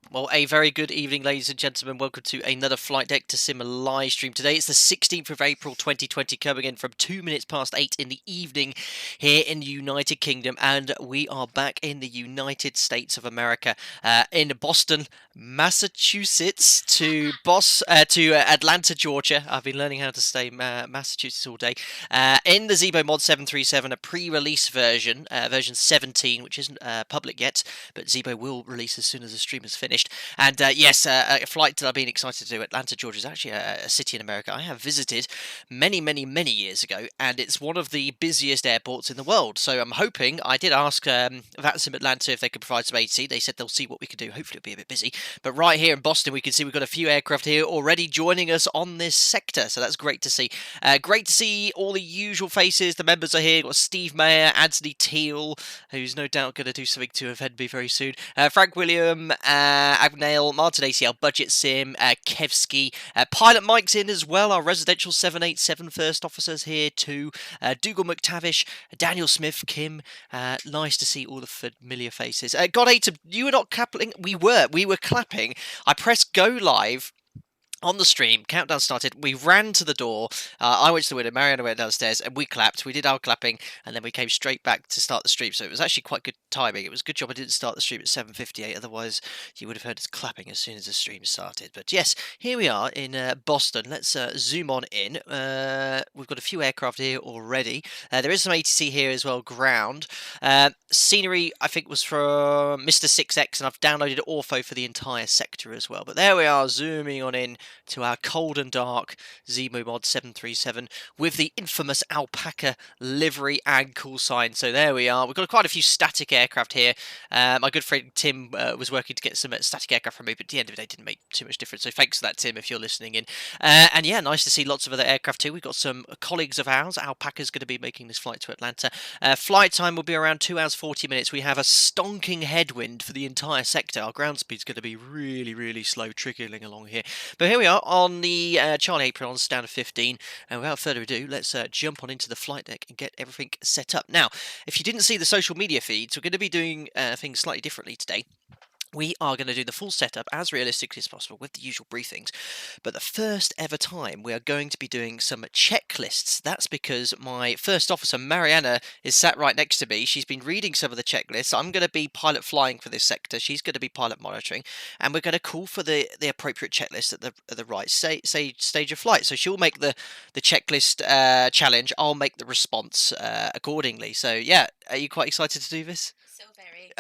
Well, a very good evening, ladies and gentlemen. Welcome to another Flight Deck to Sim live stream today. It's the 16th of April 2020, coming in from 2 minutes past 8 in the evening here in the United Kingdom. And we are back in the United States of America, in Boston, Massachusetts, to Atlanta, Georgia. I've been learning how to say Massachusetts all day. In the ZIBO Mod 737, a pre-release version, version 17, which isn't public yet, but ZIBO will release as soon as the stream is finished. And yes, a flight that I've been excited to do. Atlanta, Georgia is actually a city in America I have visited many, many, many years ago, and it's one of the busiest airports in the world. So I'm hoping, I did ask VATSIM Atlanta if they could provide some AC. They said they'll see what we can do. Hopefully it'll be a bit busy. But right here in Boston, we can see we've got a few aircraft here already joining us on this sector. So that's great to see. Great to see all the usual faces. The members are here. We've got Steve Mayer, Anthony Teal, who's no doubt going to do something to offend me very soon. Frank William, Agnail, Martin ACL, Budget Sim, Kevsky, Pilot Mike's in as well, our residential 787 first officers here too, Dougal McTavish, Daniel Smith, Kim, nice to see all the familiar faces. God Atem, you were not clapping? We were clapping. I pressed go live on the stream, countdown started, we ran to the door, I went to the window, Mariana went downstairs, and we clapped, we did our clapping, and then we came straight back to start the stream, so it was actually quite good timing. It was a good job I didn't start the stream at 7:58, otherwise you would have heard us clapping as soon as the stream started. But yes, here we are in Boston. Let's zoom on in. We've got a few aircraft here already. There is some ATC here as well, ground. Scenery, I think, was from Mr. 6X, and I've downloaded Ortho for the entire sector as well. But there we are, zooming on in to our cold and dark ZIBO Mod 737 with the infamous alpaca livery and call sign. So there we are. We've got quite a few static aircraft here. My good friend Tim was working to get some static aircraft from me, but at the end of the day, it didn't make too much difference. So thanks for that, Tim, if you're listening in. And yeah, nice to see lots of other aircraft too. We've got some colleagues of ours. Alpaca's going to be making this flight to Atlanta. Flight time will be around 2 hours 40 minutes. We have a stonking headwind for the entire sector. Our ground speed's going to be really, really slow, trickling along here. But here we are on the Charlie apron on standard 15, and without further ado, let's jump on into the flight deck and get everything set up. Now, if you didn't see the social media feeds, we're going to be doing things slightly differently today. We are going to do the full setup as realistically as possible with the usual briefings, but the first ever time we are going to be doing some checklists. That's because my first officer, Mariana, is sat right next to me. She's been reading some of the checklists. I'm going to be pilot flying for this sector. She's going to be pilot monitoring, and we're going to call for the appropriate checklist at the right stage of flight. So she'll make the checklist challenge. I'll make the response accordingly. So yeah, are you quite excited to do this? So very.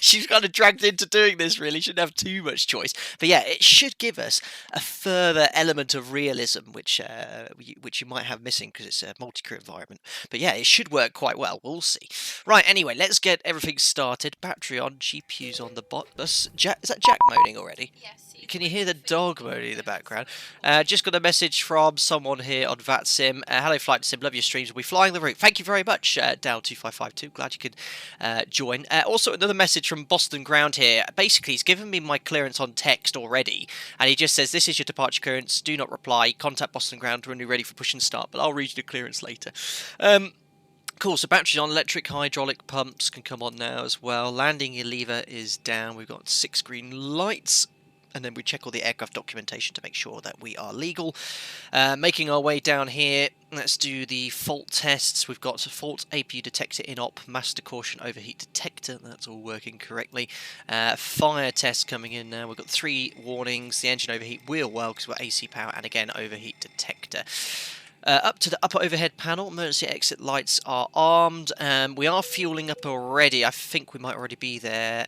She's kind of dragged into doing this, really. Shouldn't have too much choice. But yeah, it should give us a further element of realism, which you might have missing because it's a multi-crew environment. But yeah, it should work quite well. We'll see. Right, anyway, let's get everything started. Battery on, GPU's on the bus. Is that Jack moaning already? Yes. Can you hear the dog moaning in the background? Just got a message from someone here on VATSIM. Hello, Flight Sim. Love your streams. We'll be flying the route. Thank you very much, Down2552. Glad you could join. Also, another message from Boston Ground here. Basically, he's given me my clearance on text already, and he just says, "This is your departure clearance. Do not reply. Contact Boston Ground when you're ready for push and start." But I'll read you the clearance later. Cool, so batteries on, electric hydraulic pumps can come on now as well. Landing gear lever is down. We've got 6 green lights. And then we check all the aircraft documentation to make sure that we are legal. Making our way down here, let's do the fault tests. We've got a fault APU detector in op, master caution overheat detector. That's all working correctly. Fire test coming in now. We've got 3 warnings. The engine overheat wheel well because we've got AC power and again overheat detector. Up to the upper overhead panel, emergency exit lights are armed. We are fueling up already. I think we might already be there.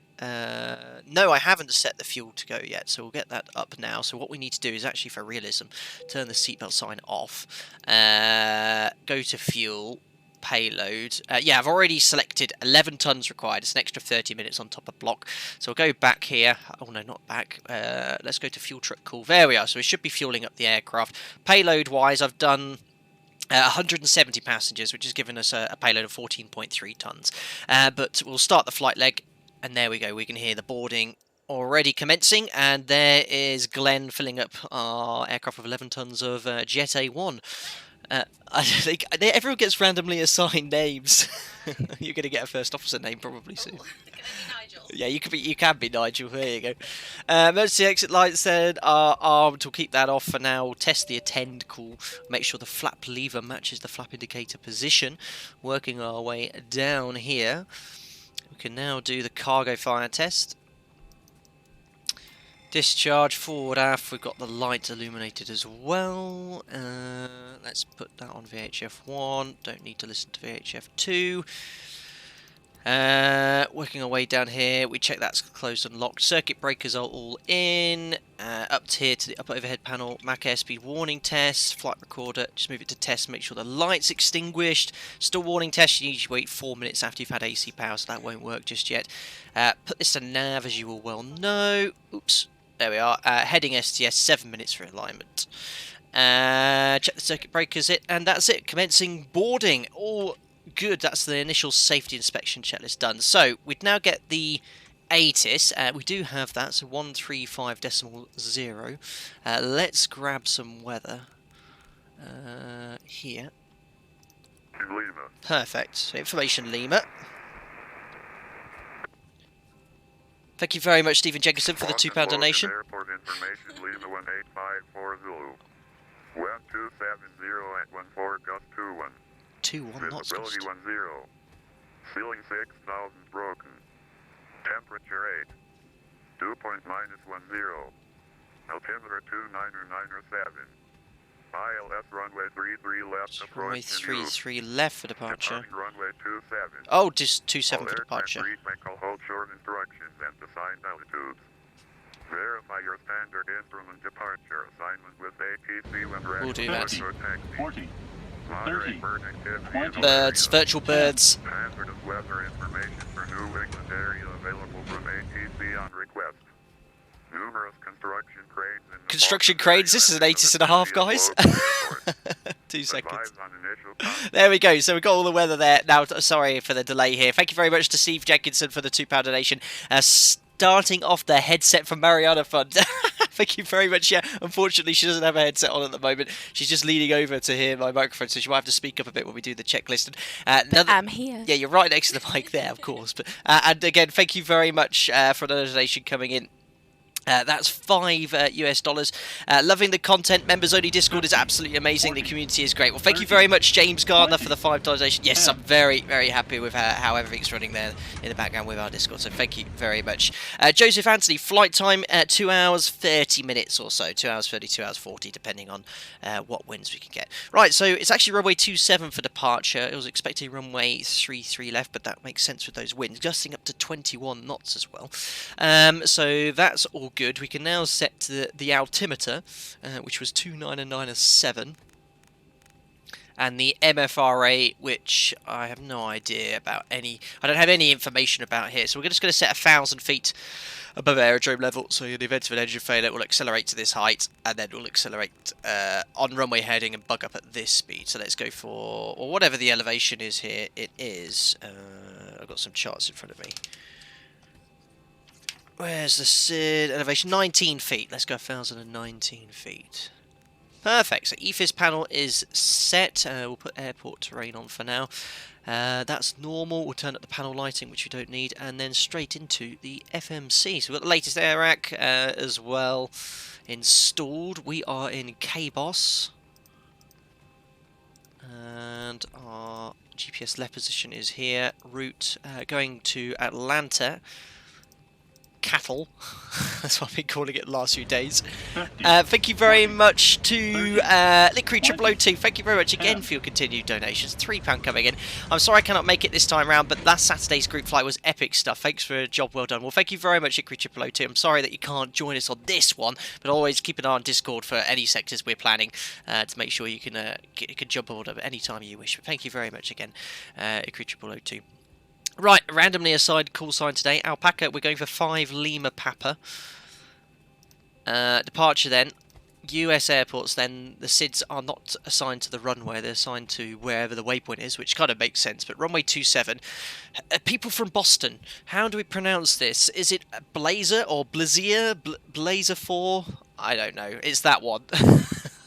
No, I haven't set the fuel to go yet, so we'll get that up now. So what we need to do is actually, for realism, turn the seatbelt sign off. Go to fuel. Payload. Yeah, I've already selected 11 tons required. It's an extra 30 minutes on top of block. So we'll go back here. Oh no, not back. Let's go to fuel truck call. There we are. So we should be fueling up the aircraft. Payload wise, I've done 170 passengers, which has given us a payload of 14.3 tons. But we'll start the flight leg, and there we go. We can hear the boarding already commencing, and there is Glenn filling up our aircraft with 11 tons of Jet A1. I think everyone gets randomly assigned names. You're going to get a first officer name probably soon. Can I be Nigel? Yeah, you can be Nigel. There you go. Emergency exit lights then are armed. We'll keep that off for now. We'll test the attend call. Make sure the flap lever matches the flap indicator position. Working our way down here. We can now do the cargo fire test. Discharge forward aft. We've got the lights illuminated as well. Let's put that on VHF 1. Don't need to listen to VHF 2. Working our way down here, we check that's closed and locked. Circuit breakers are all in. Up here to the upper overhead panel, Mac airspeed warning test, flight recorder, just move it to test, make sure the light's extinguished. Still warning test, you need to wait 4 minutes after you've had AC power, so that won't work just yet. Put this to nav, as you will well know. Oops, there we are. Heading STS, 7 minutes for alignment. Check the circuit breakers, and that's it. Commencing boarding. All good, that's the initial safety inspection checklist done. So we'd now get the ATIS. We do have that, so 135.0. Let's grab some weather here. Lima. Perfect. So information Lima. Thank you very much, Stephen Jenkinson, for the £2 donation. Airport information Lima 1854 Zulu. Wind 270 at 14 gust 21. 2-1 knots. Visibility 10. Ceiling 6,000 broken. Temperature 8. Dew point -10. Altimeter 29907. ILS runway 33 left Runway approach. 33 left for departure. Departing runway 27. Oh, just 27 for departure. All aircraft may hold short instructions and assigned altitudes. Verify your standard instrument departure assignment with ATC when ready. We'll do that. 40, 30, 20. Birds, virtual birds. Hazardous weather information for New England area available from ATC on request. Numerous construction cranes. Construction cranes. This is an 80.5, guys. 2 seconds. On initial There we go. So we've got all the weather there. Now, sorry for the delay here. Thank you very much to Steve Jenkinson for the £2 donation. Starting off the headset from Mariana Fund. Thank you very much. Yeah, unfortunately, she doesn't have a headset on at the moment. She's just leaning over to hear my microphone, so she might have to speak up a bit when we do the checklist. And, I'm here. Yeah, you're right next to the mic there, of course. But and again, thank you very much for the donation coming in. That's $5 US. Loving the content. Members only Discord is absolutely amazing. The community is great. Well, thank you very much, James Gardner, for the $5 donation. Yes, I'm very, very happy with how everything's running there in the background with our Discord. So thank you very much. Joseph Anthony, flight time 2 hours 30 minutes or so. 2 hours 30, 2 hours 40, depending on what winds we can get. Right, so it's actually runway 27 for departure. It was expecting runway 33 left, but that makes sense with those winds, gusting up to 21 knots as well. So that's all good. We can now set the altimeter, which was 299.7, and the MFRA, which I have no idea about I don't have any information about here. So we're just going to set 1,000 feet above aerodrome level. So in the event of an engine failure, it will accelerate to this height, and then we'll accelerate on runway heading and bug up at this speed. So let's go for, or whatever the elevation is here. It is. I've got some charts in front of me. Where's the SID elevation? 19 feet. Let's go 1,019 feet. Perfect. So EFIS panel is set. We'll put airport terrain on for now. That's normal. We'll turn up the panel lighting, which we don't need, and then straight into the FMC. So we've got the latest air rack as well installed. We are in KBOS. And our GPS left position is here. Route going to Atlanta. KATL. That's what I've been calling it the last few days. Thank you very much to Lickery 0002. Thank you very much again for your continued donations. £3 coming in. I'm sorry I cannot make it this time round, but last Saturday's group flight was epic stuff. Thanks for a job well done. Well, thank you very much, Lickery 0002. I'm sorry that you can't join us on this one, but always keep an eye on Discord for any sectors we're planning to make sure you can jump on at any time you wish. But thank you very much again, Lickery 0002. Right, randomly assigned call sign today, Alpaca. We're going for 5 Lima Papa. Departure then. US airports then, the SIDs are not assigned to the runway, they're assigned to wherever the waypoint is, which kind of makes sense. But runway 27. People from Boston, how do we pronounce this? Is it Blazer or Blazier? Blazer 4? I don't know. It's that one.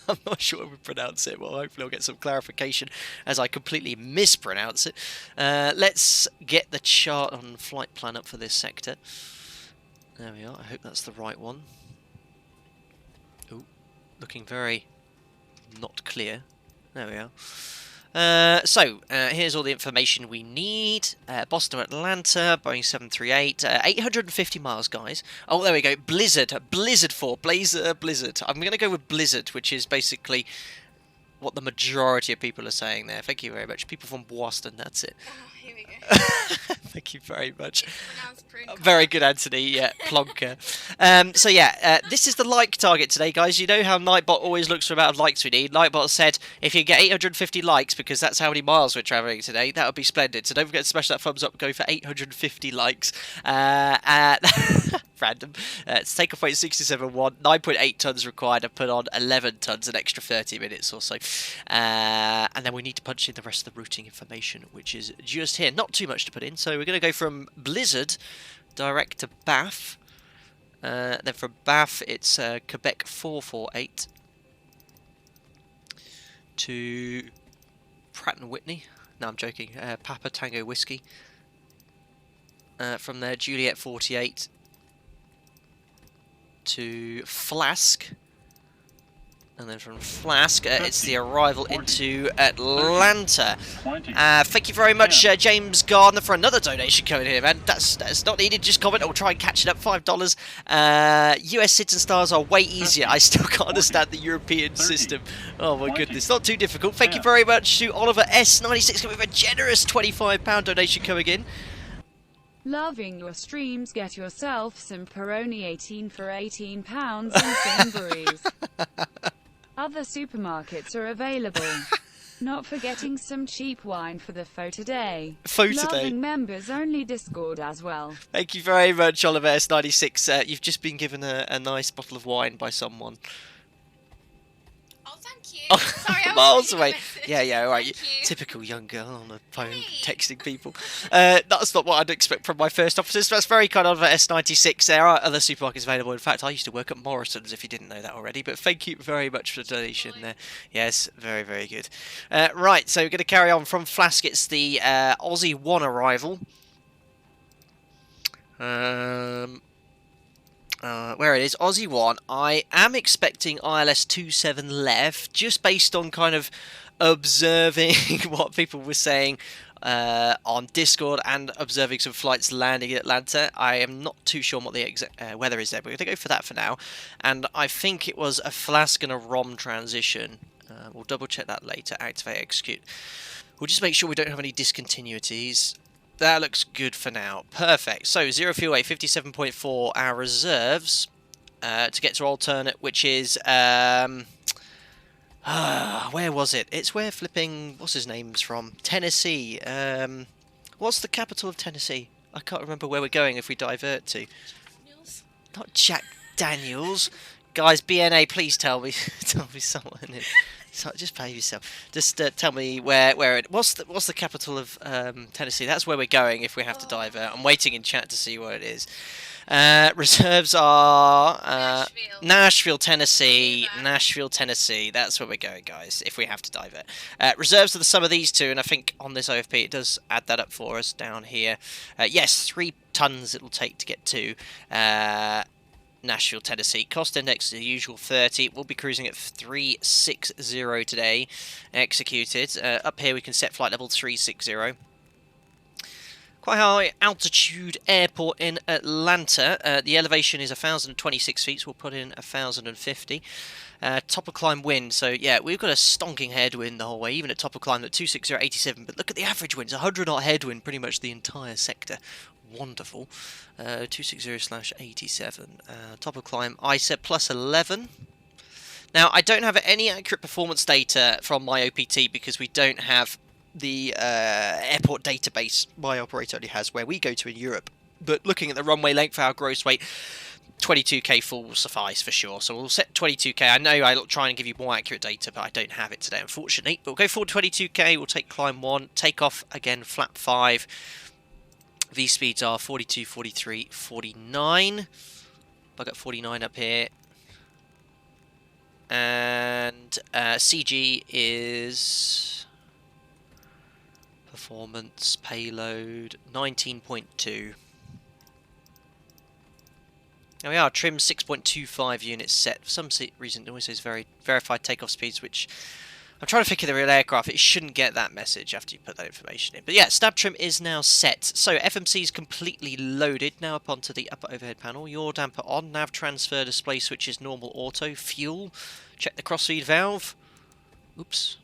I'm not sure how we pronounce it. Well, hopefully I'll get some clarification as I completely mispronounce it. Let's get the chart on flight plan up for this sector. There we are. I hope that's the right one. Oh, looking very not clear. There we are. Here's all the information we need. Boston, Atlanta, Boeing 738, 850 miles, guys. Oh, there we go. Blizzard 4, Blizzard. I'm going to go with Blizzard, which is basically what the majority of people are saying there. Thank you very much. People from Boston, that's it. Oh, here we go. Thank you very much. It's pronounced Very good, Anthony. Yeah, plonker. This is the like target today, guys. You know how Nightbot always looks for the amount of likes we need. Nightbot said if you get 850 likes, because that's how many miles we're travelling today, that would be splendid. So don't forget to smash that thumbs up. Go for 850 likes. Random. It's takeoff weight 67.1, 9.8 tons required, and put on 11 tons, an extra 30 minutes or so. And then we need to punch in the rest of the routing information, which is just here. Not too much to put in, so we're going to go from Blizzard direct to Bath. Then from Bath, it's Quebec 448 to Pratt & Whitney. No, I'm joking. Papa Tango Whiskey. From there, Juliet 48 to Flask, and then from Flask it's the arrival into Atlanta. Thank you very much, James Gardner, for another donation coming here, man. That's not needed, just comment, I'll try and catch it up. $5. US Citizen stars are way easier. I still can't understand the European system. Oh my goodness, not too difficult. Thank you very much to Oliver S96 with a generous £25 donation coming in. Loving your streams, get yourself some Peroni 18 for £18 in Sainsbury's. Other supermarkets are available. Not forgetting some cheap wine for the pho today. Loving members only Discord as well. Thank you very much, Oliver S96. You've just been given a nice bottle of wine by someone. Oh, thank you. Oh, Sorry, I was miles reading away. the message. Yeah, all right. Thank you. Typical young girl on a phone Hey. texting people. That's not what I'd expect from my first officers. That's very kind of S96. There are other supermarkets available. In fact, I used to work at Morrison's, if you didn't know that already. But thank you very much for the donation there. Yes, very, very good. Right, so we're going to carry on from Flask. It's the Aussie 1 arrival. Where it is, Aussie 1. I am expecting ILS 27 left, just based on kind of observing what people were saying on Discord and observing some flights landing in Atlanta. I am not too sure what the weather is there, but we're going to go for that for now. And I think it was a Flask and a ROM transition. We'll double check that later. Activate, execute. We'll just make sure we don't have any discontinuities. That looks good for now. Perfect. So, 0 fuel weight, 57.4. Our reserves to get to alternate, which is... where was it? It's where flipping... What's his name's from? Tennessee. What's the capital of Tennessee? I can't remember where we're going if we divert to. Daniels? Not Jack Daniels. Guys, BNA, please tell me someone. So just behave yourself. Just tell me where it. What's the capital of Tennessee? That's where we're going if we have to divert. I'm waiting in chat to see where it is. Reserves are Nashville, Tennessee. Nashville, Tennessee. That's where we're going, guys. If we have to divert. Reserves are the sum of these two, and I think on this OFP it does add that up for us down here. Yes, 3 tons it'll take to get to. Nashville, Tennessee. Cost index is the usual 30. We'll be cruising at 360 today. Executed. Up here we can set flight level 360. Quite high altitude airport in Atlanta. The elevation is 1,026 feet, so we'll put in 1,050. Top of climb wind, so yeah, we've got a stonking headwind the whole way, even at top of climb at 260.87, but look at the average winds, 100 knot headwind pretty much the entire sector. Wonderful. 260/87. Top of climb, ISEP plus 11. Now, I don't have any accurate performance data from my OPT because we don't have the airport database my operator only has where we go to in Europe. But looking at the runway length, our gross weight, 22k full will suffice for sure. So we'll set 22k. I know I'll try and give you more accurate data, but I don't have it today, unfortunately. But we'll go forward 22k. We'll take climb 1. Takeoff, again, flap 5. V-speeds are 42, 43, 49. I've got 49 up here. And CG is performance payload 19.2. There we are, trim 6.25 units set. For some reason it always says verified takeoff speeds, which I'm trying to think of the real aircraft. It shouldn't get that message after you put that information in. But yeah, stab trim is now set. So FMC is completely loaded. Now up onto the upper overhead panel. Yaw damper on. Nav transfer display switches normal auto. Fuel. Check the crossfeed valve. Oops.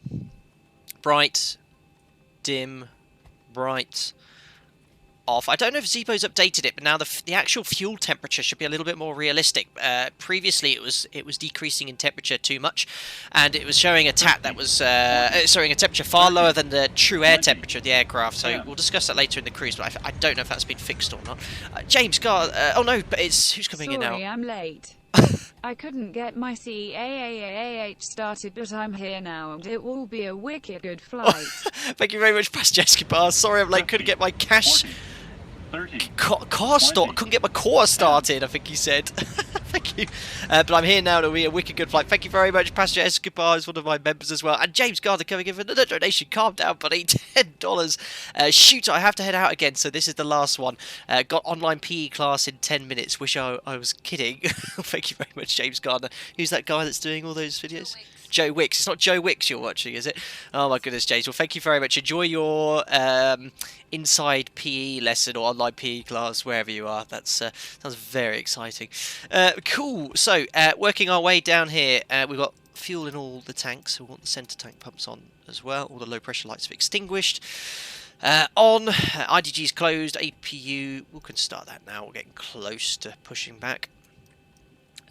Bright. Dim. Bright. Off. I don't know if ZIBO's updated it, but now the actual fuel temperature should be a little bit more realistic. Previously, it was decreasing in temperature too much, and it was showing a that was showing a temperature far lower than the true air temperature of the aircraft. So we'll discuss that later in the cruise, but I don't know if that's been fixed or not. James, oh no, but who's coming in now? Sorry, I'm late. I couldn't get my CAAAH started, but I'm here now, and it will be a wicked good flight. Thank you very much, Pastor Escobar. Sorry I'm late, couldn't get my cash... 30, car start, couldn't get my core started, I think he said. Thank you. But I'm here now, it'll be a wicked good flight. Thank you very much. Pastor Escobar is one of my members as well. And James Gardner coming in for another donation. Calm down, buddy. $10. Shoot, I have to head out again, so this is the last one. Got online PE class in 10 minutes. Wish I was kidding. Thank you very much, James Gardner. Who's that guy that's doing all those videos? Joe Wicks. It's not Joe Wicks you're watching, is it? Oh my goodness, James. Well, thank you very much. Enjoy your inside PE lesson or online PE class, wherever you are. That sounds very exciting. Cool. So, working our way down here, we've got fuel in all the tanks. We want the centre tank pumps on as well. All the low pressure lights have extinguished. On, IDG's closed, APU. We can start that now. We're getting close to pushing back.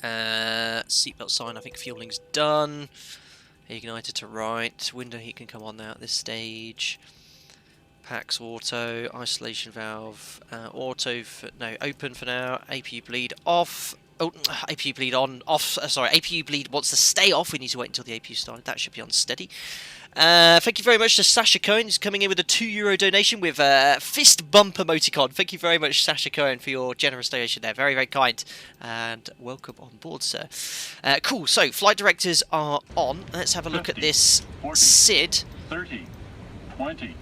Seatbelt sign, I think fueling's done. Igniter to right. Window heat can come on now at this stage. Pax auto. Isolation valve. Auto. Open for now. APU bleed off. Oh, APU bleed on. Off. Sorry, APU bleed wants to stay off. We need to wait until the APU started. That should be on steady. Thank you very much to Sasha Cohen, who's coming in with a €2 donation with fist bump emoticon. Thank you very much, Sasha Cohen, for your generous donation there. Very, very kind. And welcome on board, sir. Cool, so flight directors are on. Let's have a look 50, at this 40, SID. 30, 20,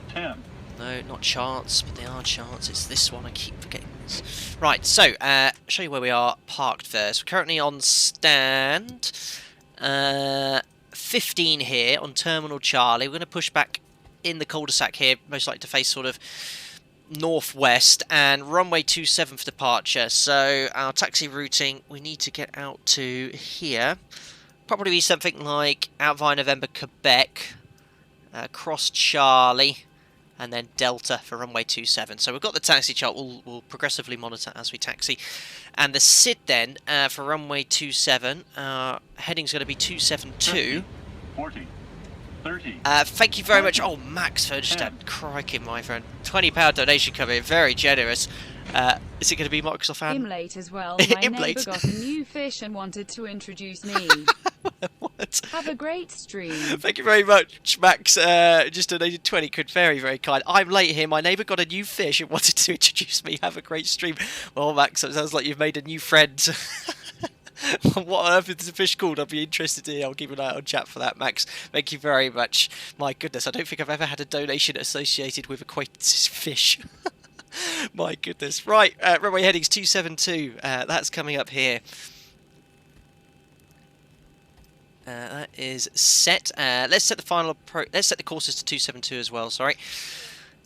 10. No, not charts, but they are charts. It's this one. I keep forgetting this. Right, so I'll show you where we are parked first. We're currently on stand 15 here on Terminal Charlie. We're going to push back in the cul-de-sac here, most likely to face sort of northwest, and runway 27 for departure. So our taxi routing, we need to get out to here. Probably be something like out via November, Quebec, cross Charlie, and then Delta for runway 27. So we've got the taxi chart. We'll progressively monitor as we taxi. And the SID then for runway 27, heading's going to be 272. 40, 30. Thank you very much. Oh, Max Ferdinand, crikey, my friend. £20 donation coming in, very generous. Is it going to be Microsoft I'm and late as well. My neighbour got a new fish and wanted to introduce me. what? Have a great stream. Thank you very much, Max. Just donated 20 quid. Very, very kind. I'm late here. My neighbour got a new fish and wanted to introduce me. Have a great stream. Well, Max, it sounds like you've made a new friend. What on earth is the fish called? I'll be interested to hear. I'll keep an eye on chat for that, Max. Thank you very much. My goodness, I don't think I've ever had a donation associated with acquaintances fish. My goodness. Right, runway headings 272. That's coming up here. That is set. Let's set the final. Let's set the courses to 272 as well. Sorry.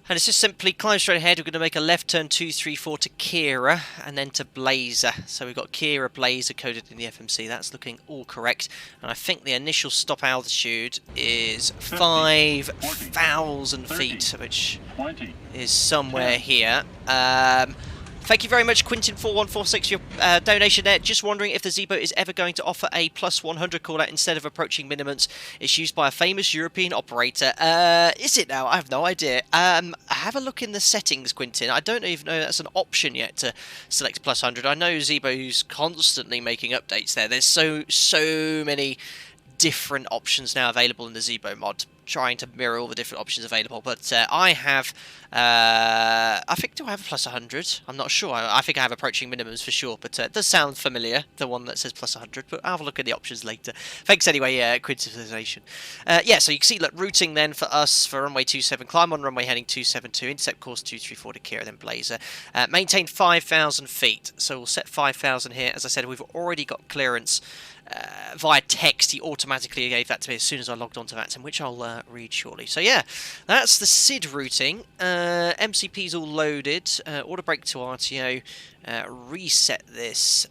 And it's just simply climb straight ahead. We're going to make a left turn 234 to Kira and then to Blazer. So we've got Kira, Blazer coded in the FMC. That's looking all correct. And I think the initial stop altitude is 5,000 feet, which 20, is somewhere here. Thank you very much, Quintin4146, for your donation there. Just wondering if the ZIBO is ever going to offer a +100 call-out instead of approaching minimums. It's used by a famous European operator. Is it now? I have no idea. Have a look in the settings, Quintin. I don't even know that's an option yet to select +100. I know ZIBO's constantly making updates there. There's so many different options now available in the ZIBO mod. trying to mirror all the different options available. But I have, I think, do I have a plus 100? I'm not sure. I think I have approaching minimums for sure, but it does sound familiar, the one that says plus 100, but I'll have a look at the options later. Thanks anyway, Quintessation. Yeah, so you can see, look, routing then for us for runway 27, climb on runway heading 272, intercept course 234 to Kira, then Blazer. Maintain 5,000 feet, so we'll set 5,000 here. As I said, we've already got clearance via text. He automatically gave that to me as soon as I logged onto that, which I'll read shortly. So yeah, that's the SID routing. MCP's all loaded. Order break to RTO. Reset this,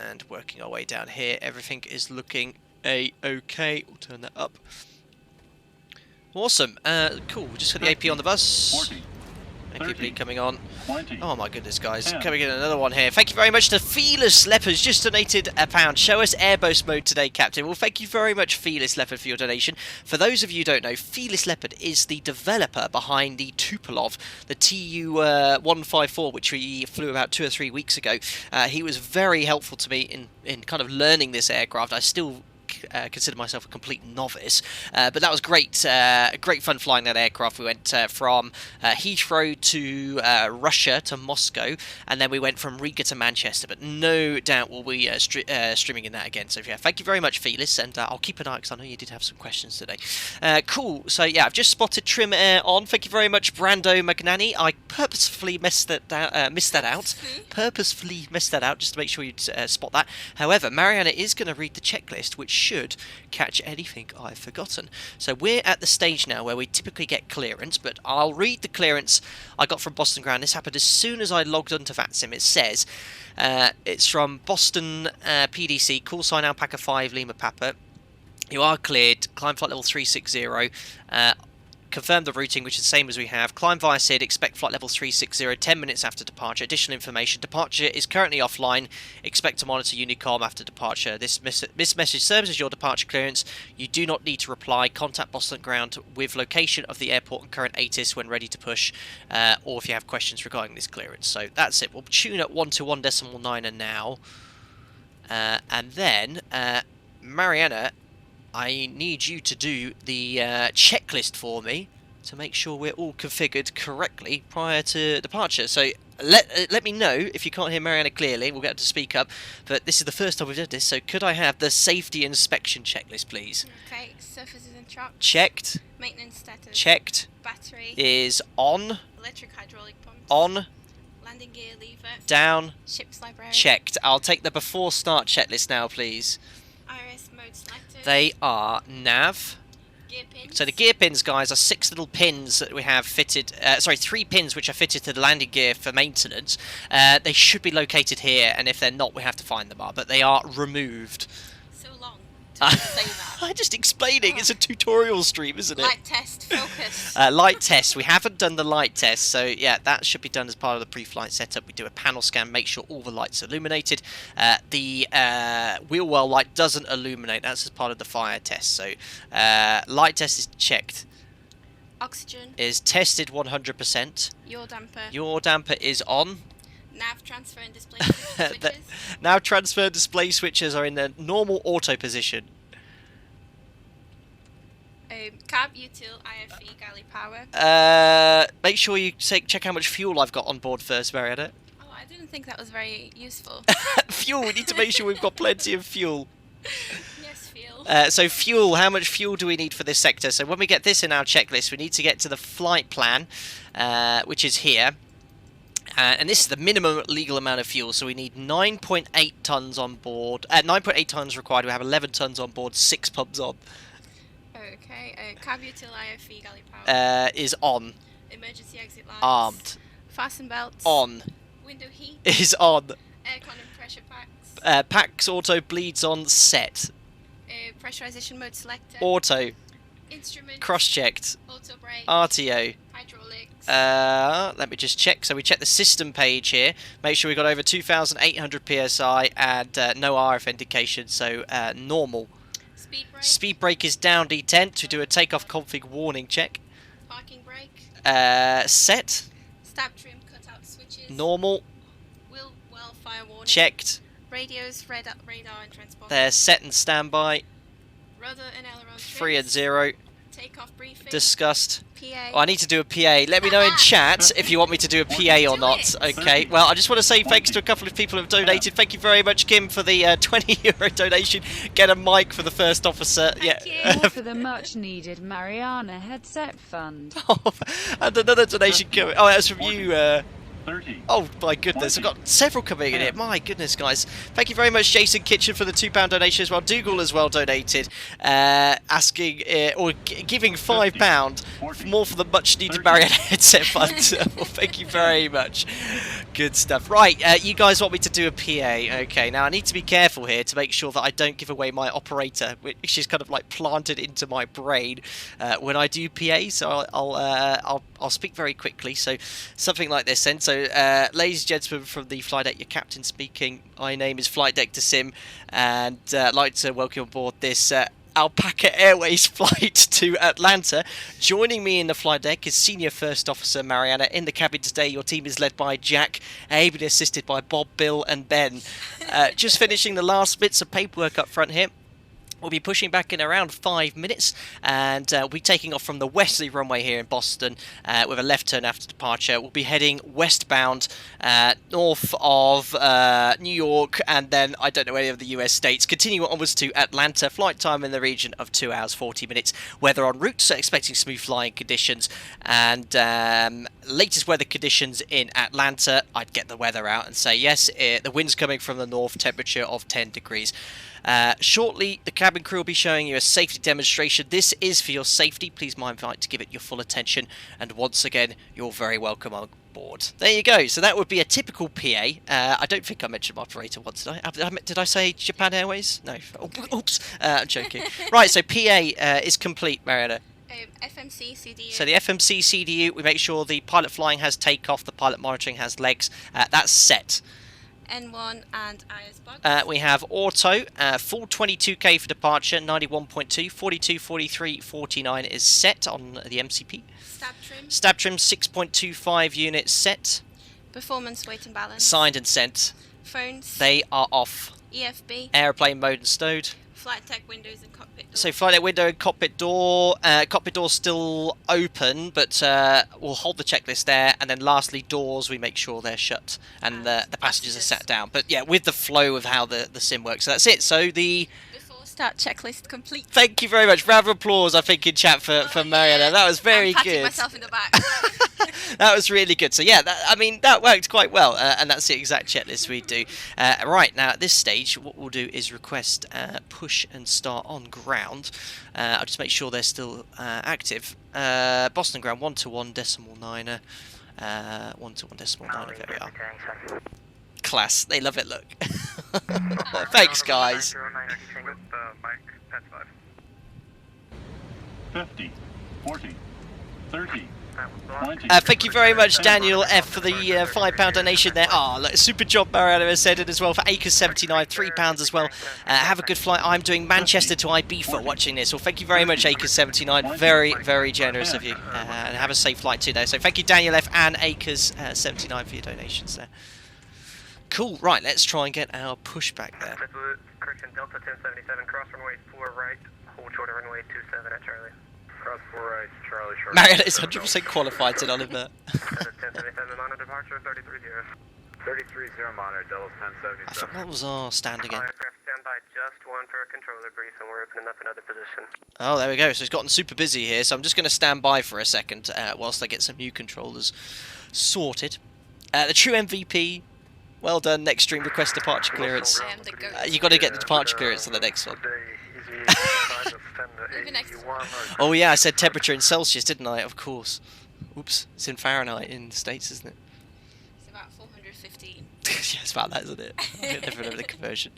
and working our way down here. Everything is looking okay. We'll turn that up. Awesome. Cool. We just got the AP on the bus. 40, AP bleed coming on. 20. Oh my goodness, guys. 10. Coming in another one here. Thank you very much to Fearless Leopards. Just donated £1. Show us airboast mode today, Captain. Well, thank you very much, Fearless Leopard, for your donation. For those of you who don't know, Fearless Leopard is the developer behind the Tupolev, the Tu-154, which we flew about 2 or 3 weeks ago. He was very helpful to me in kind of learning this aircraft. I still consider myself a complete novice, but that was great. Great fun flying that aircraft. We went from Heathrow to Russia to Moscow, and then we went from Riga to Manchester. But no doubt we'll be streaming in that again. So yeah, thank you very much, Felis, and I'll keep an eye because I know you did have some questions today. Cool. So yeah, I've just spotted trim air on. Thank you very much, Brando Magnani. I purposefully missed that out. Purposefully missed that out just to make sure you'd spot that. However, Mariana is going to read the checklist, which should catch anything I've forgotten. So we're at the stage now where we typically get clearance, but I'll read the clearance I got from Boston Ground. This happened as soon as I logged onto VATSIM. It says it's from Boston PDC, call sign Alpaca 5 Lima Papa. You are cleared. Climb flight level 360. Confirm the routing, which is the same as we have. Climb via SID, expect flight level 360, 10 minutes after departure. Additional information, departure is currently offline. Expect to monitor Unicom after departure. This message serves as your departure clearance. You do not need to reply. Contact Boston Ground with location of the airport and current ATIS when ready to push, or if you have questions regarding this clearance. So that's it. We'll tune at 121.9 now. And then, Mariana, I need you to do the checklist for me to make sure we're all configured correctly prior to departure. So let me know if you can't hear Mariana clearly. We'll get her to speak up. But this is the first time we've done this, so could I have the safety inspection checklist, please? Okay, surfaces and trucks. Checked. Maintenance status. Checked. Battery. Is on. Electric hydraulic pumps. On. Landing gear lever. Down. Ship's library. Checked. I'll take the before start checklist now, please. IRS mode selected. They are nav. Gear pins. So the gear pins, guys, are 6 little pins that we have fitted. 3 pins which are fitted to the landing gear for maintenance. They should be located here, and if they're not, we have to find them. But they are removed. So long to say that. I'm just explaining. It's a tutorial stream, isn't it? Light test. Focus. Light test. We haven't done the light test, so yeah, that should be done as part of the pre-flight setup. We do a panel scan, make sure all the lights are illuminated. The wheel well light doesn't illuminate. That's as part of the fire test. So light test is checked. Oxygen. Is tested 100%. Yaw damper. Your damper is on. Nav transfer and display switches. Now transfer display switches are in the normal auto position. Cab util IFE galley power. Make sure you check how much fuel I've got on board first, Mariana. Oh, I didn't think that was very useful. Fuel, we need to make sure we've got plenty of fuel. Yes, fuel. So fuel, how much fuel do we need for this sector? So when we get this in our checklist, we need to get to the flight plan, which is here. And this is the minimum legal amount of fuel, so we need 9.8 tons on board. 9.8 tons required. We have 11 tons on board, 6 pumps on. Okay, cab util IFE galley power. Is on. Emergency exit lights. Armed. Fasten belts. On. Window heat. Is on. Aircon and pressure packs. Packs auto bleeds on set. Pressurization mode selector. Auto. Instruments. Cross-checked. Auto brake. RTO. Hydraulics. Let me just check. So we check the system page here. Make sure we got over 2,800 PSI and no RF indication. So normal. Speed brake. Speed brake is down D10 to do a takeoff config warning check. Parking brake. Set. Stab trim cutout switches. Normal. Wheel well fire warning. Checked. Radios, radar and transponder. They're set and standby. Rudder and aileron trims. 3 and 0. Takeoff briefing. Discussed. PA. Oh, I need to do a PA. Let me know in chat if you want me to do a PA or not. Okay. Well, I just want to say thanks to a couple of people who have donated. Thank you very much, Kim, for the €20 donation. Get a mic for the first officer. Thank you. More for the much-needed Mariana headset fund. And another donation coming. Oh, that's from you. 30. Oh my goodness, I've got several coming in here. My goodness, guys. Thank you very much, Jason Kitchen, for the £2 donation as well. Dougal as well donated, asking or giving £5 more for the much needed Mariana headset fund. Well, thank you very much. Good stuff. Right, you guys want me to do a PA? Okay, now I need to be careful here to make sure that I don't give away my operator, which is kind of like planted into my brain when I do PA. So I'll speak very quickly. So something like this then. So ladies and gentlemen from the flight deck, your captain speaking. My name is Flight Deck to Sim, and I'd like to welcome aboard this Alpaca Airways flight to Atlanta. Joining me in the flight deck is Senior First Officer Mariana. In the cabin today, your team is led by Jack, ably assisted by Bob, Bill and Ben. Just finishing the last bits of paperwork up front here. We'll be pushing back in around 5 minutes, and we'll be taking off from the westerly runway here in Boston with a left turn after departure. We'll be heading westbound north of New York, and then I don't know any of the US states. Continuing onwards to Atlanta. Flight time in the region of 2 hours 40 minutes. Weather en route, so expecting smooth flying conditions, and latest weather conditions in Atlanta. I'd get the weather out and say yes, the wind's coming from the north, temperature of 10 degrees. Shortly, the cabin crew will be showing you a safety demonstration. This is for your safety. Please mind invite to give it your full attention. And once again, you're very welcome on board. There you go. So that would be a typical PA. I don't think I mentioned my operator once, did I? Did I say Japan Airways? No. Oops. I'm joking. Right, so PA is complete, Mariana. FMC CDU. So the FMC CDU, we make sure the pilot flying has takeoff, the pilot monitoring has legs. That's set. N1 and IS box. We have auto, full 22k for departure, 91.2, 42, 43, 49 is set on the MCP. Stab trim. Stab trim 6.25 units set. Performance weight and balance. Signed and sent. Phones. They are off. EFB. Airplane mode and stowed. Flight deck windows and cockpit door. So flight deck window and cockpit door. Cockpit door still open, but we'll hold the checklist there. And then lastly, doors, we make sure they're shut and the passengers are sat down. But yeah, with the flow of how the sim works. So that's it. So the Before start checklist complete. Thank you very much. Round of applause, I think, in chat for Mariana. That was very I'm patting good. myself in the back. That was really good. So yeah, that worked quite well, and that's the exact checklist we do. Right, now at this stage, what we'll do is request push and start on ground. I'll just make sure they're still active. Boston ground 121.9er. 121.9er. There we are. Class. They love it. Look. Thanks, guys. With Mike, Pet 5. 50. 40. 30. 20. Thank you very much, Daniel F, for the £5 donation there. Ah, look, super job, Mariana has said it as well for Acres79, £3 as well. Have a good flight. I'm doing Manchester to Ibiza watching this. Well, thank you very much, Acres79. Very, very generous of you. And have a safe flight too, though. So thank you, Daniel F and Acres79 for your donations there. Cool. Right, let's try and get our pushback there. Correction, Delta 1077, cross runway 4 right, hold short of runway 27 at Charlie. Cross 4 right, Charlie short. Mariana is 100% qualified to none of that. 1077, monitor departure, 330. 330, monitor, Delta 1077. I thought that was our stand again. Aircraft standby, just one for a controller brief, and we're opening up another position. Oh, there we go. So it's gotten super busy here, so I'm just going to stand by for a second whilst I get some new controllers sorted. The true MVP. Well done. Next stream request departure clearance. I am the goat. You got to get the departure clearance on the next one. Maybe next one. Oh yeah, I said temperature in Celsius, didn't I? Of course. Oops, it's in Fahrenheit in the States, isn't it? It's about 415. Yeah, it's about that, isn't it? I never remember the conversion.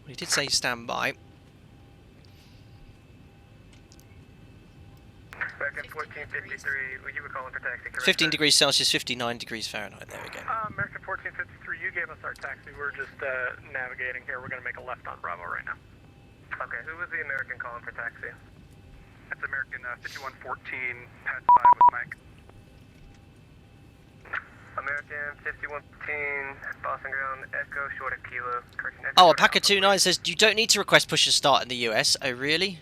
We did say stand by. Back at 1453, you were calling for taxi, correct? 15 degrees Celsius, 59 degrees Fahrenheit. There we go. American 1453, you gave us our taxi. We're just navigating here. We're going to make a left on Bravo right now. Okay, who was the American calling for taxi? That's American 5114, Pat 5 with Mike. American 5115, Boston ground, Echo, short of Kilo. Oh, Alpaca 29 says you don't need to request push and start in the US. Oh, really?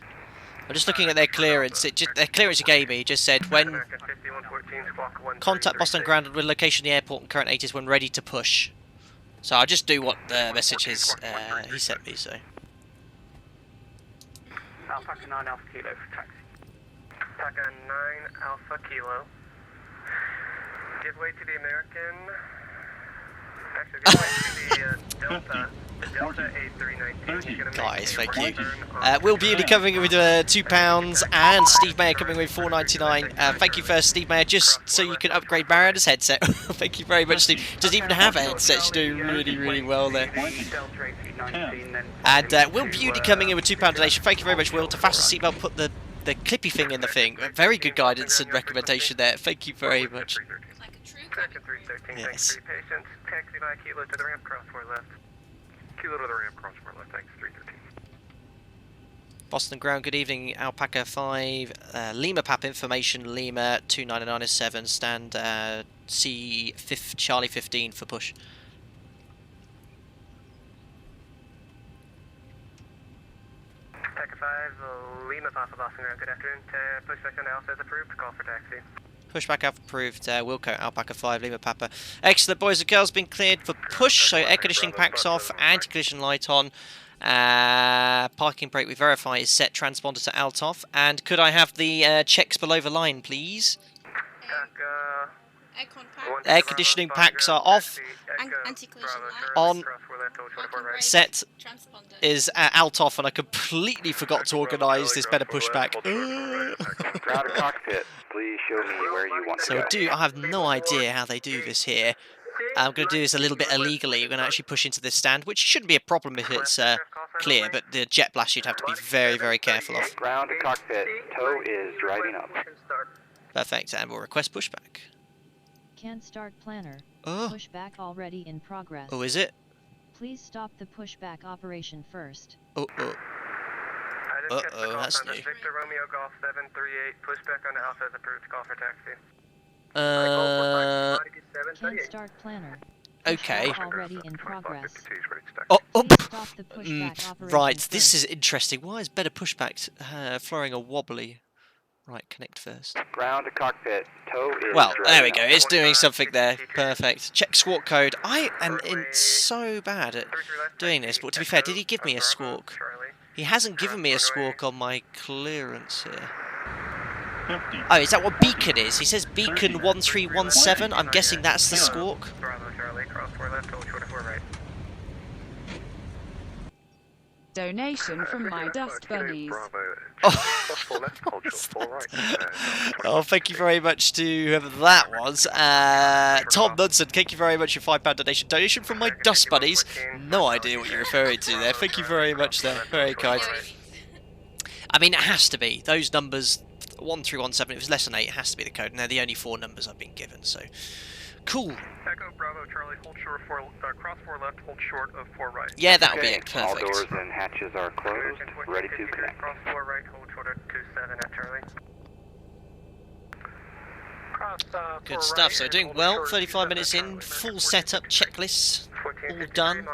I'm just looking at their clearance. Their clearance you gave me just said when American 5114, squawk 133. contact Boston ground with location of the airport and current ATIS when ready to push. So I'll just do what the message is he sent me. So. Alpaca 9 Alpha Kilo for taxi. Alpaca 9 Alpha Kilo. Give way to the American. Actually, give way to the Delta. The Delta A319. Guys, thank you. Will Beauty coming in with £2 and Steve Mayer coming with $4.99. Thank you first, Steve Mayer, just so you can upgrade Mariana's headset. Thank you very much, Steve. Doesn't even have a headset. She's doing really, really well there. And Will Beauty coming in with £2 donation. Thank you very much, Will. To fasten seatbelt, put the clippy thing in the thing. Very good guidance and recommendation there. Thank you very much. Like a true American 313, Yes. thanks 3 patients. Taxi by Kilo to the ramp, cross 4 left. Kilo to the ramp, cross 4 left, thanks 313. Boston ground, good evening. Alpaca 5, Lima Pap information, Lima 299 stand C Charlie 15 for push. Alpaca 5, Lima Papa Boston ground, good afternoon. Pushback on Alpha is approved, call for taxi. Pushback Alpha approved, Wilco, Alpaca 5, Lima Papa. Excellent, boys and girls, been cleared for push, so air conditioning packs off, anti-collision light on, parking brake we verify is set, transponder to alt off, and could I have the checks below the line, please? Aircon pack. Air conditioning packs are off, Anti-collision light. on, Parking brake. set Transponder. is alt off, and I completely forgot to organise this better pushback. Ground cockpit, please show me where you want to So go. I have no idea how they do this here. I'm going to do this a little bit illegally. We're going to actually push into this stand, which shouldn't be a problem if it's clear, but the jet blast you'd have to be very, very careful of. Ground to cockpit, tow is driving up. Perfect, and we'll request pushback. Can't start planner. Oh, Pushback already in progress. oh, is it? Please stop the pushback operation first. Oh, oh. Uh-oh, that's new. Victor Romeo Golf 738, pushback on Alpha is approved, call for taxi. Can't start planner. Okay. Pushback already in progress. Oh, oh. Please stop the pushback operation Right, this first. is interesting. Why is better pushback throwing a wobbly? Right, connect first. Ground to cockpit, tow is Well, driving there we go. up. It's doing something there. Perfect. Check squawk code. I am so bad at doing this, but to be fair, did he give me a squawk? He hasn't given me a squawk on my clearance here. 50. Oh, is that what beacon is? He says beacon 1317. I'm guessing that's the squawk. Bravo Charlie, cross 4 left, hold short of 4 right. Donation from my dust bunnies. Oh, thank you very much to whoever that was. Tom Munson, thank you very much for £5 donation. Donation from my dust bunnies. No idea what you're referring to there. Thank you very much there. Very kind. I mean, it has to be. Those numbers, 1317, if it's less than 8, it has to be the code. And they're the only 4 numbers I've been given, so... Cool. Echo Bravo Charlie, hold short of 4, cross 4 left, hold short of 4 right. Yeah, that'll be Okay, it. all Perfect. doors and hatches are closed, ready to connect. Cross 4 right, hold short of 27 at Charlie. Cross, Good stuff. So doing well. 35 minutes in. Full setup. Checklists. All done.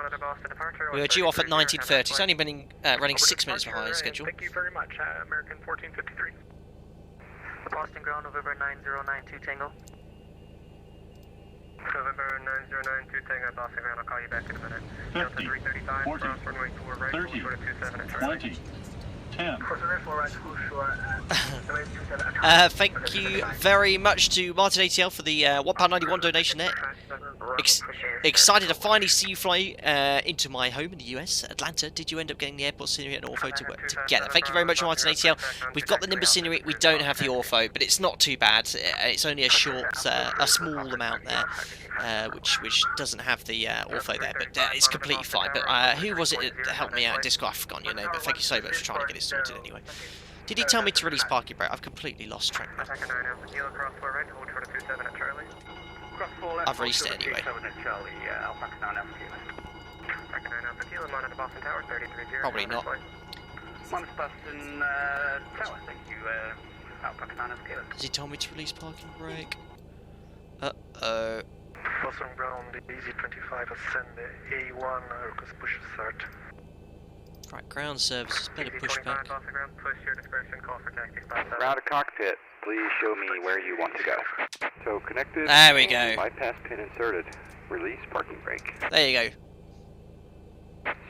We were due off at 19:30. It's only been running 6 minutes behind schedule. Thank you very much, American 1453. Boston ground, November 9092 Tango. November 9092 Tango, Boston ground, I'll call you back in a minute. Delta 50, 335, 40, cross runway 4 right, hold 30, short of 27 at Charlie. 20, 10. Cross runway 4 right, hold short at 27 at Charlie. Thank you very much to Martin ATL for the £1.91 donation there. Excited to finally see you fly into my home in the US, Atlanta. Did you end up getting the airport scenery and ortho to work together? Thank you very much, Martin ATL. We've got the Nimbus scenery, we don't have the ortho, but it's not too bad. It's only a small amount there, which doesn't have the ortho there, but it's completely fine. But who was it that helped me out in Discord? I've forgotten your name, but thank you so much for trying to get it sorted anyway. Did he tell me to release parking brake? I've completely lost track now. I've released it anyway. Probably not. Has he told me to release parking brake? Uh-oh. Boston ground, easy 25, ascend A1, request push start. Right, ground services, better Easy push 25, back. Boston ground, push your discretion, call for taxi, 57. Ground to cockpit, please show me where you want to go. So connected. There we go. Bypass pin inserted. Release parking brake. There you go.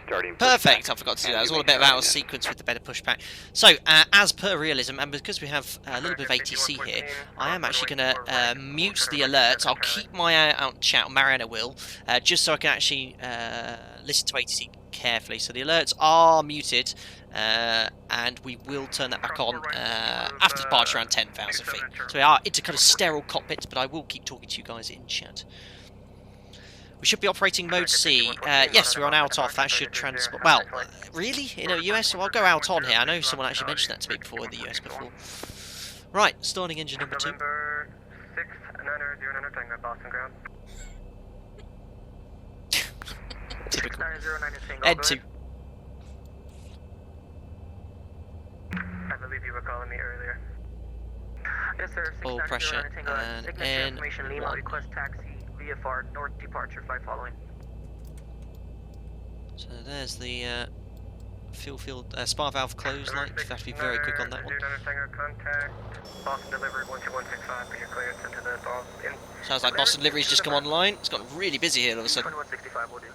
Starting. Perfect, I forgot to do that. It was all a bit of out of sequence with the better pushback. So, as per realism, and because we have a little bit of ATC here, I am actually going to mute the alerts. I'll keep my eye out chat, Mariana will, just so I can actually listen to ATC carefully. So the alerts are muted, and we will turn that back on after departure around 10,000 feet. So we are into kind of sterile cockpits, but I will keep talking to you guys in chat. We should be operating mode C. Yes, we're on out off. That should transport. Well, really? In the US? Well, I'll go out on here. I know someone actually mentioned that to me before in the US before. Right, starting engine number 2. November 6, 909 Tango, Boston ground. Typical. 909 is single. Head 2. I believe you were calling me earlier. Yes, sir. Full pressure and information, Lima, N1. request taxi, VFR, north departure, flight following. So there's the fuel spar valve closed light. You have to be very quick on that one. Contact, Boston delivery 12165 for your clearance into the Boston. Sounds like Boston delivery's just come online. It's gotten really busy here all of a sudden. 2165 will do.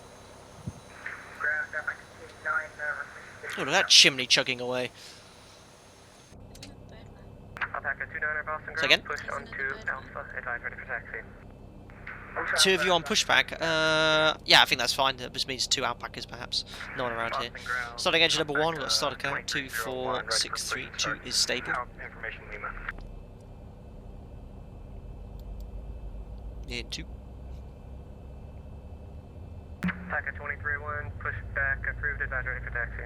Oh, look at that chimney chugging away. Alpaca 29 Boston Say again? ground, push on to Alpha, advise ready for taxi. 2 of you on pushback. Yeah, I think that's fine. That just means 2 alpacas perhaps. No one around here. Starting engine number 1, we've got a starter count. 2, 4, 6, 3, 2 is stable. Information Lima. In 2. Packet 23-1, push back, approved, advise ready for taxi.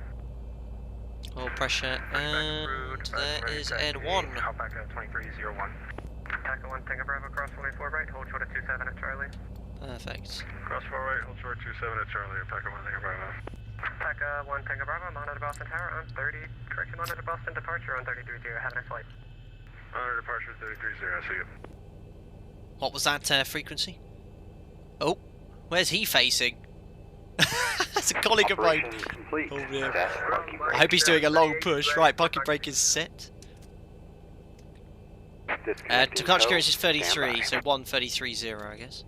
Oil pressure, and there is N1. Alpaca 2301. Alpaca 1, Tango Bravo, cross 184 right, hold short at 27 at Charlie. Perfect. Cross 4 right, hold short 27 at Charlie, Alpaca 1 Tango Bravo. Alpaca 1, Tango Bravo, monitor Boston Tower on 30, correction, monitor Boston departure on 330, have a nice flight. Monitor departure 330, see you. What was that frequency? Oh, where's he facing? That's a colleague of mine. Operation complete. Oh, yeah. That's parking brake. I hope he's doing a long push. Right, parking brake is set. Disconnecting Departure tow. clearance is Stand 33, by. so 1330, I guess.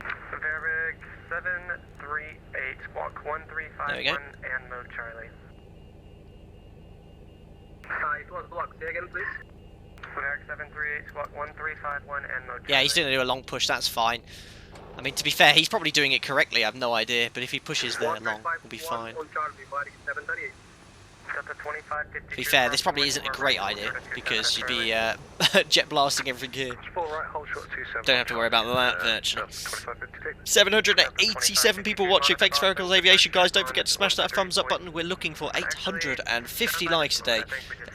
Varig 738, squawk 1351, There we go. and mode Charlie. It was blocked, say again please. Varig 738, squawk 1351, and mode Charlie. Yeah, he's going to do a long push, that's fine. I mean, to be fair, he's probably doing it correctly, I have no idea, but if he pushes there long, he'll be fine. On Charlie, Varig 738. To be fair, this probably isn't a great idea, because you'd be jet blasting everything here. Don't have to worry about that, virtually. 787 people watching, thanks for Oracle's Aviation, guys, don't forget to smash that thumbs up button. We're looking for 850 likes today.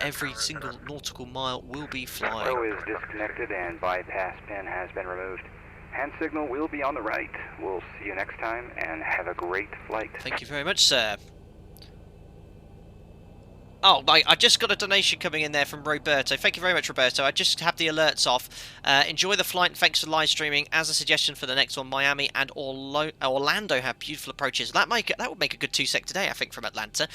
Every single nautical mile will be Tow flying. is disconnected and bypass pin has been removed. Hand signal will be on the right. We'll see you next time and have a great flight. Thank you very much, sir. Oh, I just got a donation coming in there from Roberto. Thank you very much, Roberto. I just have the alerts off. Enjoy the flight, and thanks for live streaming. As a suggestion for the next one, Miami and Orlando have beautiful approaches. That would make a good 2-sec today, I think, from Atlanta,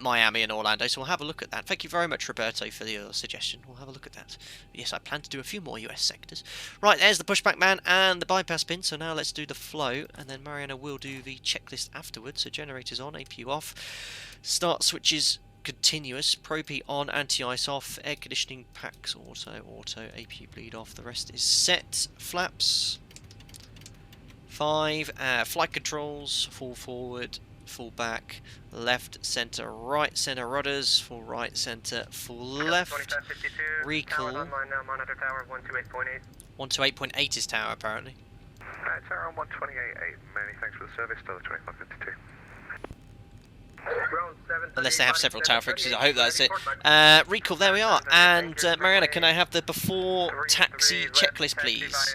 Miami and Orlando. So we'll have a look at that. Thank you very much, Roberto, for your suggestion. We'll have a look at that. Yes, I plan to do a few more US sectors. Right, there's the pushback man and the bypass pin. So now let's do the flow, and then Mariana will do the checklist afterwards. So generators on, APU off, start switches continuous, Pro-P on, anti-ice off, air conditioning packs auto, APU bleed off, the rest is set, flaps, 5, flight controls, full forward, full back, left, centre, right, centre rudders, full right, centre, full left, recall, 128.8 is tower apparently. Tower on 128.8, many thanks for the service, Delta 2552. Unless they have several tower frequencies, I hope that's it. Recall, there we are. And Mariana, can I have the before taxi checklist, please?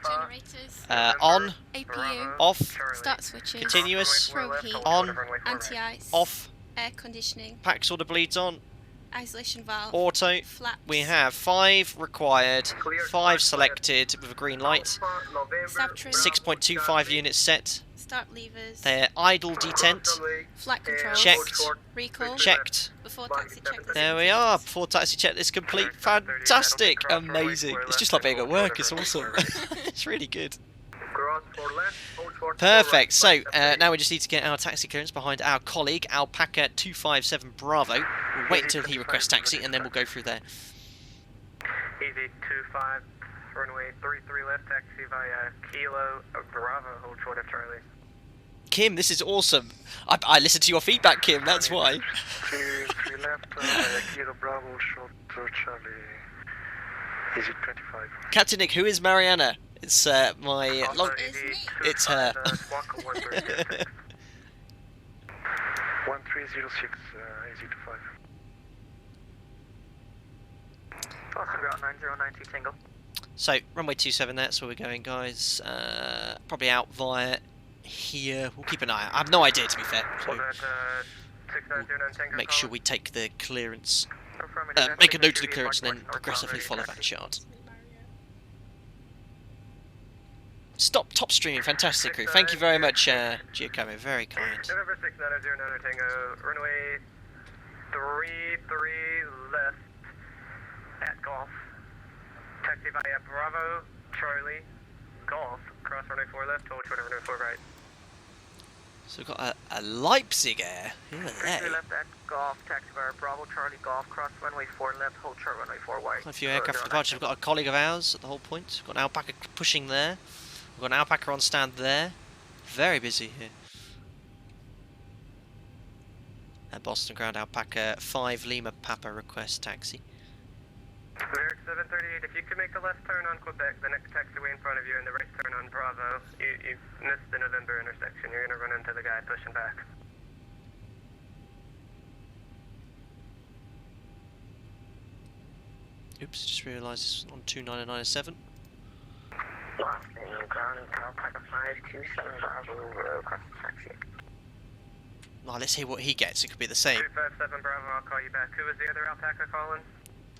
Generators, On, APU, off, start switches, continuous, Pro-P, on, anti-ice, off, air conditioning, packs order bleeds on, Isolation valve. Auto. Flaps. We have 5 required, Clear 5 start selected with a green light, Alpha, November, Stop trim. 6.25 Charlie. units set. Start levers. They're idle detent. Flight controls. Checked. Recall. Checked. Before taxi checklist. There we are. Before taxi checklist complete. Fantastic. Amazing. It's just like being at work. It's awesome. It's really good. Cross for left, hold short for Perfect. right, So flight now we just need to get our taxi clearance behind our colleague, Alpaca 257 Bravo. We'll wait until he requests taxi and then we'll go through there. Easy 25, runway 33 left, taxi via Kilo Bravo, hold short of Charlie. Kim, this is awesome. I listened to your feedback, Kim. That's why. 3 left, Kilo Bravo, short to Charlie. Easy 25. Captain Nick, who is Mariana? It's my long. It's me. It's her. 1306, easy to 5. Boston ground 9092 Tango. So runway 27. That's where we're going, guys. Probably out via here. We'll keep an eye out. I have no idea, to be fair. So Hold at 6909 Tango. make sure we take the clearance. Confirm Make a note of the clearance and then progressively follow that chart. Stop top streaming, fantastic crew. Thank you very much, Giacomo, very kind. November 6909 Tango, runway 33 left at Golf. Taxi via Bravo, Charlie, Golf, cross runway 4 left, hold short of runway 4 right. So we've got a Leipzig Air. Who are 33 they? left at Golf, taxi via Bravo, Charlie, Golf, cross runway 4 left, hold short runway 4 right. Quite a few aircraft departure. We've got a colleague of ours at the whole point. We've got an Alpaca pushing there. We've got an Alpaca on stand there. Very busy here. At Boston ground, Alpaca 5 Lima Papa request taxi. Lyric 738, if you could make a left turn on Quebec, the next taxiway in front of you, and the right turn on Bravo, you missed the November intersection. You're going to run into the guy pushing back. Oops, just realised this was on 2997. Boston, ground Alpaca 527 Bravo, cross taxi. Well, let's hear what he gets. It could be the same. 257 Bravo, I'll call you back. Who was the other Alpaca calling?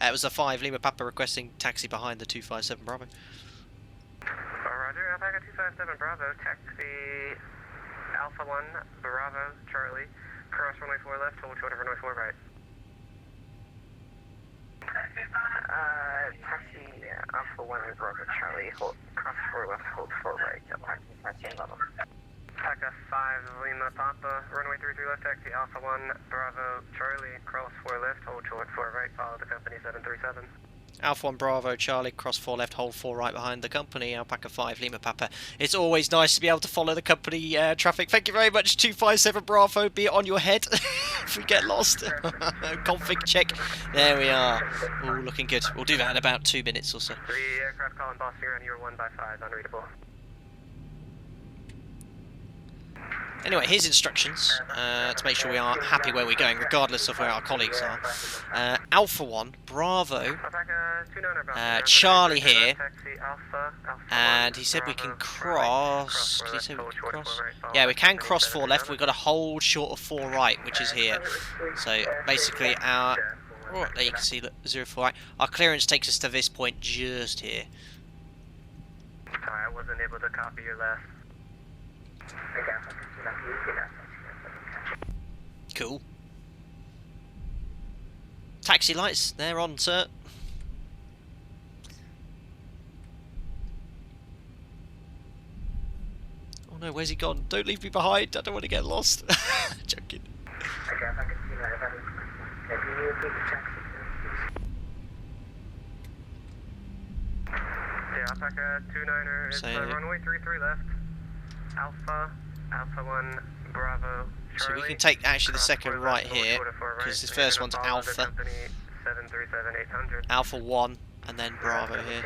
It was a 5 Lima Papa requesting taxi behind the 257 Bravo. Roger, Alpaca 257 Bravo, taxi Alpha 1 Bravo, Charlie, cross runway 4 left, hold short of runway 4 right. Taxi Alpha 1 Bravo, Charlie, hold, cross 4 left, hold 4 right, taxi level. Alpaca 5 Lima Papa, runway 33 left, taxi Alpha 1 Bravo, Charlie, cross 4 left, hold short 4 right, follow the company 737. Alpha 1 Bravo, Charlie, cross 4 left, hold 4 right behind the company, Alpaca 5 Lima Papa. It's always nice to be able to follow the company traffic. Thank you very much, 257 Bravo, be it on your head if we get lost. Config check. There we are. All looking good. We'll do that in about 2 minutes or so. The aircraft calling Boston ground, you're 1 by 5, unreadable. Anyway, here's instructions to make sure we are happy where we're going, regardless of where our colleagues are. Alpha 1, Bravo, Charlie here, and he said we can cross. Did he say we can cross? Yeah, we can cross 4 left. We've got to hold short of 4 right, which is here. So basically, our oh, there you can see, look, 04 right. Our clearance takes us to this point just here. Sorry, I wasn't able to copy your last. Cool. Taxi lights, they're on, sir. Oh no, where's he gone? Don't leave me behind, I don't want to get lost. Joking. Yeah, Alpaca 29er is runway 33 left. Alpha 1 Bravo, Charlie. So we can take actually the second right here, because this first one's Alpha. 737-800. Alpha 1, and then Bravo here.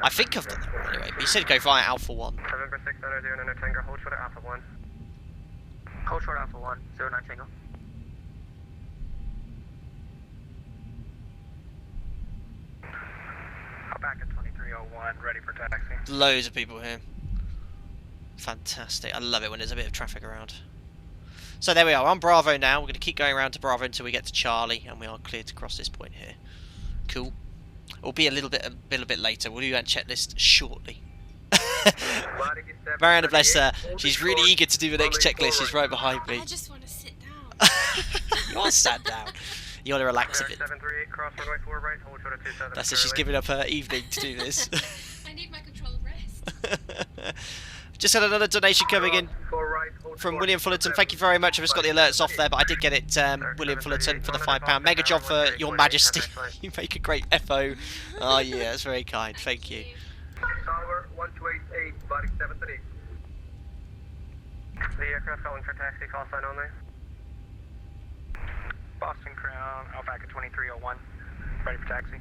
I think I've done that one anyway, but you said go via Alpha 1. November 690 Tango, hold short of Alpha 1. Hold short Alpha 1, 09 Tango. Back at 2301, ready for taxi. Loads of people here. Fantastic. I love it when there's a bit of traffic around. So there we are, on Bravo now. We're going to keep going around to Bravo until we get to Charlie, and we are clear to cross this point here. Cool. It'll be a little bit later. We'll do that checklist shortly. Mariana, bless her. She's really eager to do the next checklist. She's right behind me. I just want to sit down. You want to stand down. You want to relax a bit. 738, cross runway 4 right, hold short of 27. That's it. She's giving up her evening to do this. I need my controlled rest. Just had another donation coming in from William Fullerton. Thank you very much. I've just got the alerts off there, but I did get it, William Fullerton, for the £5. Mega job for Your Majesty. You make a great FO. Oh yeah, that's very kind. Thank you. Tower 1288, body 73. The aircraft calling for taxi, call sign only. Boston Crown, Alpaca 2301, ready for taxi.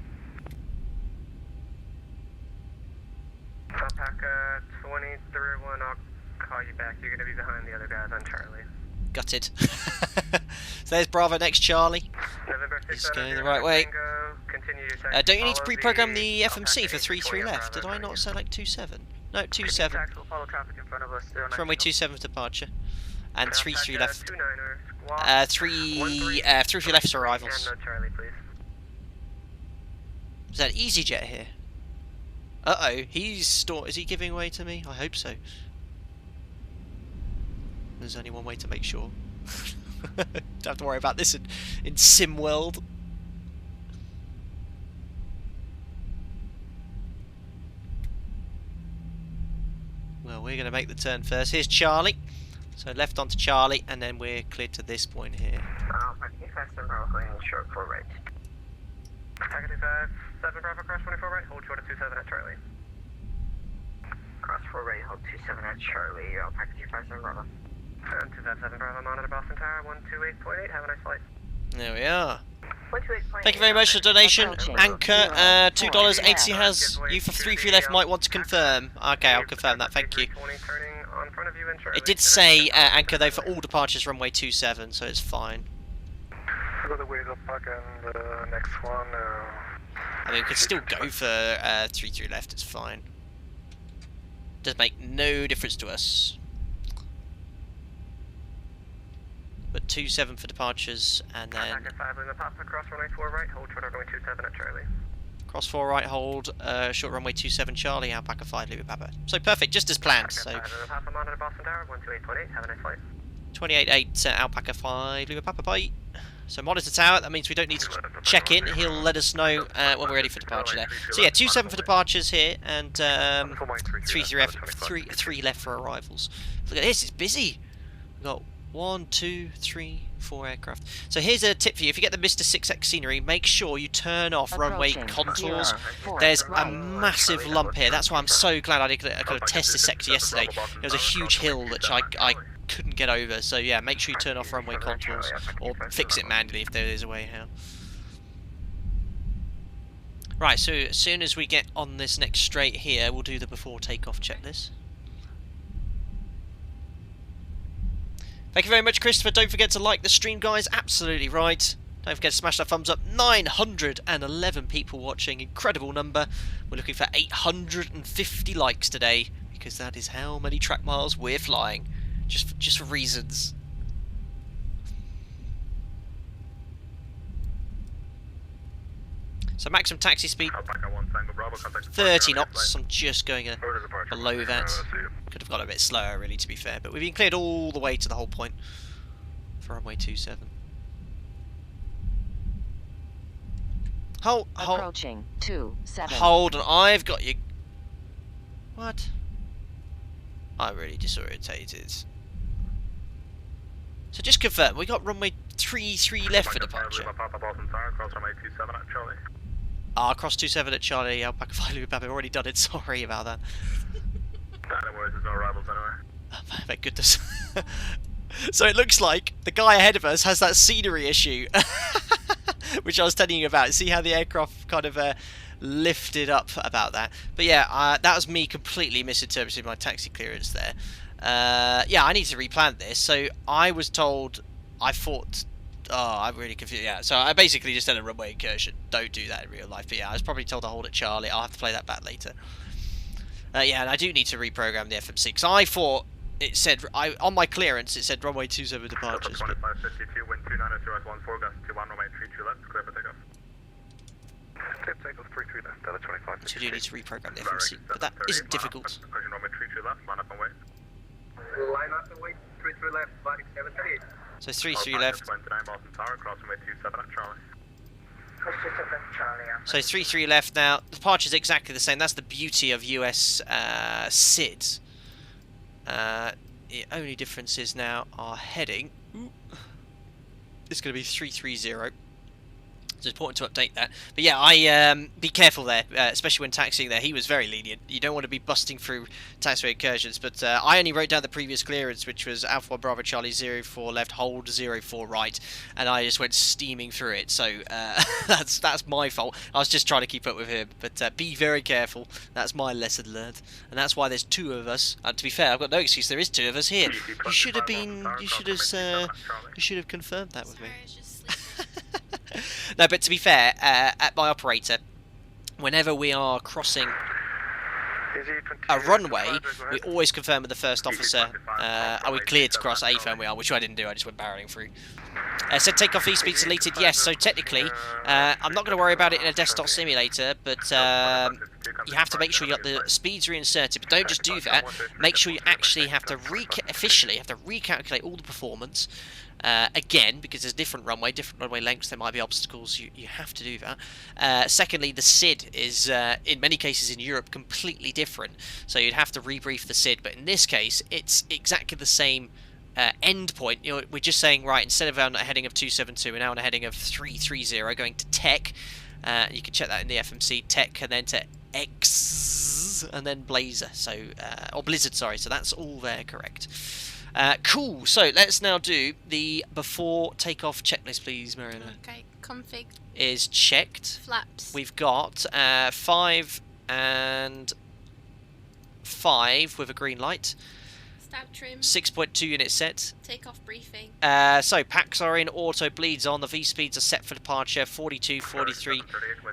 Alpaca 2301, I'll call you back. You're going to be behind the other guys on Charlie. Gutted. So there's Bravo next Charlie. He's going the right way. Don't you need to pre-program the FMC for 3-3 left? Did I not select 2-7? No, 2-7. Runway 27 for departure. And 3-3 left. 3-3 left for arrivals. Is that EasyJet here? Uh-oh, is he giving way to me? I hope so. There's only one way to make sure. Don't have to worry about this in Sim World. Well, we're going to make the turn first. Here's Charlie. So left onto Charlie, and then we're cleared to this point here. Short 4 right. Packet 7 Bravo, cross 24 right, hold short of 27 at Charlie. Cross 4 right, hold 27 at Charlie, packet 257 Bravo. 257 Bravo, monitor Boston Tower, 128.8, have a nice flight. There we are. 128.8. Thank you very much for the donation. Anchor, $2.80 has you for 3-3 left, might want to confirm. Okay, I'll confirm that, thank you. It did say, Anchor, though, for all departures, runway 27, so it's fine. Go the way up back and the next one. I mean, we could still go for 3-3 left, it's fine. Does make no difference to us. But 2-7 for departures, and then... Cross runway 4 right, hold short runway 27 at Charlie. Cross 4 right, hold short runway 27 Charlie, Alpaca 5 Lima Papa. So perfect, just as planned. So 28.8 Alpaca 5 Lima Papa, bye. So monitor tower, that means we don't need to check in. He'll let us know when we're ready for departure there. So yeah, 2-7 for departures here, and 3 left for arrivals. Look at this, it's busy. We've got 1, 2, 3, 4 aircraft. So here's a tip for you. If you get the Mr. 6X scenery, make sure you turn off runway contours. There's a massive lump here. That's why I'm so glad I kind of test this sector yesterday. There was a huge hill which I couldn't get over. So yeah, make sure you turn off runway contours, or fix it manually if there is a way how. Right, so as soon as we get on this next straight here, we'll do the before takeoff checklist. Thank you very much, Christopher. Don't forget to like the stream, guys. Absolutely right. Don't forget to smash that thumbs up. 911 people watching. Incredible number. We're looking for 850 likes today, because that is how many track miles we're flying. Just for reasons. So maximum taxi speed 30 knots. I'm just going below that. Could have got a bit slower, really, to be fair, but we've been cleared all the way to the whole point for runway 27. Approaching 27. Hold on, I've got you. What? I'm really disorientated. So just confirm, we got runway 33 left for departure. Cross 27 at Charlie, Alpaca 5 Lima Papa. I've already done it, sorry about that. There's no arrivals anyway. Oh, my goodness. So it looks like the guy ahead of us has that scenery issue, which I was telling you about. See how the aircraft kind of lifted up about that. But yeah, that was me completely misinterpreting my taxi clearance there. Yeah, I need to replan this. So I was told, I thought... Oh, I'm really confused. Yeah, so I basically just did a runway incursion. Don't do that in real life. But yeah, I was probably told to hold at Charlie. I'll have to play that back later. Yeah, and I do need to reprogram the FMC, because I thought it said on my clearance it said runway 27 departures. But 2552, wind 290 at 14, gust 21, runway 32 left, clear for takeoff. Clear for takeoff, 33 left, Delta 25. so you do need to reprogram the FMC, but that isn't difficult. Pushing runway 32 left, line up and wait. Line up and wait, 33 left, body 738. So 33 left. 29 Boston Tower, cross runway 27 at Charlie. So 33 left now. The departure's exactly the same. That's the beauty of US SIDS. The only difference is now our heading. It's going to be 330. So it's important to update that. But yeah, be careful there, especially when taxiing there. He was very lenient. You don't want to be busting through taxiway incursions. But I only wrote down the previous clearance, which was Alpha 1 Bravo Charlie 04 left, hold 04 right, and I just went steaming through it. So that's my fault. I was just trying to keep up with him. But be very careful. That's my lesson learned, and that's why there's two of us. And to be fair, I've got no excuse. There is two of us here. You should have been. You should have confirmed that with Sorry, me. I was just sleeping. No, but to be fair, at my operator, whenever we are crossing a runway, we always confirm with the first officer, are we cleared to cross AFO, and we are, which I didn't do, I just went barreling through. Said takeoff V-speed deleted, yes, so technically, I'm not going to worry about it in a desktop simulator, but you have to make sure you got the speeds reinserted, but don't just do that, make sure you actually have to officially have to recalculate all the performance, again, because there's different runway lengths, there might be obstacles, you have to do that. Secondly, the SID is, in many cases in Europe, completely different, so you'd have to rebrief the SID, but in this case, it's exactly the same end point. You know, we're just saying, right, instead of on a heading of 272, we're now on a heading of 330, going to Tech, you can check that in the FMC, Tech, and then to X, and then Blazer, so, or Blizzard, sorry, so that's all there correct. Cool, so let's now do the before takeoff checklist, please, Mariana. Okay, config. Is checked. Flaps. We've got 5 and 5 with a green light. Stab trim. 6.2 units set. Takeoff briefing. So packs are in, auto bleeds on, the V-speeds are set for departure, 42, 43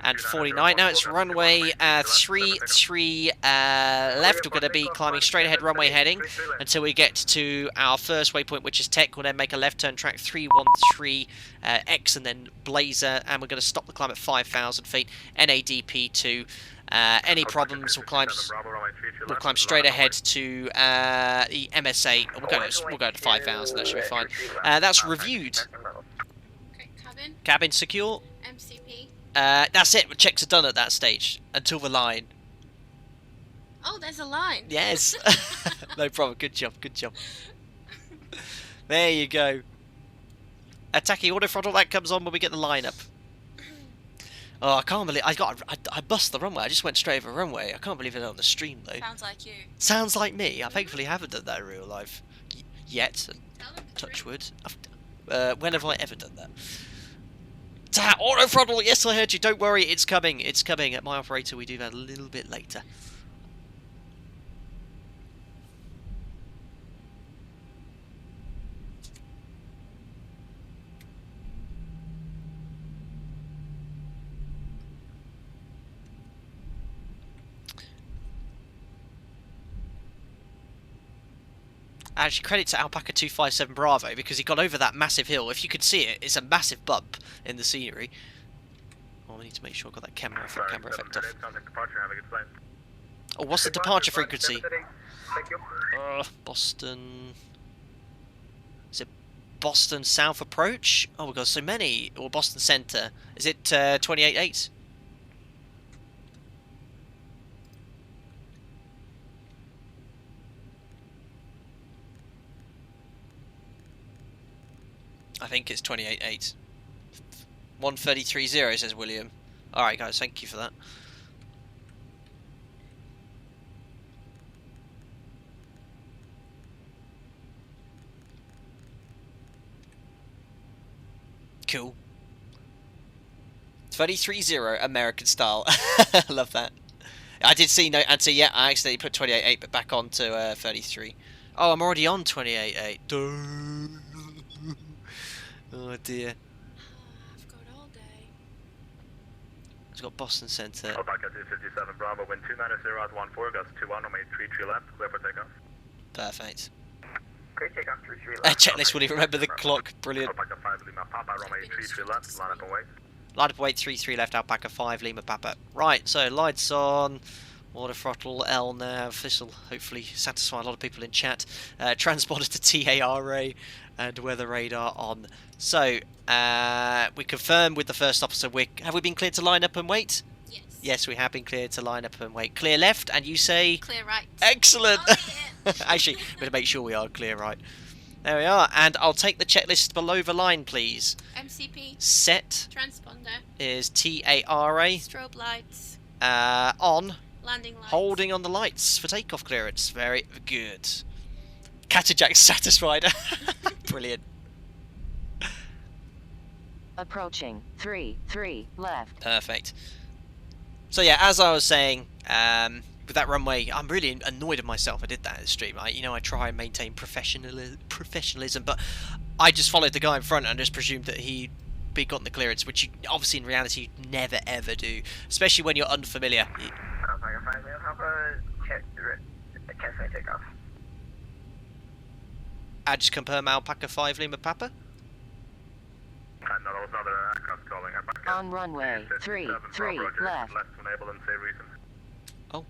and 49. Now it's runway 33 left. We're going to be climbing straight ahead runway heading until we get to our first waypoint, which is Tech. We'll then make a left turn track 313 X and then Blazer, and we're going to stop the climb at 5,000 feet, NADP 2. Any problems, we'll climb straight ahead to the MSA. We'll go to 5,000. That should be fine. That's reviewed. Okay, cabin. Cabin secure. MCP. That's it. Checks are done at that stage until the line. Oh, there's a line. Yes. No problem. Good job. Good job. There you go. Attacking auto throttle, that comes on when we get the line up. Oh, I can't believe I bust the runway. I just went straight over runway. I can't believe it on the stream though. Sounds like you. Sounds like me. I thankfully haven't done that in real life yet. Touch wood. When have I ever done that? Auto throttle. Yes, I heard you. Don't worry, it's coming. It's coming. At my operator, we do that a little bit later. Actually, credit to Alpaca 257 Bravo because he got over that massive hill. If you could see it, it's a massive bump in the scenery. Oh, we need to make sure I've got that camera effect off. Oh, what's the departure frequency? Boston... Is it Boston South Approach? Oh, we've got so many. Or Boston Center. Is it 28.8? I think it's 28.8. 133.0 says William. Alright guys, thank you for that. Cool. 33.0 American style. I love that. I did see no answer yet. I accidentally put 28.8 but back on to 33. Oh, I'm already on 28.8. Duh. Oh dear. I've got all day. It's got Boston Center. Alpaca 257 Bravo, wind 290 at 14, gust 21, runway 33 left, clear for takeoff. Perfect. Great takeoff 33 left. Checklist, will you remember the clock? Brilliant. Alpaca 5 Lima Papa, runway 33 left, line up and wait. Line up, wait, 33 left, Alpaca 5, Lima Papa. Right, so lights on, water throttle, L nav. This will hopefully satisfy a lot of people in chat. Transponder to TARA and weather radar on. So, we confirm with the first officer, have we been cleared to line up and wait? Yes. Yes, we have been cleared to line up and wait. Clear left, and you say? Clear right. Excellent! Oh, yeah. Actually, we're going to make sure we are clear right. There we are, and I'll take the checklist below the line, please. MCP. Set Transponder. is TARA. Strobe lights. On. Landing lights. Holding on the lights for takeoff clearance. Very good. Catajack's satisfied. Brilliant. Approaching 3 left. Perfect. So yeah, as I was saying, with that runway, I'm really annoyed at myself. I did that in the stream. I try and maintain professionalism, but I just followed the guy in front and just presumed that he'd be gotten the clearance, which you, obviously in reality you never ever do, especially when you're unfamiliar. Takeoff. I just confirm Alpaca 5 Lima Papa. Another aircraft calling Alpaca. On runway 3 left. Left to enable and say reason. Oh.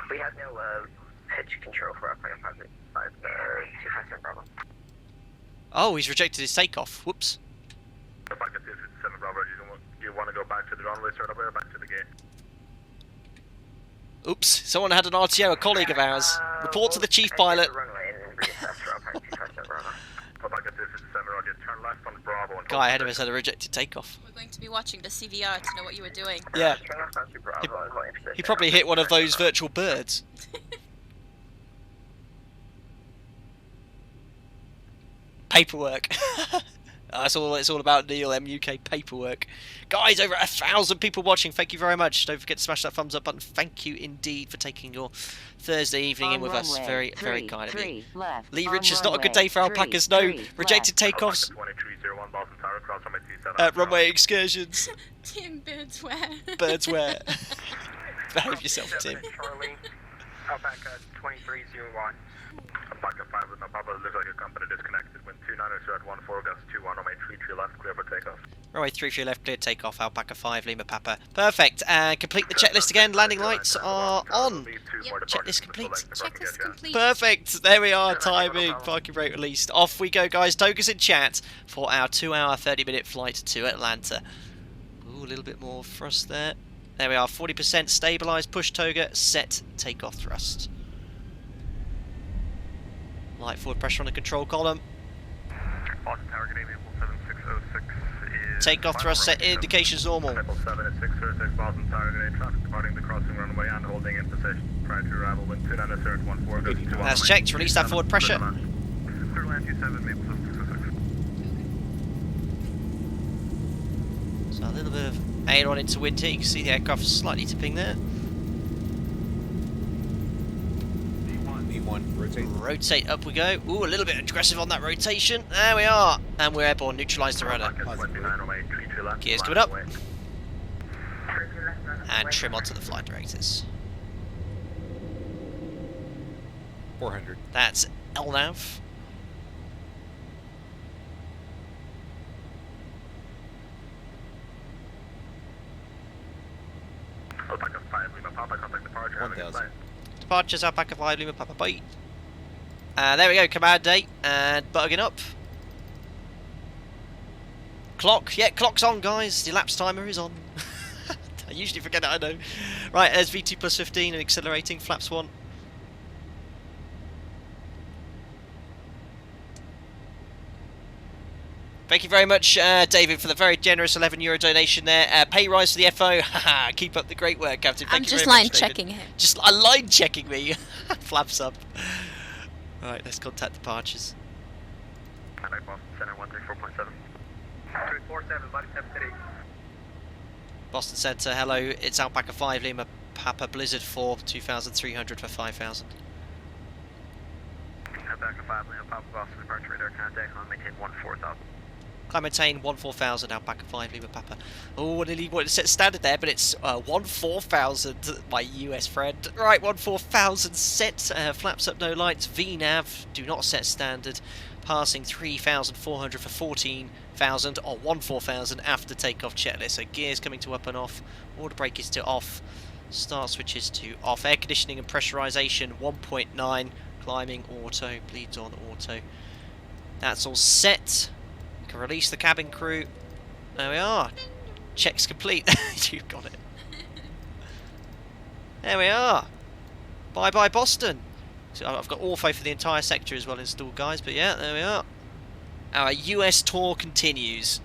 We have no pitch control for Alpaca 257 Bravo. Oh, he's rejected his takeoff. Whoops. Alpaca 257 Bravo, do you want to go back to the runway straight away or back to the gate? Oops, someone had an RTO, a colleague of ours. Report to the chief pilot. Guy ahead of us had a rejected takeoff. We're going to be watching the CVR to know what you were doing. Yeah. He probably hit one of those virtual birds. Paperwork. That's all it's all about, Neil, MUK paperwork. Guys, over 1,000 people watching. Thank you very much. Don't forget to smash that thumbs up button. Thank you indeed for taking your Thursday evening in with us. Very, very kind of you. Lee Richards, not a good day for alpacas. No. Rejected takeoffs. Runway excursions. Tim Birdswear. Birdswear. Behave yourself, Tim. Alpaca 2301. Alpaca 5 with no Papa, looks like a company disconnected. Wind 29 at 14, gust 21, runway 33 left, clear for takeoff. Runway 33 left, clear takeoff, Alpaca 5, Lima Papa. Perfect. Complete the checklist again. Landing lights are on. Checklist complete. Checklist complete. Perfect. There we are. Timing. Parking brake released. Off we go, guys. Togas in chat for our 2-hour, 30-minute flight to Atlanta. Ooh, a little bit more thrust there. There we are. 40% stabilised. Push toga. Set takeoff thrust. Light forward pressure on the control column. Boston Tower, good evening, 7606 is... Takeoff thrust set, indications normal. 7 at 606, Boston Tower, good traffic departing the crossing runway and holding in position prior to arrival, wind 29 at 14, gust 21. That's checked, release that forward pressure. Clear land 27, Maple 7606. So a little bit of aileron into wind here. You can see the aircraft slightly tipping there. Rotate up we go. Ooh, a little bit aggressive on that rotation. There we are. And we're airborne. Neutralise the rudder. Gears coming up. And trim onto the flight directors. 400. That's LNAV. Alpaca 5, Lima Papa, contact departure. 1,000. Departures, Alpaca 5, Lima Papa, bye. There we go, command date, and bugging up. Clock, yeah, clock's on, guys. The elapsed timer is on. I usually forget that, I know. Right, there's V2 plus 15 and accelerating, flaps 1. Thank you very much, David, for the very generous €11 donation there. Pay rise to the FO. Keep up the great work, Captain. Thank I'm you just very line much, David. checking him. Just line checking me. Flaps up. Right, let's contact departures. Contact Boston Center 134.7. 347, body 7 city. Boston Center, hello. It's Alpaca 5 Lima Papa Blizzard 4, 2,300 for 5,000. Alpaca 5 Lima Papa Boston departure radar contact on maintain 14,000. Climb maintain 14000 Alpaca 5 Lima Papa. Oh, nearly wanted to set standard there, but it's 14000, my US friend. Right, 14000 set. Flaps up, no lights. VNAV, do not set standard. Passing 3400 for 14000 or 14000 after takeoff checklist. So gears coming to up and off. Order brake is to off. Start switches to off. Air conditioning and pressurization 1.9. Climbing auto. Bleeds on auto. That's all set. We can release the cabin crew. There we are. Checks complete. You've got it. There we are. Bye bye Boston. So I've got Ortho for the entire sector as well installed, guys. But yeah, there we are. Our US tour continues.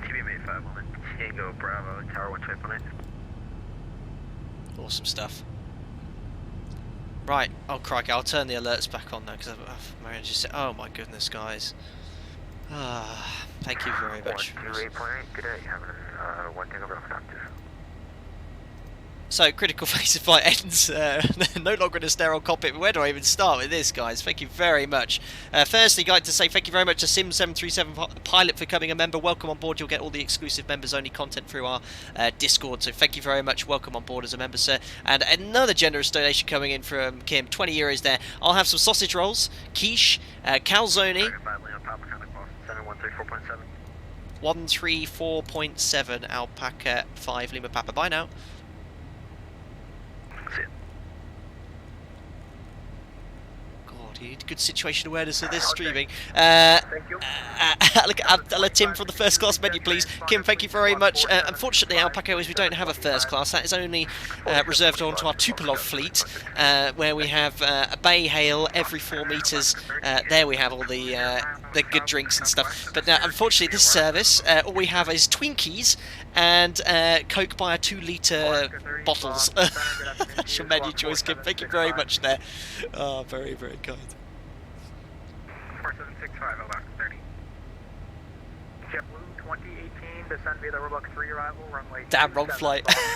TBMA 5 on it. Tango Bravo, Tower 1 check on it. Awesome stuff. Right, oh crikey, I'll turn the alerts back on now because Mariana just said, oh my goodness, guys. Thank you very much. 128.8, good day, having one thing over on doctor. So, critical phase of flight ends, no longer in a sterile cockpit, but where do I even start with this, guys? Thank you very much. Firstly, I'd like to say thank you very much to Sim737 Pilot for becoming a member. Welcome on board. You'll get all the exclusive members-only content through our Discord, so thank you very much. Welcome on board as a member, sir. And another generous donation coming in from Kim, 20 euros there. I'll have some sausage rolls, quiche, calzone. 134.7 Alpaca 5 Lima Papa. Bye now. Good situation awareness of this streaming. Look, Tim from the first class menu, please. Kim, thank you very much. Unfortunately, Alpaca Airways, we don't have a first class. That is only reserved onto our Tupolev fleet, where we have a bay hail every 4 meters. There we have all the good drinks and stuff. But unfortunately, this service, all we have is Twinkies and Coke by our 2-litre bottles. That's your menu choice, Kim. Thank you very much there. Oh, very, very kind. 4765, about 30. JetBlue 2018, descend via the Roebuck 3 arrival, runway. Damn, wrong flight. Descend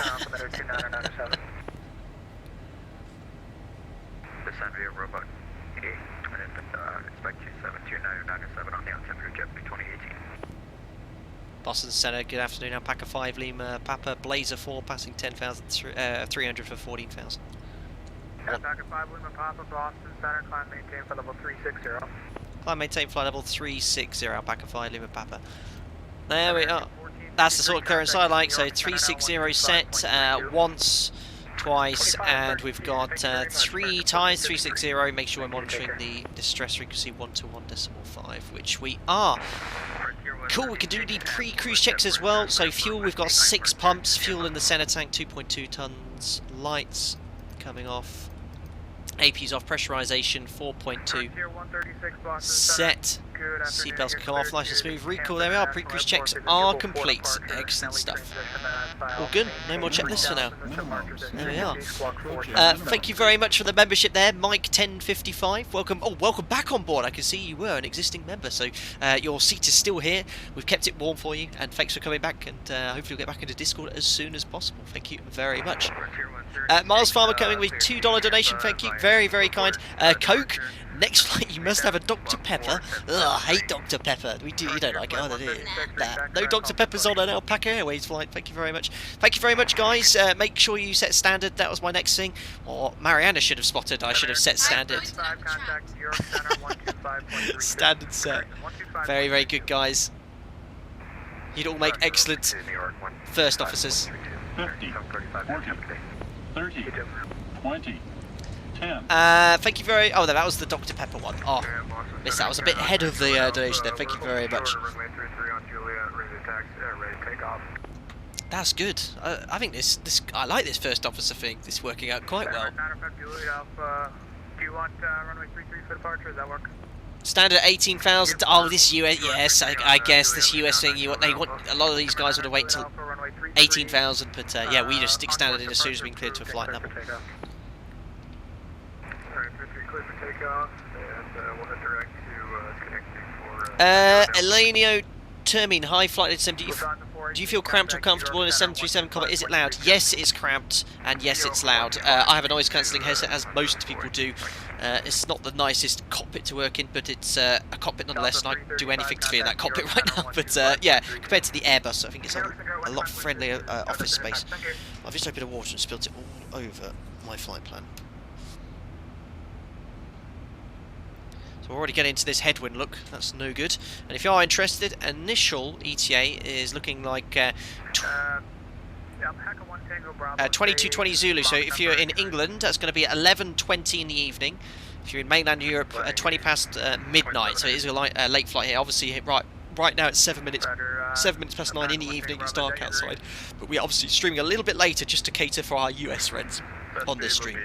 via Roebuck 8, expect 272997 on the Altimeter JetBlue 2018. Boston Center, good afternoon. Alpaca 5 Lima Papa, Blazer 4 passing 10,300 for 14,000. Alpaca 5 Lima Papa, Boston Center, climb maintain for level 360. Climb maintain flight level 360, Alpaca 5 Lima Papa. There we are. That's the sort of clearance I like, so 360 set once, twice, and we've got 3 times 360. Make sure we're monitoring the distress frequency 121.5, which we are. Cool, we can do the pre-cruise checks as well. So fuel, we've got 6 pumps, fuel in the center tank, 2.2 tons, lights coming off, AP's off, pressurization 4.2, set, seatbelts can come off nice and smooth, recall, there we are, pre-cruise checks are complete, excellent stuff. All good, no more checklists for now. There we are. Thank you very much for the membership there, Mike1055, welcome, welcome back on board. I can see you were an existing member, so your seat is still here, we've kept it warm for you, and thanks for coming back, and hopefully you'll get back into Discord as soon as possible. Thank you very much. Miles Farmer coming with $2 donation, thank you, very, very kind. Coke, next flight you must have a Dr. Pepper. Ugh, I hate Dr. Pepper. You don't like it either, do you? No Dr. Peppers on an Alpaca Airways flight. Thank you very much. Thank you very much, guys. Make sure you set standard. That was my next thing. Or Mariana should have spotted. I should have set standard. Standard set. Very, very good, guys. You'd all make excellent first officers. 50, 40, 30, 20, 10. Thank you very... Oh, that was the Dr. Pepper one. Oh, missed that. I was a bit ahead of the donation there. Thank you very much. That's good. I think this I like this first officer thing. This is working out quite well. Do you want runway 33 for departure? Does that work? Standard 18,000. Oh, this US. Yes, I guess this US thing. They want a lot of these guys want to wait till 18,000, but yeah, we just stick standard in as soon as we can clear to a flight level. Elanio Termine, hi flight 7. Do you feel cramped or comfortable in a 737 combat? Is it loud? Yes, it's cramped, and yes, it's loud. I have a noise cancelling headset, as most people do. It's not the nicest cockpit to work in, but it's a cockpit nonetheless, and I'd do anything to be in that cockpit right now. But yeah, compared to the Airbus, I think it's a lot friendlier office space. I've just opened a water and spilled it all over my flight plan. So we're already getting into this headwind look, that's no good. And if you are interested, initial ETA is looking like 2220 Zulu, so if you're in England, that's going to be 11:20 in the evening. If you're in mainland Europe, 20 past midnight, so it is a late flight here. Obviously, right now it's 7 minutes past 9 in the evening, it's dark outside. But we're obviously streaming a little bit later just to cater for our US friends on this stream.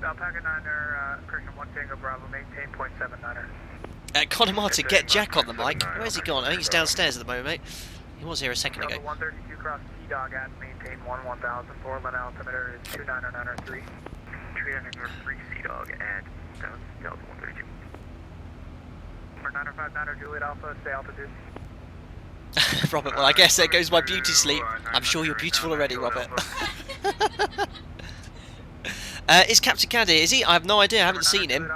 Alpaca 9er, correction 1 Tango Bravo, maintain 0.79er. Connor Martin, get Jack on the mic. Where's he gone? I think he's downstairs at the moment, mate. He was here a second ago. 132 cross T-Dog at maintain 1000, Portland altimeter is 29903. 303 Sea-Dog at Delta 132. 4959er Juliet Alpha, stay altitude. Robert, well I guess there goes my beauty sleep. I'm sure you're beautiful already, Robert. Is Captain Caddy, is he? I have no idea, I haven't seen him.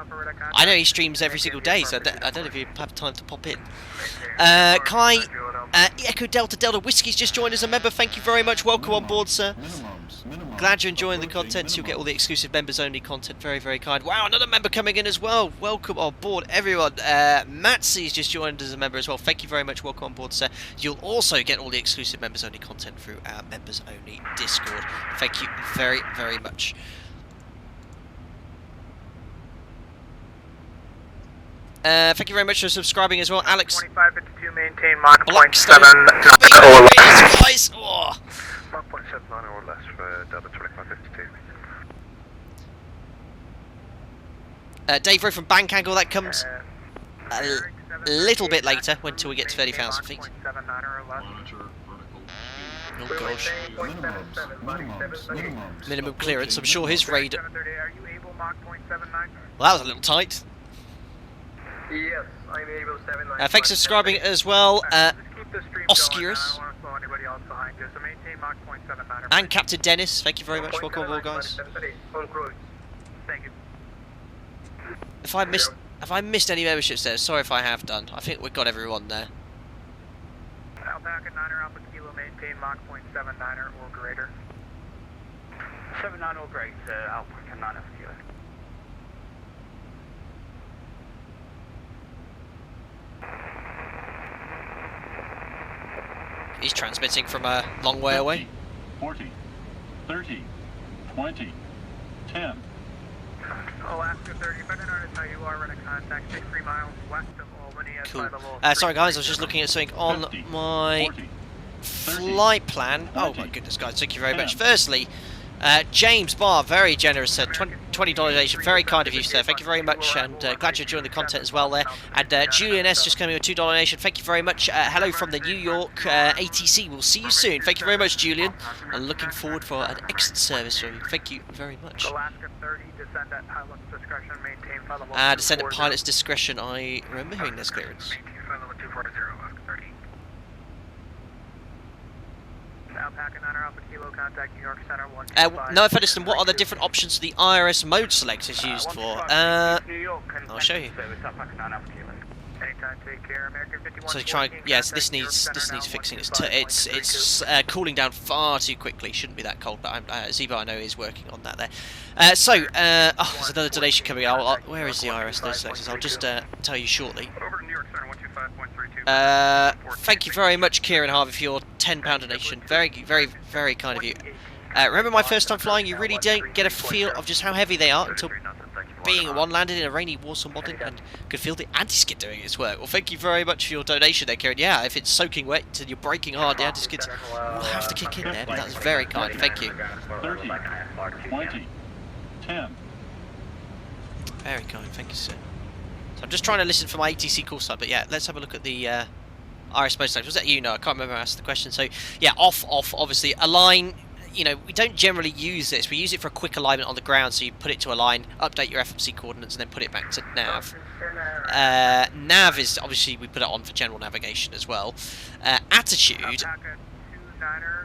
I know he streams every single day, so I don't know if you have time to pop in. Kai, Echo Delta Delta Whiskey's just joined as a member, thank you very much, welcome on board, sir. Glad you're enjoying the content, so you'll get all the exclusive members only content, very, very kind. Wow, another member coming in as well, welcome on board everyone. Matsy's just joined as a member as well, thank you very much, welcome on board, sir. You'll also get all the exclusive members only content through our members only Discord, thank you very, very much. Thank you very much for subscribing as well, Alex. 2552, maintain Mach Blackstone. 0.7 or less. Guys. Oh. Mach 0.79 or less for Delta 2552. Dave Rowe from Bank Angle, that comes a little bit later, until we get to 30,000 feet. Oh gosh. Minimum clearance, I'm sure his radar... Well, that was a little tight. Yes, I'm able 79. Thanks for subscribing as well, Oscurus. And Captain Dennis, thank you very much, welcome on board, guys. If I missed any memberships there, sorry if I have done. I think we've got everyone there. Alpaca 9er Alpha Kilo, maintain Mach 0.79er or greater. 79 or greater, Alpaca 9 Alpha Kilo. He's transmitting from a long way away. 40, 30, 20, 10. Alaska 30, if I don't notice how you are, run a contact 63 miles west of Albany at Cool. level Sorry guys, I was just looking at something on 50, my 40, flight plan. Oh my goodness guys, thank you very much. Firstly, James Barr, very generous, sir. $20 donation, very kind of you, sir. Thank you very much, and glad you're enjoying the content as well there. And Julian S just coming with $2 donation. Thank you very much. Hello from the New York ATC. We'll see you soon. Thank you very much, Julian. I'm looking forward for an excellent service from you. Thank you very much. Alaska 30, descend at pilot's discretion, maintain flight level Descend at pilot's discretion. I remember hearing this clearance. Maintain flight level 240, Alaska 30. Alpaca 9er Alpha Kilo, contact New York Center 125. No, Featherston, what are the different options the IRS mode select is used for? I'll show you. So try, yes, this needs fixing. It's cooling down far too quickly. Shouldn't be that cold, but ZIBO I know is working on that there. There's another donation coming out. Where is the IRS mode selectors? I'll just tell you shortly. Over to New York Center 125.32. Thank you very much, Kieran Harvey, for your £10 donation. Very, very, very kind of you. Remember my first time flying, you really don't get a feel of just how heavy they are until being one landed in a rainy Warsaw modern and could feel the anti-skid doing its work. Well, thank you very much for your donation there, Kieran. Yeah, if it's soaking wet and you're braking hard, the anti-skids will have to kick in there, but that's very kind. Thank you. 30, 20, 10. Very kind, thank you, sir. So I'm just trying to listen for my ATC call sign, but yeah, let's have a look at the IRS mode select. Was that you? No, I can't remember I asked the question. So yeah, off, obviously. Align, you know, we don't generally use this. We use it for a quick alignment on the ground, so you put it to align, update your FMC coordinates, and then put it back to nav. Nav is, obviously, we put it on for general navigation as well. Attitude,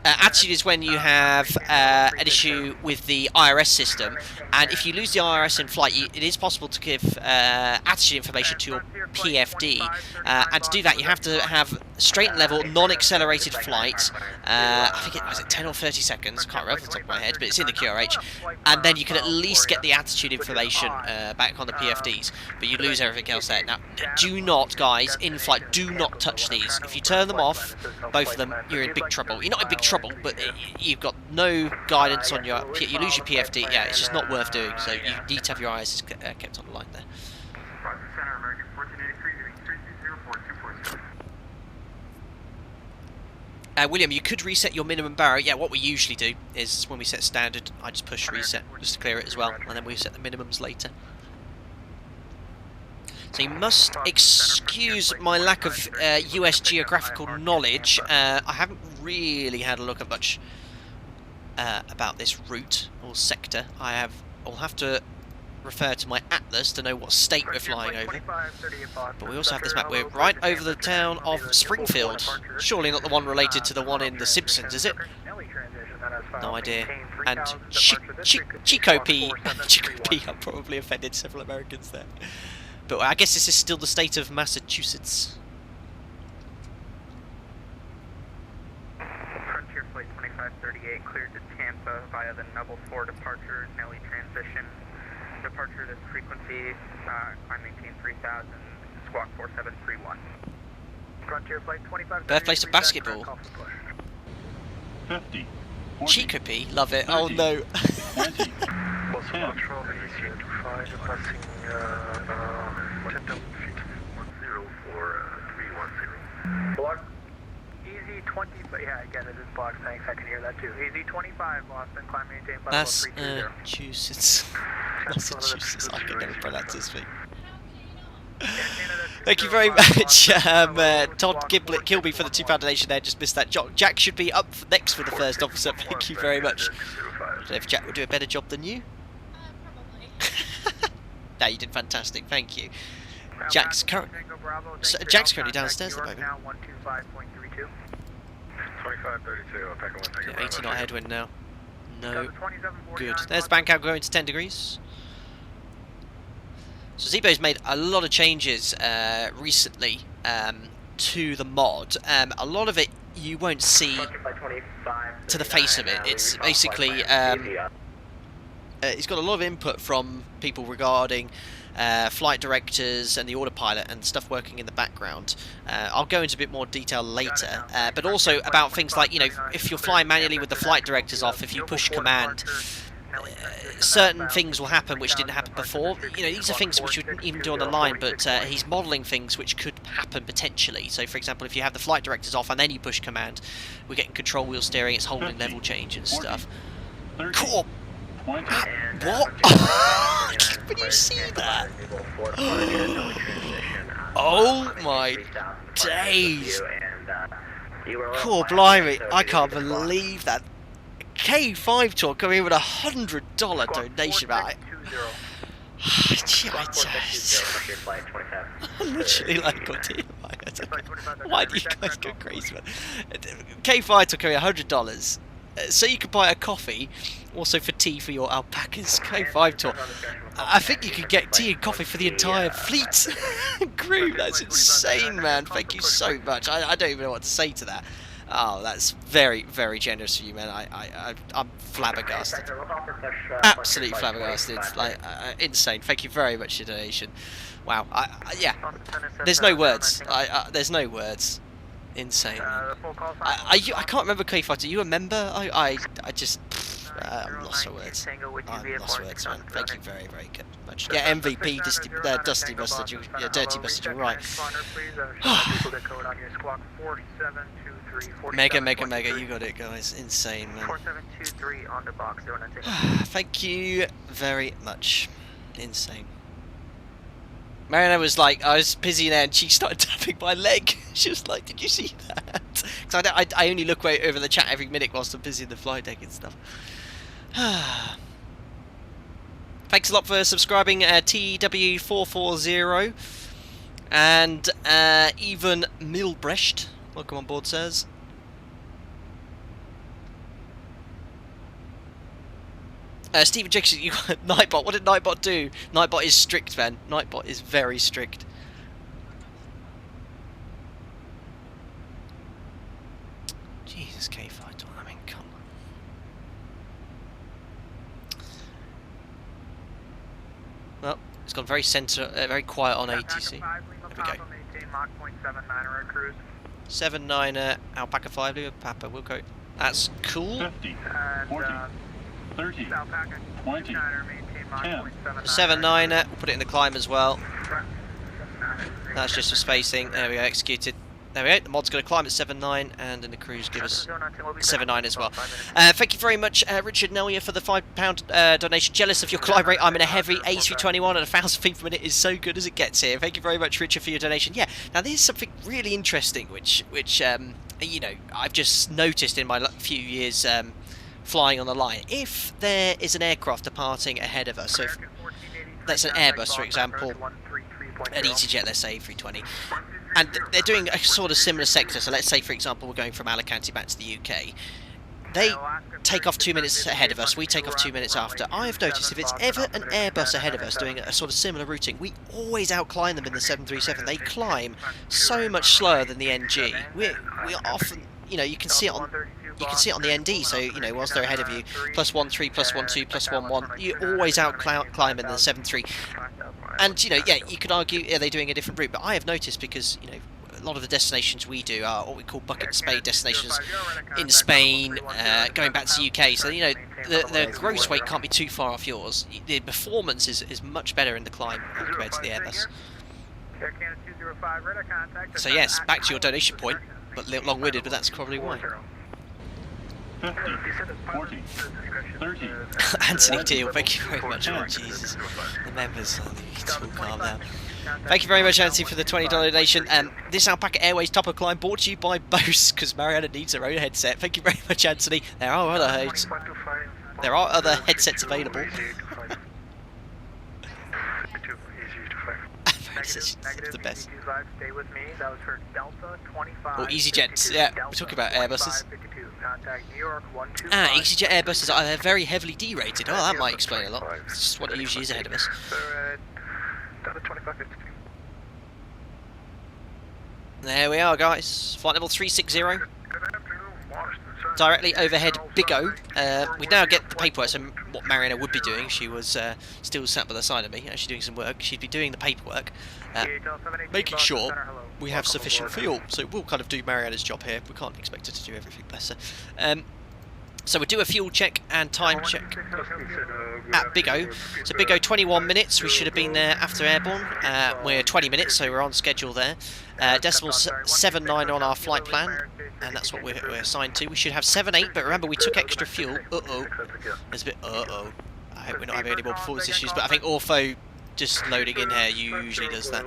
attitude is when you have an issue with the IRS system, and if you lose the IRS in flight, it is possible to give attitude information to your PFD, and to do that you have to have straight and level, non-accelerated flight. I think it was 10 or 30 seconds, can't remember off the top of my head, but it's in the QRH, and then you can at least get the attitude information back on the PFDs, but you lose everything else there. Now, do not, guys, in flight, do not touch these. If you turn them off, both of them, you're in big trouble. You're not in big trouble, but you've got no guidance on your... You lose your PFD, yeah, it's just not worth doing, so you need to have your eyes kept on the line there. William, you could reset your minimum barrow. Yeah, what we usually do is when we set standard, I just push reset just to clear it as well, and then we set the minimums later. So you must excuse my lack of US geographical knowledge. I haven't really had a look at much about this route or sector. I'll have to refer to my atlas to know what state we're flying over. But we also have this map. We're right over the town of Springfield. Surely not the one related to the one in The Simpsons, is it? No idea. And Chico P. I've probably offended several Americans there. But I guess this is still the state of Massachusetts. Frontier Flight 2538 cleared to Tampa via the Nubble 4 departure, Nelly transition. Departure this frequency, climb maintain 3000, squawk 4731. Frontier Flight 2538. Birthplace of basketball. 50. 40, Chico P, love it. Oh no. 20. 10. Block Easy 20, but yeah, again, it is block, thanks, I can hear that too. Easy 25, Boston, climb maintain 50330. Massachusetts. Massachusetts, I can never pronounce this thing. Thank you very much, Todd Kilby for the £2 donation there, just missed that. Jack should be up next for the first officer, thank you very much. I don't know if Jack would do a better job than you. Probably. No, you did fantastic, thank you. Jack's currently downstairs at the moment. 80 knot headwind now. No good. There's the bank out going to 10 degrees. So ZIBO's made a lot of changes recently to the mod. A lot of it you won't see to the face of it. It's basically it's got a lot of input from people regarding flight directors and the autopilot and stuff working in the background. I'll go into a bit more detail later, but also about things like, you know, if you're flying manually with the flight directors off, if you push command, certain things will happen which didn't happen before. You know, these are things which you wouldn't even do on the line, but he's modelling things which could happen potentially. So, for example, if you have the flight directors off and then you push command, we're getting control wheel steering, it's holding level change and stuff. Cool. What? Can you see that? Oh my days! Cool, blimey! I can't believe that. K5 Talk coming in with $100 donation. I literally like, God damn, why do you guys go crazy, man? K5 Talk coming $100. So you could buy a coffee, also for tea for your alpacas. K5 Talk. I think you could get tea and coffee for the entire fleet crew. That's insane, man. Thank you so much. I don't even know what to say to that. Oh, that's very, very generous of you, man. I'm flabbergasted. Absolutely flabbergasted. Like, insane. Thank you very much for your donation. Wow. Yeah. There's no words. There's no words. Insane. I can't remember K5. Are you a member? I'm lost for words. I'm lost for words, man. Thank you very, very much. Yeah, MVP, Dusty Mustard. Yeah, Dirty Mustard, you're right. Mega, you got it, guys. Insane, man. 4723 on the box, thank you very much. Insane. Mariana was like, I was busy there and she started tapping my leg. She was like, did you see that? Because I only look over the chat every minute whilst I'm busy in the flight deck and stuff. Thanks a lot for subscribing, TW440. And Even Milbrecht, welcome on board, sirs. Stephen Jackson, you got Nightbot. What did Nightbot do? Nightbot is strict, man. Nightbot is very strict. Jesus, K5. I mean, come on. Well, it's gone very very quiet on ATC. There we go. 79er, Alpaca 5, Lima Papa, Wilco. That's cool. 50, 40, 30, 20, 10. 79er, we'll put it in the climb as well. That's just for spacing. There we go, executed. There we go, the mod's going to climb at 7.9 and in the cruise give us 7.9 as well. Thank you very much, Richard Nellier, for the £5 donation. Jealous of your climb rate. I'm in a heavy A321 and 1,000 feet per minute is so good as it gets here. Thank you very much, Richard, for your donation. Yeah, now there's something really interesting which you know, I've just noticed in my few years flying on the line. If there is an aircraft departing ahead of us, so if that's an Airbus, for example, an EasyJet, let's say 320, and they're doing a sort of similar sector, so let's say, for example, we're going from Alicante back to the UK. They take off 2 minutes ahead of us, we take off 2 minutes after. I've noticed if it's ever an Airbus ahead of us doing a sort of similar routing, we always outclimb them in the 737. They climb so much slower than the NG. We often, you know, you can see it on the ND, so, you know, whilst they're ahead of you, +1.3, +1.2, +1.1, you always outclimb in the 7.3. And, you know, yeah, you could argue, are they doing a different route? But I have noticed because, you know, a lot of the destinations we do are what we call bucket and spade destinations in Spain, going back to the UK. So, you know, the gross weight can't be too far off yours. The performance is much better in the climb compared to the Airbus. So, yes, back to your donation point, but long-winded, but that's probably why. 50, 40, 30. Anthony Deal, thank you very much. Oh, Jesus. The members, you can all calm down. Thank you very much, Anthony, for the $20 donation. This Alpaca Airways Topper Climb brought to you by Bose, because Mariana needs her own headset. Thank you very much, Anthony. There are other headsets available. The best. Or EasyJets, yeah, we're talking about Airbuses. EasyJet Airbuses are very heavily D-rated. Oh, that might explain a lot. It's just what it usually is ahead of us. There we are, guys. Flight level 360. Directly overhead Big O. We now get the paperwork, so what Mariana would be doing, she was still sat by the side of me, actually doing some work. She'd be doing the paperwork, making sure we have sufficient fuel. So we'll kind of do Mariana's job here. We can't expect her to do everything, bless her. So we'll do a fuel check and time check at Big O. So Big O, 21 minutes. We should have been there after airborne. We're 20 minutes, so we're on schedule there. Decimal 7.9 on our flight plan, and that's what we're assigned to. We should have 7.8, but remember we took extra fuel. There's a bit I hope we're not having any more performance issues, but I think Ortho just loading in here usually does that.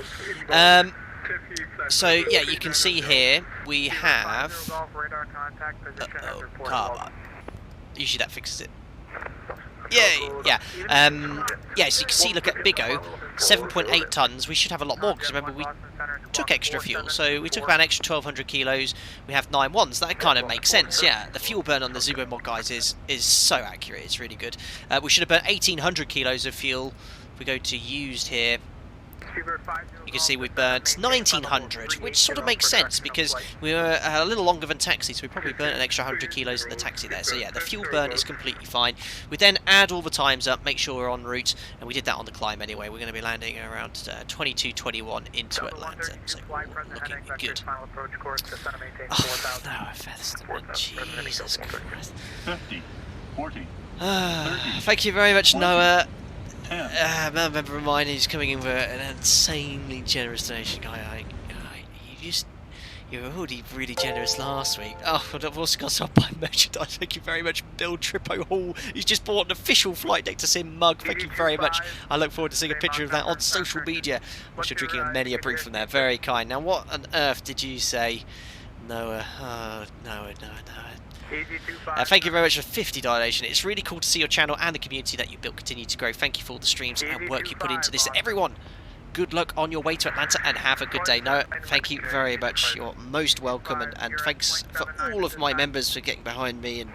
So yeah, you can see here we have car. Usually that fixes it. Yeah. So you can see, look at Big O, 7.8 tons. We should have a lot more because remember we took extra fuel, so we took about an extra 1,200 kilos. We have 9.1s. That kind of makes sense. Yeah, the fuel burn on the ZIBO mod, guys, is so accurate. It's really good. We should have burnt 1,800 kilos of fuel. If we go to used here, you can see we burnt 1,900, which sort of makes sense because we were a little longer than taxi, so we probably burnt an extra 100 kilos in the taxi there. So yeah, the fuel burn is completely fine. We then add all the times up, make sure we're en route, and we did that on the climb anyway. We're going to be landing around 22:21 into Atlanta, so looking good. Oh, no, feathers to wind. Jesus Christ. 50, 40, 30. Thank you very much, Noah. 10. I remember reminding he's coming in for an insanely generous donation. You were already really generous last week. Oh, I've also got some by merchandise. Thank you very much, Bill Trippo Hall. He's just bought an official Flight Deck to Sim mug. Thank you very much. I look forward to seeing a picture of that on social media. I'm sure drinking many a brew from there. Very kind. Now, what on earth did you say, Noah? Oh, Noah. Thank you very much for 50 donation. It's really cool to see your channel and the community that you built continue to grow. Thank you for all the streams and work you put into this. Everyone, good luck on your way to Atlanta and have a good day. No, thank you very much. You're most welcome, and thanks for all of my members for getting behind me and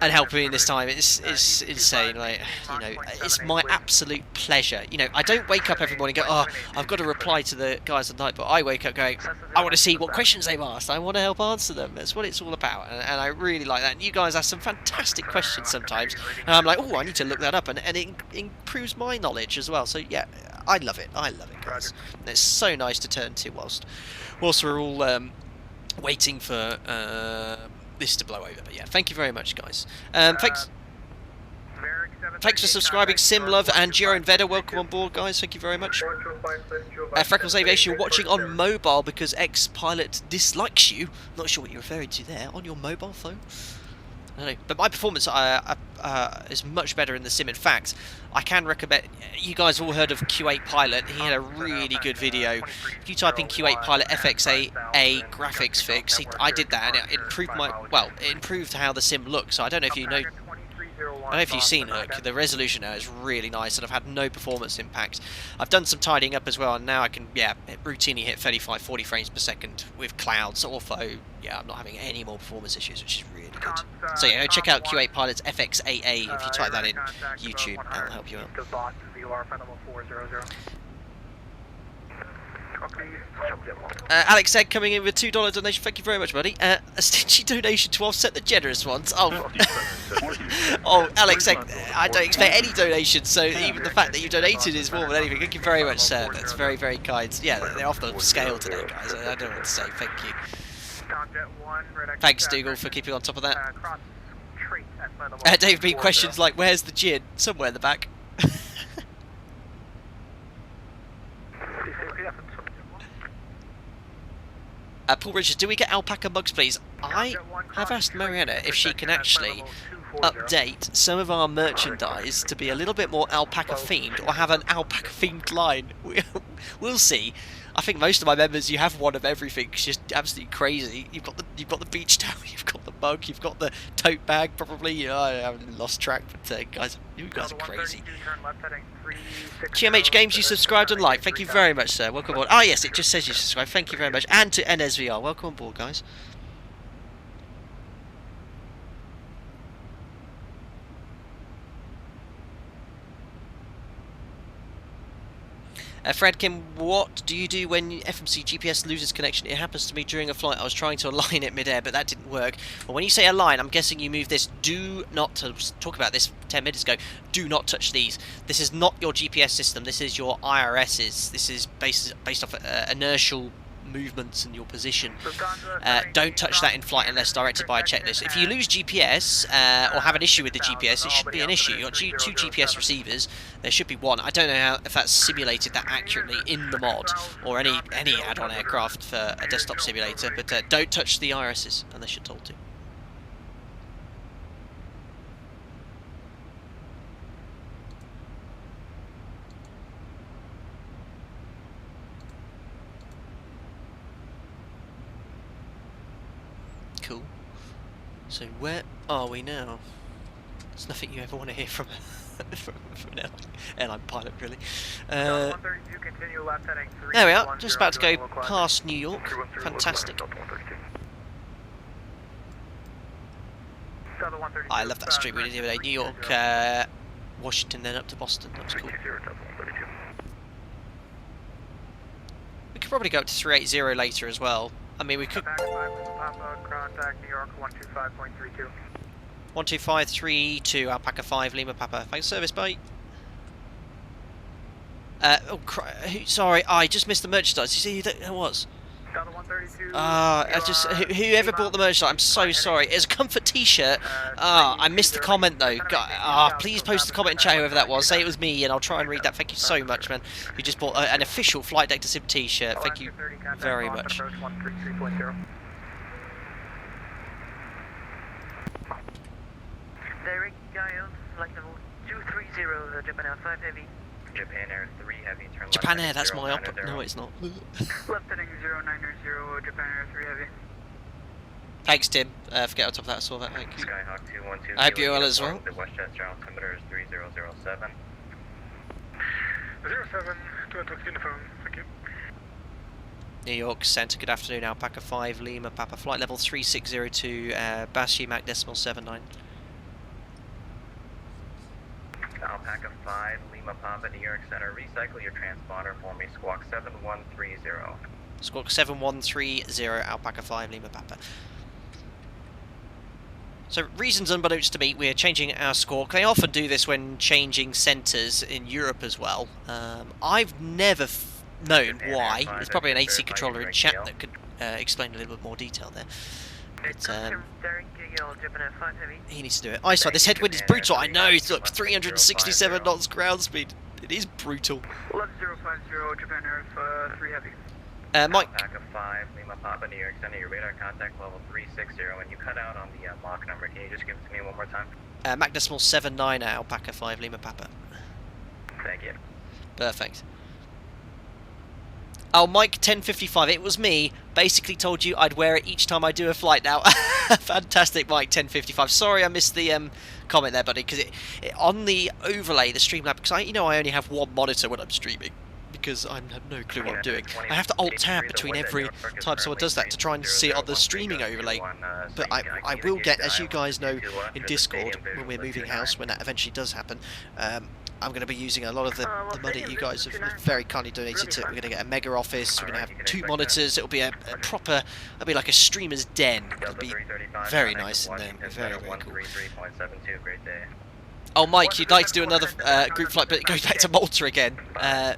helping me in this time. It's insane. Like, you know, it's my absolute pleasure. You know, I don't wake up every morning and go, oh, I've got to reply to the guys at night, but I wake up going, I want to see what questions they've asked. I want to help answer them. That's what it's all about, and I really like that. And you guys ask some fantastic questions sometimes, and I'm like, oh, I need to look that up, and it improves my knowledge as well. So yeah, I love it, guys. And it's so nice to turn to whilst we're all waiting for this to blow over. But yeah, thank you very much, guys. Thanks for subscribing, Simlove and Giro and Veda. Welcome on board, guys. Thank you very much. Freckles Aviation, you're watching on mobile because ex-pilot dislikes you. Not sure what you're referring to there. On your mobile phone? I don't know. But my performance is much better in the sim. In fact, I can recommend... You guys have all heard of Q8 Pilot. He had a really good video. If you type in Q8 Pilot FXAA graphics fix, I did that, and it improved it improved how the sim looks. So I don't know if you know... I don't know if you've seen Hook, the resolution now is really nice, and I've had no performance impact. I've done some tidying up as well, and now I can, routinely hit 35, 40 frames per second with clouds. Also, I'm not having any more performance issues, which is really good. So yeah, check out Q8 Pilot's FXAA if you type that in YouTube. That'll help you out. Alex Egg coming in with $2 donation. Thank you very much, buddy. A stingy donation to offset the generous ones. Oh, oh, Alex Egg, I don't expect any donations, so even the fact that you donated is more than anything. Thank you very much, sir. That's very, very kind. Yeah, they're off the scale today, guys. I don't know what to say. Thank you. Thanks, Dougal, for keeping on top of that. Dave B, questions like, where's the gin? Somewhere in the back. Paul Richards, do we get alpaca mugs, please? I have asked Mariana if she can actually update some of our merchandise to be a little bit more alpaca themed, or have an alpaca themed line. We'll see. I think most of my members, you have one of everything. It's just absolutely crazy. You've got the beach towel, you've got the mug, you've got the tote bag. Probably, I haven't lost track, but guys, you guys are crazy. GMH Games, you subscribed and liked. Thank you very much, sir. Welcome aboard. Oh yes, it just says you subscribed. Thank you very much. And to NSVR, welcome on board, guys. Fredkin, what do you do when FMC GPS loses connection? It happens to me during a flight. I was trying to align it mid-air, but that didn't work. Well, when you say align, I'm guessing you move this. Do not talk about this 10 minutes ago. Do not touch these. This is not your GPS system. This is your IRS's. This is based off inertial movements and your position. Don't touch that in flight unless directed by a checklist. If you lose GPS or have an issue with the GPS, it shouldn't be an issue. You've got two GPS receivers. There should be one. I don't know if that's simulated that accurately in the mod or any add-on aircraft for a desktop simulator, but don't touch the IRSs unless you're told to. Cool. So where are we now? It's nothing you ever want to hear from from an airline pilot, really. There we are, just about to go past New York. Fantastic. I love that street we did the other day. New York, Washington, then up to Boston. That was cool. We could probably go up to 380 later as well. I mean, we could... Contact New York 125.32. 12532, Alpaca 5, Lima Papa. Thanks, service, bye. Sorry, I just missed the merchandise. You see who that was? Whoever bought the merchandise, I'm so sorry. It's a comfort t-shirt. I missed the comment though. Please post the comment in chat, whoever that was. Say it was me and I'll try and read that. Thank you so much, man. You just bought an official Flight Deck to Sim t-shirt. Thank you very much. Direct Giles, flight level 230, Japan Air 5 Heavy. Japan Air 3 Heavy, turn left. Japan Air, that's my up. No, it's not. Left heading 090, Japan Air 3 Heavy. Thanks, Tim. Forget on top of that, I saw that. Thank you. Skyhawk 212. I hope you're well as well. The Westchester altimeter is 3007. 07, Thank you. New York Centre, good afternoon, Alpaca 5, Lima Papa, flight level 3602, Bashi Mac decimal 79. Alpaca 5, Lima Papa, New York Center. Recycle your transponder for me. Squawk 7130. Squawk 7130, Alpaca 5, Lima Papa. So, reasons unbeknownst to me, we're changing our squawk. They often do this when changing centres in Europe as well. I've never known why. There's probably an AC controller in chat that could explain a little bit more detail there. But, he needs to do it. Eyesight, this headwind is brutal. I know, look, 367 knots ground speed. It is brutal. 11050, Japan Air 3 Heavy. Mike. Alpaca 5, Lima Papa, New York Center. Your radar contact level 360, and you cut out on the Mach number. Can you just give it to me one more time? Mac decimal 79, Alpaca 5, Lima Papa. Thank you. Perfect. Oh, Mike 1055, it was me. Basically told you I'd wear it each time I do a flight now. Fantastic, Mike 1055. Sorry I missed the comment there, buddy, because it on the overlay, the Streamlab, because I only have one monitor when I'm streaming, because I have no clue what I'm doing. I have to alt-tab between every time someone does that to try and see it on the streaming overlay. But I will get, as you guys know in Discord, when we're moving house, when that eventually does happen, I'm going to be using a lot of the money you guys have very kindly donated to it. We're going to get a mega office, we're going to have 2 monitors, it'll be a proper, it'll be like a streamer's den. It'll be very nice in there, very, very cool. Oh, Mike, you'd like to do another group flight, but it goes back to Malta again.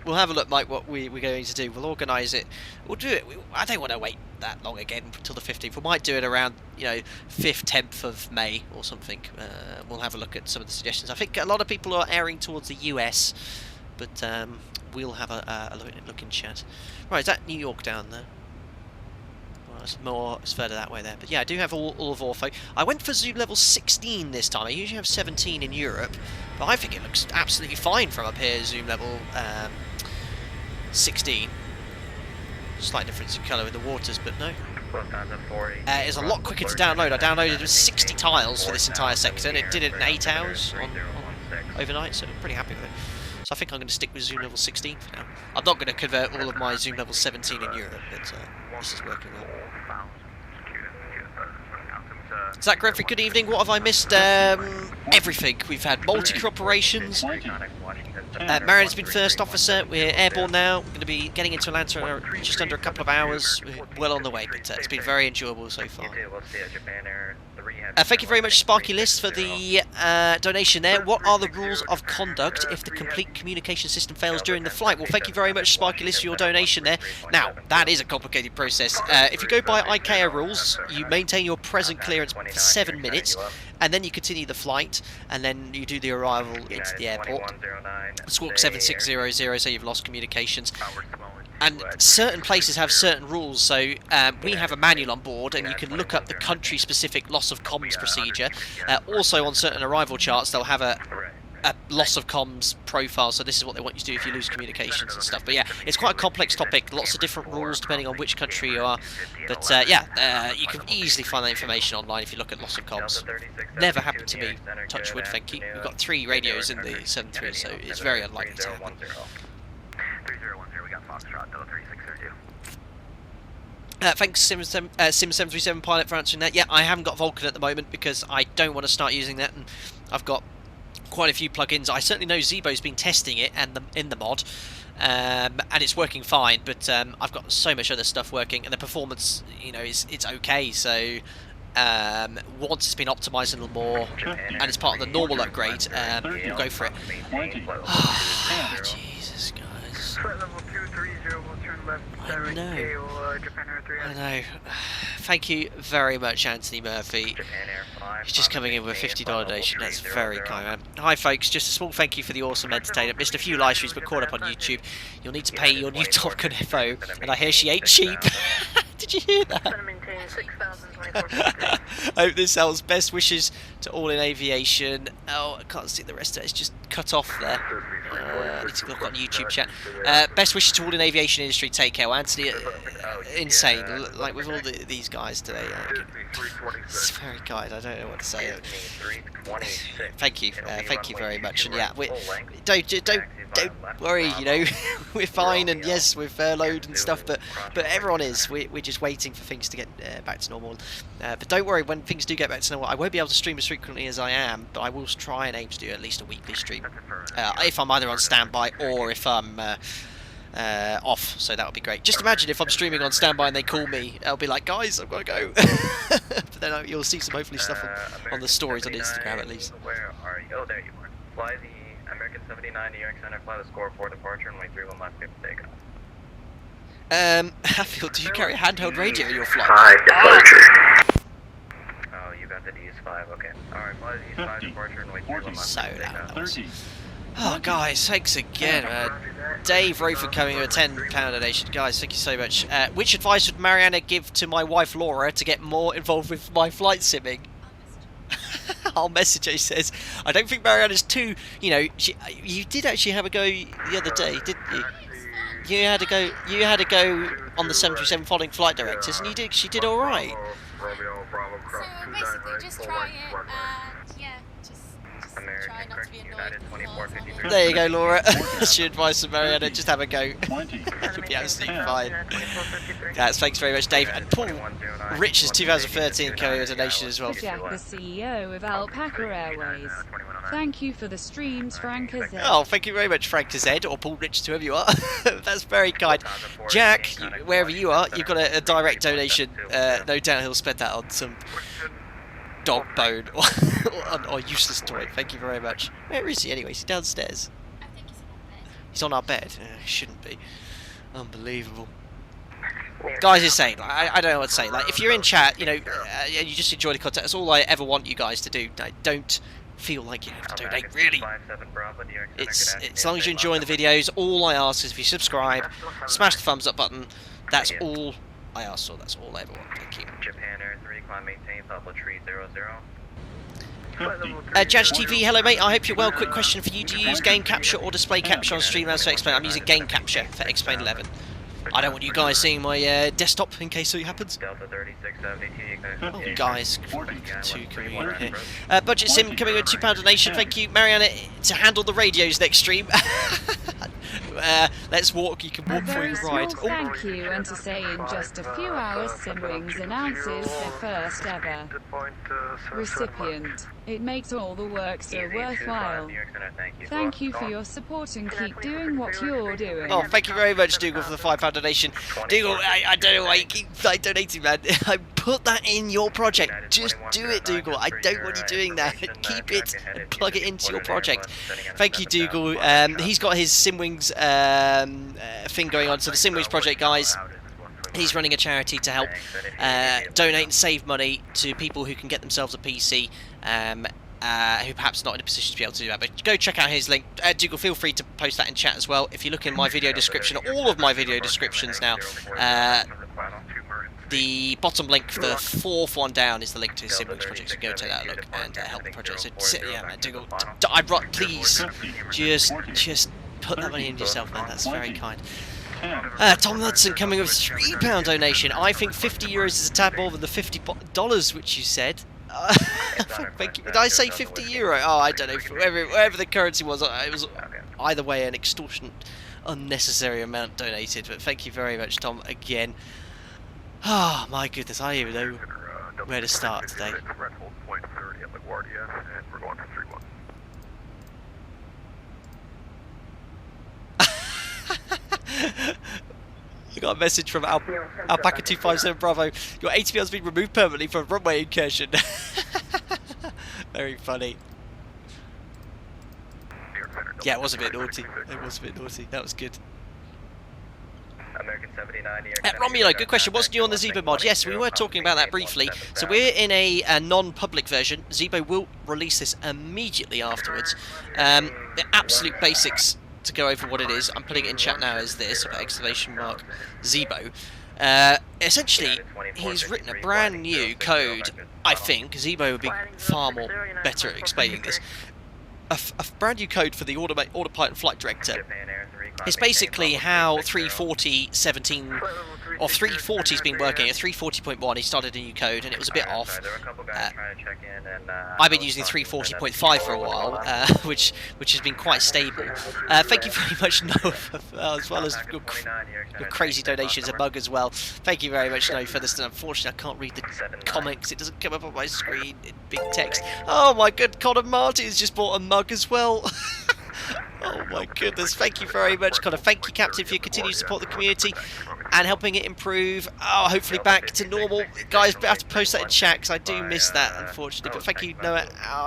We'll have a look, Mike, what we're going to do. We'll organise it. We'll do it. I don't want to wait that long again until the 15th. We might do it around, 5th, 10th of May or something. We'll have a look at some of the suggestions. I think a lot of people are airing towards the US, but we'll have a look in chat. Right, is that New York down there? It's further that way there, but yeah, I do have all of Ortho. I went for zoom level 16 this time. I usually have 17 in Europe, but I think it looks absolutely fine from up here, zoom level 16. Slight difference in colour in the waters, but no. It's a lot quicker to download. I downloaded 60 tiles for this entire sector, and it did it in 8 hours on overnight, so I'm pretty happy with it. So I think I'm going to stick with zoom level 16 for now. I'm not going to convert all of my zoom level 17 in Europe, but this is working well. Zach Grenfrey, good evening. What have I missed? Everything. We've had multi-crew operations. Mariana's been first officer. We're airborne now. We're going to be getting into Atlanta in just under a couple of hours. We're well on the way, but it's been very enjoyable so far. Thank you very much, Sparky List, for the donation there. What are the rules of conduct if the complete communication system fails during the flight? Well, thank you very much, Sparky List, for your donation there. Now, that is a complicated process. If you go by ICAO rules, you maintain your present clearance for 7 minutes, and then you continue the flight, and then you do the arrival into the airport. Squawk 7600, so you've lost communications. And certain places have certain rules, so we have a manual on board, and you can look up the country-specific loss of comms procedure. Also, on certain arrival charts, they'll have a loss of comms profile, so this is what they want you to do if you lose communications and stuff. But yeah, it's quite a complex topic, lots of different rules depending on which country you are. But you can easily find that information online if you look at loss of comms. Never happened to me, touch wood, thank you. We've got 3 radios in the 7.3, so it's very unlikely to happen. 3010, we got Foxtrot, Delta 3602. Thanks, Sim737 Pilot, for answering that. Yeah, I haven't got Vulkan at the moment because I don't want to start using that, and I've got quite a few plugins. I certainly know ZIBO's been testing it and in the mod, and it's working fine. But I've got so much other stuff working, and the performance, it's okay. So once it's been optimised a little more, and it's part of the normal upgrade, we'll go for it. Oh, Jesus, guys. I know. Thank you very much, Anthony Murphy. He's just coming in with a $50 donation. That's very kind, man. Hi, folks. Just a small thank you for the awesome entertainment. Missed a few live streams, but caught up on YouTube. You'll need to pay your new Top Gun FO, and I hear she ain't cheap. Did you hear that? I hope this helps. Best wishes to all in aviation. Oh, I can't see the rest of it. It's just cut off there. I need to look on YouTube chat. Best wishes to all in aviation industry. Take care. Anthony, insane. Like with all these guys today. It's very kind. I don't know what to say. Thank you very much. And yeah, don't worry. You know, we're fine. And yes, we're furloughed and stuff. But everyone is. We're just waiting for things to get back to normal. But don't worry. When things do get back to normal, I won't be able to stream as frequently as I am. But I will try and aim to do at least a weekly stream. If I'm either on standby or if I'm off, so that would be great. Just imagine if I'm streaming on standby and they call me, I'll be like, guys, I've got to go. But then you'll see some hopefully stuff on the stories on Instagram at least. Where are you? Oh, there you are. Fly the American 79 New York Center, fly the score for departure, runway 31 left, clear for takeoff. Hatfield, do you carry a handheld radio in your flight? Oh, you got the DS5, okay. Alright, fly the DS5 departure, runway 31 left, So clear for takeoff. 30. Oh, guys, thanks again. Dave Rofer coming with a £10 donation. Guys, thank you so much. Which advice would Mariana give to my wife Laura to get more involved with my flight simming? I'll message her, he says. I don't think Mariana's too, you know, you did actually have a go the other day, didn't you? You had a go on the 737 following flight directives, and she did alright. So basically, just try it and yeah, just try not to be annoyed. There you go, Laura. That's your advice from Mariana. Just have a go. You'll be absolutely fine. Thanks very much, Dave. And Paul Rich's 2013 carrier donation as well. Jack, the CEO of Alpaca Airways. Thank you for the streams, Frank Z. Oh, thank you very much, Frank Z, or Paul Rich, whoever you are. That's very kind. Jack, wherever you are, you've got a direct donation. No doubt he'll spend that on some dog bone or useless toy. Thank you very much. Where is he anyway? Is he downstairs? I think He's on our bed. Shouldn't be. Unbelievable. Guys, is saying, I don't know what to say. Like, if you're in chat, you know, and you just enjoy the content, that's all I ever want you guys to do. Don't feel like you have to donate. Really, it's as long as you're enjoying the videos. All I ask is if you subscribe, smash the thumbs up button. That's all I ask for. That's all I ever want. Thank you. Japan Air 3, climb maintain, Pablo Tree 00. Judge TV, hello mate, I hope you're well. Quick question for you, do you use game capture or display capture on Streamlabs for X-Plane? I'm using game capture for X-Plane 11. I don't want you guys seeing my desktop in case something happens. Delta 3672. Oh, guys, two coming in here. Budget Sim coming with £2 donation. Thank you, Mariana, to handle the radios next stream. Let's walk. You can walk before you ride. Oh. Thank you, and to say in just a few hours, Simwings announces their first ever recipient. It makes all the work so worthwhile. Thank you for your support and keep doing what you're doing. Oh, thank you very much, Dougal, for the £5 donation. Dougal, I don't know why you keep donating, man. I put that in your project. Just do it, Dougal. I don't want you doing that. Keep it and plug it into your project. Thank you, Dougal. He's got his Simwings thing going on. So the Simwings project, guys, he's running a charity to help donate and save money to people who can get themselves a PC, who perhaps not in a position to be able to do that. But go check out his link. Dougal, feel free to post that in chat as well. If you look in my video description, all of my video descriptions now, the bottom link for the fourth one down is the link to his Simwings project, so go take that a look and help the project. So yeah, man, Dougal, please, just put that money in yourself, man. That's very kind. Tom Hudson coming with £3 donation. I think €50 is a tad more than the $50 which you said. Thank you. Did I say €50? Oh, I don't know. Wherever the currency was, it was either way an extortionate, unnecessary amount donated. But thank you very much, Tom, again. Oh my goodness, I don't even know where to start today. I got a message from Alpaca 257 Bravo. Your ATP has been removed permanently from runway incursion. Very funny. Yeah, it was a bit naughty. That was good. American 79 Romulo, good question. What's new on the ZIBO mod? Yes, we were talking about that briefly. So we're in a non-public version. ZIBO will release this immediately afterwards. The absolute basics to go over what it is. I'm putting it in chat now as this, exclamation mark ZIBO. Essentially, he's written a brand new code. I think ZIBO would be far more better at explaining this. A brand new code for the autopilot flight director. It's basically how 340.17 or 340's been working. At 340.1 he started a new code and it was a bit off. I've been using 340.5 for a while, which has been quite stable. Thank you very much, Noah, as well as your crazy donations, a mug as well. Thank you very much, Noah, for this. Unfortunately, I can't read the comments. It doesn't come up on my screen in big text. Oh my good, Connor Martin's just bought a mug as well. Oh my goodness, thank you very much, Connor. Thank you, Captain, for your continued support of the community and helping it improve. Oh, hopefully back to normal. Guys, I have to post that in chat because I do miss that, unfortunately. But thank you, Noah,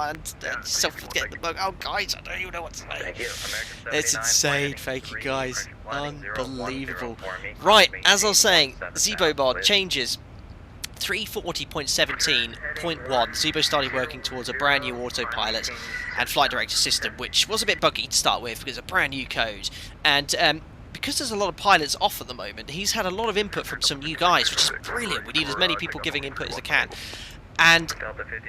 and yourself for getting the bug. Oh, guys, I don't even know what to say. It's insane. Thank you, guys. Unbelievable. Right, as I was saying, ZIBO mod changes. 340.17.1, ZIBO started working towards a brand new autopilot and flight director system, which was a bit buggy to start with because it's a brand new code. And because there's a lot of pilots off at the moment, he's had a lot of input from some new guys, which is brilliant. We need as many people giving input as they can. And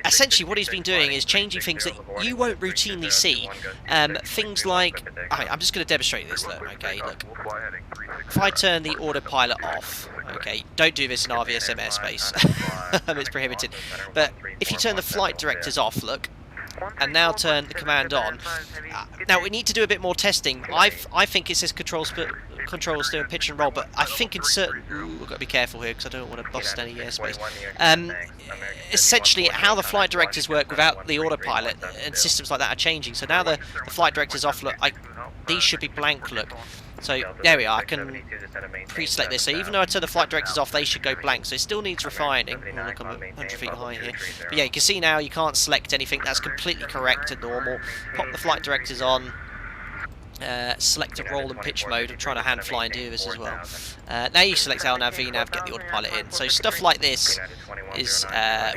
essentially what he's been doing is changing things that you won't routinely see. Things like, I'm just going to demonstrate this, look, okay, look. If I turn the autopilot off, okay, don't do this in RVSM airspace, it's prohibited. But if you turn the flight directors off, look, and now turn the command on. Now we need to do a bit more testing. I think it says control steer and pitch and roll, but I think in certain... Ooh, we've got to be careful here because I don't want to bust any airspace. Essentially, how the flight directors work without the autopilot and systems like that are changing. So now the flight directors off, look, these should be blank, look. So there we are, I can pre-select this. So even though I turn the flight directors off, they should go blank. So it still needs refining. Oh, look, I'm 100 feet high here. But yeah, you can see now you can't select anything. That's completely correct and normal. Pop the flight directors on. Select a roll and pitch mode. I'm trying to hand fly and do this as well. Now you select LNAV, VNAV, get the autopilot in. So stuff like this is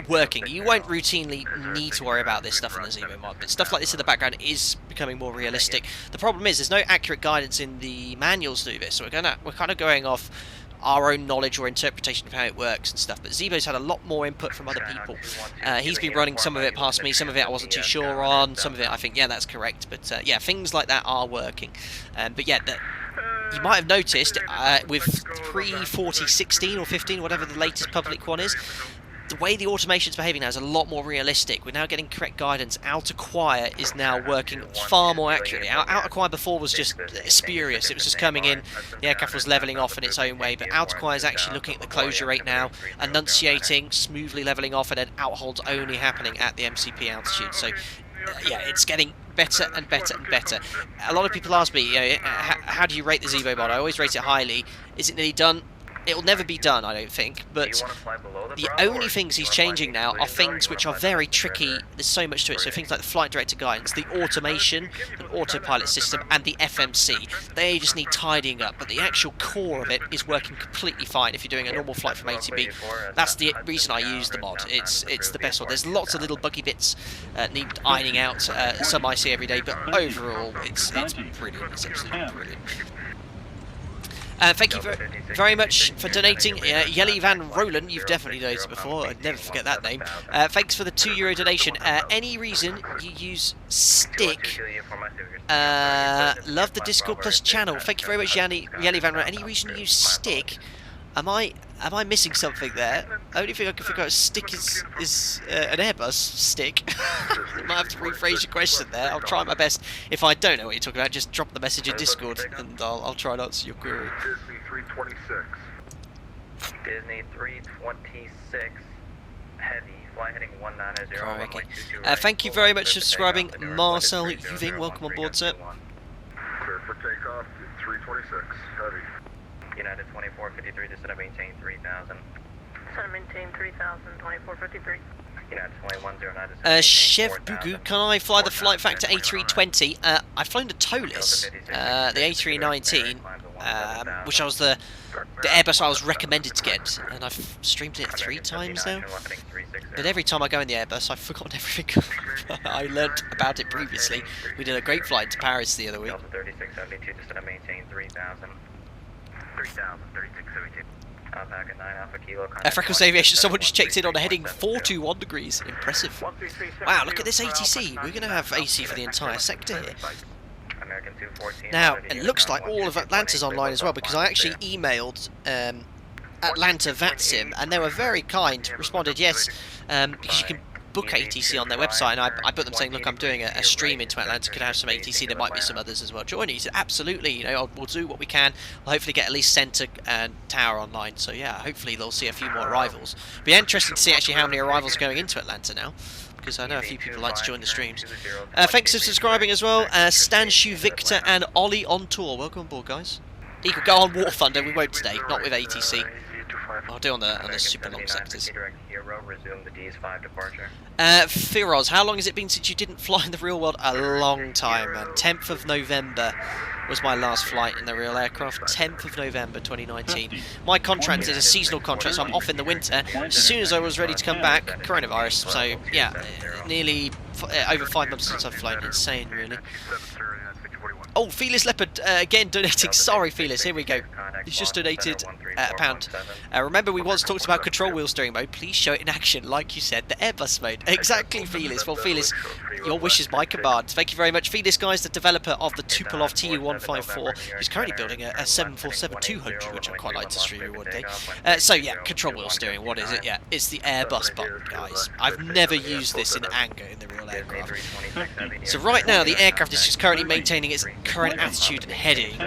working. You won't routinely need to worry about this stuff in the ZIBO mod, but stuff like this in the background is becoming more realistic. The problem is there's no accurate guidance in the manuals to do this, so we're kind of going off our own knowledge or interpretation of how it works and stuff, but ZIBO's had a lot more input from other people. He's been running some of it past me, some of it I wasn't too sure on, some of it I think, yeah, that's correct, but yeah, things like that are working. But yeah, you might have noticed with pre-4016 or 15, whatever the latest public one is, the way the automation's behaving now is a lot more realistic. We're now getting correct guidance. Out acquire is now working far more accurately. Out acquire before was just spurious. It was just coming in, the aircraft was levelling off in its own way, but out acquire is actually looking at the closure rate now, enunciating, smoothly levelling off, and then outholds only happening at the MCP altitude. So yeah, it's getting better and better and better. A lot of people ask me, you know, how do you rate the ZIBO mod? I always rate it highly. Is it nearly done? It'll never be done, I don't think, but the only things he's changing now are things which are very tricky. There's so much to it, so things like the flight director guidance, the automation, the autopilot system, and the FMC. They just need tidying up, but the actual core of it is working completely fine if you're doing a normal flight from A to B. That's the reason I use the mod. It's the best one. There's lots of little buggy bits need ironing out, some I see every day, but overall it's brilliant. It's absolutely brilliant. Thank you very much for donating, Yelly Van Roland. You've definitely donated before, I'd never forget that name. Thanks for the €2 donation. Any reason you use Stick? Love the Discord Plus channel. Thank you very much, Yelly Van Roland. Any reason you use Stick? Am I missing something there? Only thing I can figure out Stick is an Airbus stick. You might have to rephrase your question there. I'll try my best. If I don't know what you're talking about, just drop the message in Discord and I'll try and answer your query. Disney 326. Disney 326. Heavy. Fly heading 190. Thank you very much for subscribing, Marcel Uving. Welcome on board, sir. Clear for takeoff. 326. Heavy. United 2453, descend and maintain 3000. Descend and maintain 3000, 2453. United 2109. Chef Bugu, can I fly the flight factor A320? I've flown the TOLIS, the A319, which I was the Airbus I was recommended to get, and I've streamed it 3 times now. But every time I go in the Airbus, I've forgotten everything I learnt about it previously. We did a great flight to Paris the other week. 3672, descend and maintain 3000. 3672. Freckles Aviation, someone just checked in on a heading 421 degrees. Impressive. Wow, look at this ATC. We're going to have AC for the entire sector here. Now, it looks like all of Atlanta's online as well, because I actually emailed Atlanta VATSIM, and they were very kind, responded yes, because you can book ATC on their website, and I put them saying, look, I'm doing a stream into Atlanta, could I have some ATC, there might be some others as well joining. He said, absolutely, you know, we'll do what we can, we'll hopefully get at least Centre and Tower online, so yeah, hopefully they'll see a few more arrivals. Be interesting to see actually how many arrivals are going into Atlanta now, because I know a few people like to join the streams. Thanks for subscribing as well, Stanshu Victor and Ollie on tour, welcome on board guys. You could go on War Thunder, we won't today, not with ATC. I'll do on the super long sectors. Firoz, how long has it been since you didn't fly in the real world? A long time, man. 10th of November was my last flight in the real aircraft. 10th of November 2019. My contract is a seasonal contract, so I'm off in the winter. As soon as I was ready to come back, coronavirus. So yeah, nearly over 5 months since I've flown. Insane, really. Oh, Felis Leopard again donating. Sorry, Felis. Here we go. He's just donated £1. Remember, we once talked about control wheel steering mode. Please show it in action, like you said, the Airbus mode. Exactly, Felis. Well, Felis, your wish is my command. Thank you very much. Felis, guys, the developer of the Tupolev Tu-154, who's currently building a 747-200, which I'd quite like to stream one day. So yeah, control wheel steering. What is it? Yeah, it's the Airbus button, guys. I've never used this in anger in the real aircraft. So right now, the aircraft is just currently maintaining its current attitude and heading,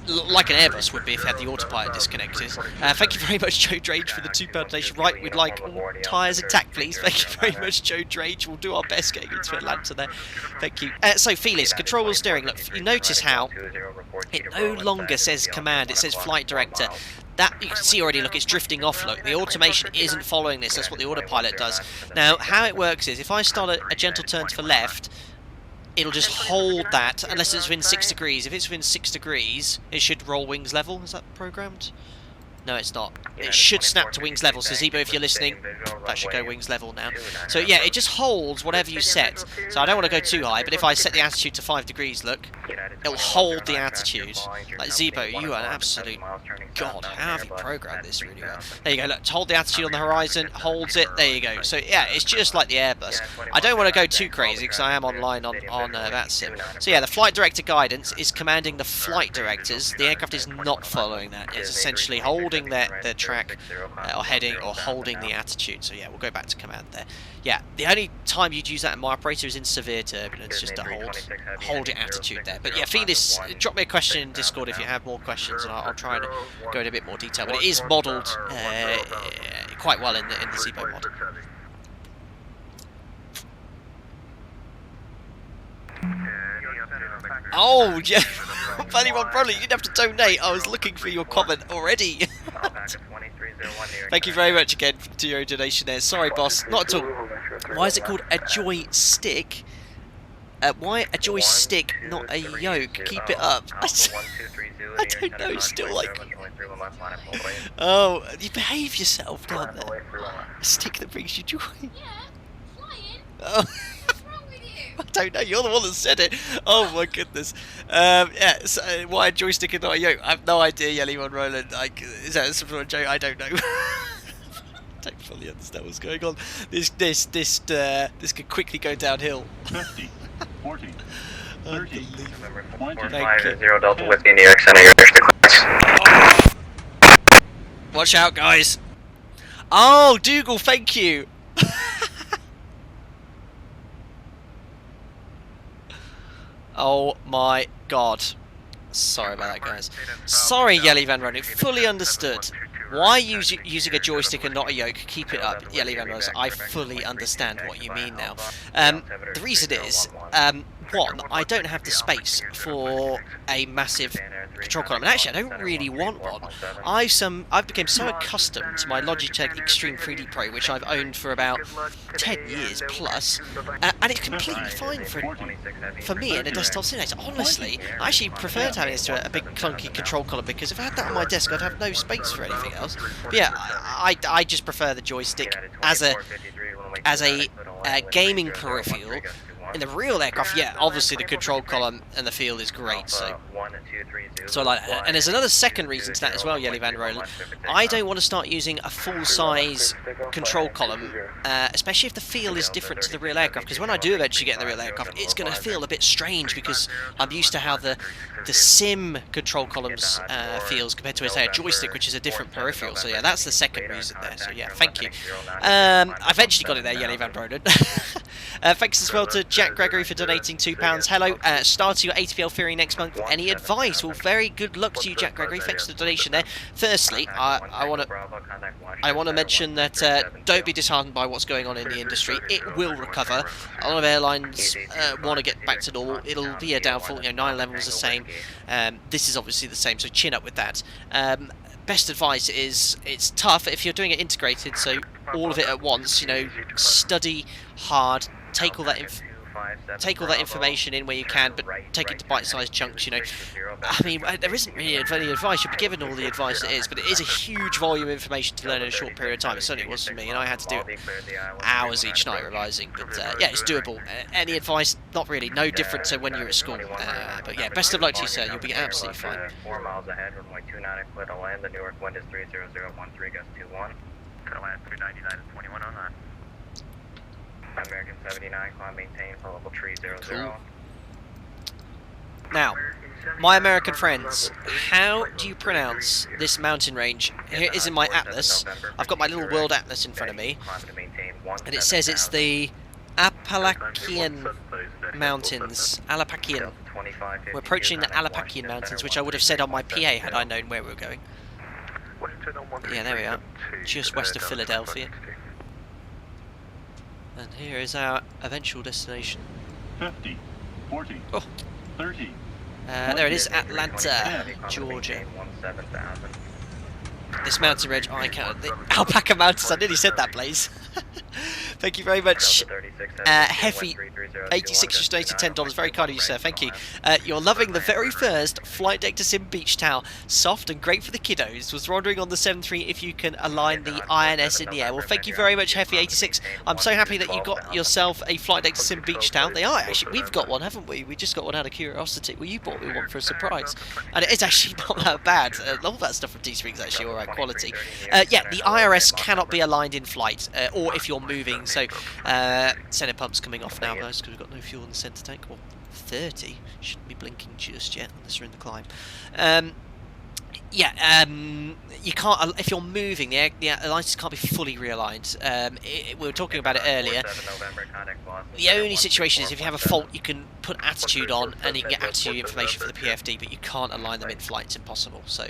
like an Airbus would be if it had the autopilot disconnected. Thank you very much, Joe Drage, for the £2 donation. Right, we'd like all tyres intact, please. Thank you very much, Joe Drage. We'll do our best getting into Atlanta there. Thank you. So, Felis, control wheel steering. Look, you notice how it no longer says command, it says flight director. That, you can see already, look, it's drifting off, look. The automation isn't following this, that's what the autopilot does. Now, how it works is, if I start a gentle turn to the left, it'll just hold that, unless it's within 6 degrees. If it's within 6 degrees, it should roll wings level. Is that programmed? No, it's not. It should snap to wings level. So ZIBO, if you're listening, that should go wings level now. So yeah, it just holds whatever you set. So I don't want to go too high, but if I set the attitude to 5 degrees, look, it'll hold the attitude. Like ZIBO, you are an absolute god. How have you programmed this really well? There you go, look, hold the attitude on the horizon, holds it, there you go. So yeah, it's just like the Airbus. I don't want to go too crazy because I am online on VATSIM. So yeah, the flight director guidance is commanding the flight directors. The aircraft is not following that. It's essentially holding their track or heading or holding the attitude. So yeah, we'll go back to command there. Yeah, the only time you'd use that in my operator is in severe turbulence, just to hold it attitude there. But yeah, Felis, drop me a question in Discord if you have more questions, and I'll try and go into a bit more detail. But it is modelled quite well in the ZIBO mod. Oh, yeah. Funny one, probably. You didn't have to donate. I was looking for your comment already. Thank you very much again for your donation there. Sorry, boss. Not at all. Why is it called a joystick? Why a joystick, not a yoke? Keep it up. I don't know. Still like. Oh, you behave yourself down there. A stick that brings you joy. Yeah, flying. Oh. I don't know, you're the one that said it. Oh my goodness. Yeah, so why a joystick and not a yoke? I have no idea, Yelly One Roland. Like, is that some sort of joke? I don't know. Don't fully understand what's going on. This could quickly go downhill. 50, 40, 30, 0 Delta Whiskey, New York Center, Watch out, guys. Oh, Dougal, thank you. Oh my god. Sorry about that, guys. Sorry, Yelly Van Ronen. Fully understood. Why using a joystick and not a yoke? Keep it up, Yelly Van Ronen. I fully understand what you mean now. The reason is, one, I don't have the space for a massive control column, and actually I don't really want one. I've become so accustomed to my Logitech Extreme 3D Pro, which I've owned for about 10 years plus, and it's completely fine for me in a desktop simulator. Honestly, I actually prefer having this to a big clunky control column, because if I had that on my desk I'd have no space for anything else. But yeah, I just prefer the joystick as a gaming peripheral. In the real aircraft, yeah, obviously the control column and the field is great, so I like that. And there's another second reason to that as well, Yelly Van Rolen. I don't want to start using a full-size control column, especially if the feel is different to the real aircraft, because when I do eventually get in the real aircraft, it's going to feel a bit strange, because I'm used to how the sim control columns feels compared to, say, a joystick, which is a different peripheral. So yeah, that's the second reason there. So yeah, thank you. I eventually got it there, Yelly Van Roden. Thanks as well to Jack Gregory for donating £2. Hello, starting your ATPL Theory next month. Any advice? Well, very good luck to you, Jack Gregory. Thanks for the donation there. Firstly, I want to mention that don't be disheartened by what's going on in the industry. It will recover. A lot of airlines want to get back to normal. It'll be a downfall. You know, 9/11 was the same. This is obviously the same. So chin up with that. Best advice is it's tough if you're doing it integrated. So all of it at once. You know, study hard. Take all that information in where you can, but take it to bite-sized chunks, you know. I mean, there isn't really any advice. You'll be given all the advice it is, but it is a huge volume of information to learn in a short period of time. It certainly was for me, and I had to do hours each night revising. But yeah, it's doable. Any advice? Not really. No different to when you're at school. But yeah, best of luck to you, sir. You'll be absolutely fine. 4 miles ahead, runway 29 clear to land. The Newark wind is 30013, gust 21. To land 399 and 2109. American 79, climb maintain for level 300. Cool. Now, my American friends, how do you pronounce this mountain range? Here it is in my atlas. I've got my little world atlas in front of me, and it says it's the Appalachian Mountains. Appalachian. We're approaching the Appalachian Mountains, which I would have said on my PA had I known where we were going. Yeah, there we are. Just west of Philadelphia. And here is our eventual destination. 50, 40, 30. There it is, Atlanta, Georgia. This mountain range, I can't. The Alpaca Mountains, I nearly said that, Blaze. Thank you very much. Heffy86 just donated $10. Very kind of you, sir. Thank you. You're loving the very first flight deck to sim beach towel. Soft and great for the kiddos. Was wondering on the 7.3 if you can align the INS in the air. Well, thank you very much, Heffy86. I'm so happy that you got yourself a flight deck to sim beach towel. They are actually. We've got one, haven't we? We just got one out of curiosity. Well, you bought me one for a surprise, and it is actually not that bad. All that stuff from D-Springs actually all right quality. Yeah, the IRS cannot be aligned in flight, or if you're moving. So center pump's coming off now, guys, because we've got no fuel in the center tank. Well, 30 shouldn't be blinking just yet unless you're in the climb. Yeah, you can't, if you're moving, the aligners can't be fully realigned. We were talking about it earlier. The only situation is if you have a fault, you can put attitude on and you can get attitude information for the PFD, but you can't align them in flight. It's impossible. So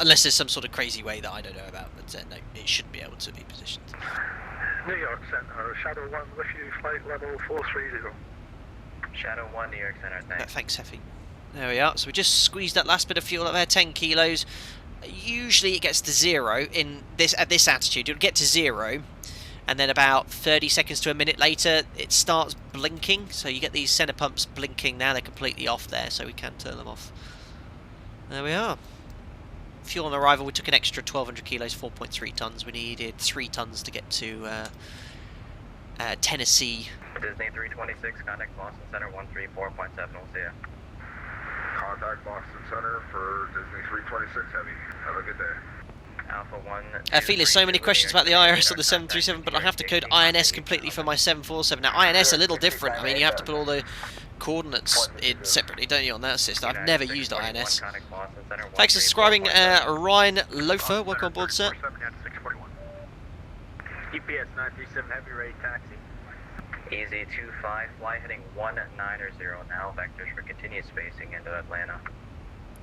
unless there's some sort of crazy way that I don't know about, but no, it shouldn't be able to be positioned. New York Center, Shadow 1 with you, flight level 430. Shadow 1, New York Center, thanks. Thanks, Heffy. There we are. So we just squeezed that last bit of fuel up there, 10 kilos. Usually it gets to 0 at this altitude. It'll get to 0, and then about 30 seconds to a minute later, it starts blinking. So you get these center pumps blinking now. They're completely off there, so we can turn them off. There we are. Fuel on arrival, we took an extra 1,200 kilos, 4.3 tons. We needed 3 tons to get to Tennessee. Disney 326, contact Boston Center 134.7, we'll see ya. Contact Boston Center for Disney 326 Heavy. Have a good day. Alpha 1. I feel there's so many questions about the IRS on the 737, but I have to code INS completely for my 747. Now, INS a little different. I mean, you have to put all the coordinates in separately, don't you, on that system? I've never used INS. Thanks for subscribing, Ryan Loafer. Welcome on board, sir. EPS 937 Heavy, ready taxi. Easy 25, fly heading 190 now, vectors for continued spacing into Atlanta.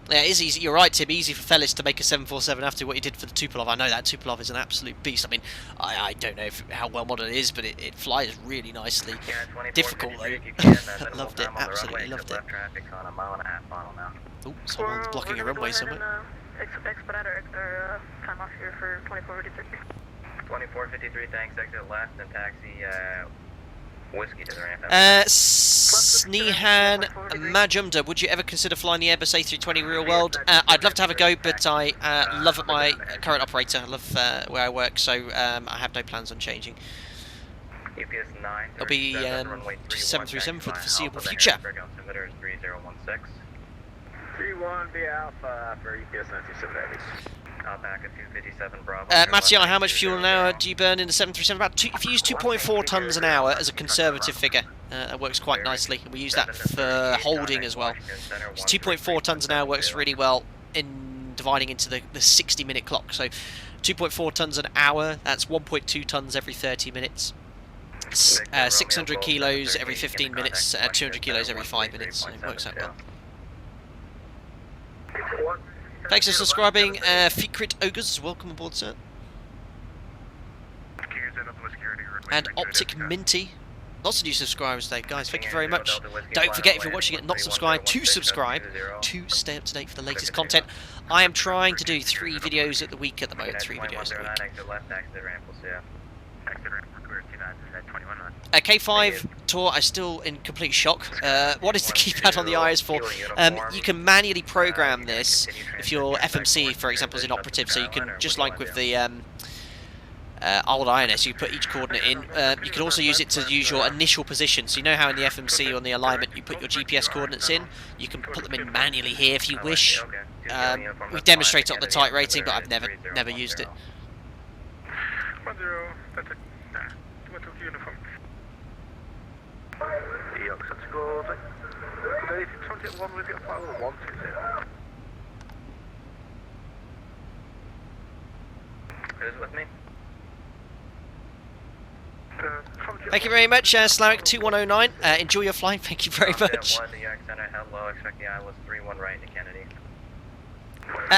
Yeah, it is easy. You're right, Tim. Easy for Fellis to make a 747 after what he did for the Tupolev. I know that Tupolev is an absolute beast. I mean, I don't know how well modded it is, but it flies really nicely. Difficult though. Loved it. Absolutely loved it. Oh, someone's blocking a runway somewhere. Expediter time off here for 2453. 2453, thanks. Exit left and taxi. Whiskey to the ramp. Snehan Majumda, would you ever consider flying the Airbus A320 real world? I'd love to have a go, but I love my current operator. I love where I work, so I have no plans on changing. It'll be 737 for the foreseeable future. 31 via Alpha for EPS 927 Mariana, how much fuel an hour do you burn in the 737? About if you use 2.4 tons an hour as a conservative figure, that works quite nicely. We use that for holding as well. So 2.4 tons an hour works really well in dividing into the 60-minute clock. So 2.4 tons an hour, that's 1.2 tons every 30 minutes. 600 kilos every 15 minutes, 200 kilos every 5 minutes. So it works out well. Thanks for subscribing, Fikrit Ogres. Welcome aboard, sir. And Optic Minty. Lots of new subscribers today, guys. Thank you very much. Don't forget, if you're watching it and not subscribed, to subscribe to stay up to date for the latest content. I am trying to do 3 videos at the week at the moment. 3 videos a week. K5 tour, I'm still in complete shock. What is the keypad on the IRS for? You can manually program this if your FMC, for example, is inoperative, so you can, just like with the old INS, you put each coordinate in. You can also use it to use your initial position. So you know how in the FMC on the alignment you put your GPS coordinates in? You can put them in manually here if you wish. We demonstrate it on the type rating, but I've never used it. Who's with me? Thank you very much, Slavic2109. Enjoy your flight. Thank you very much.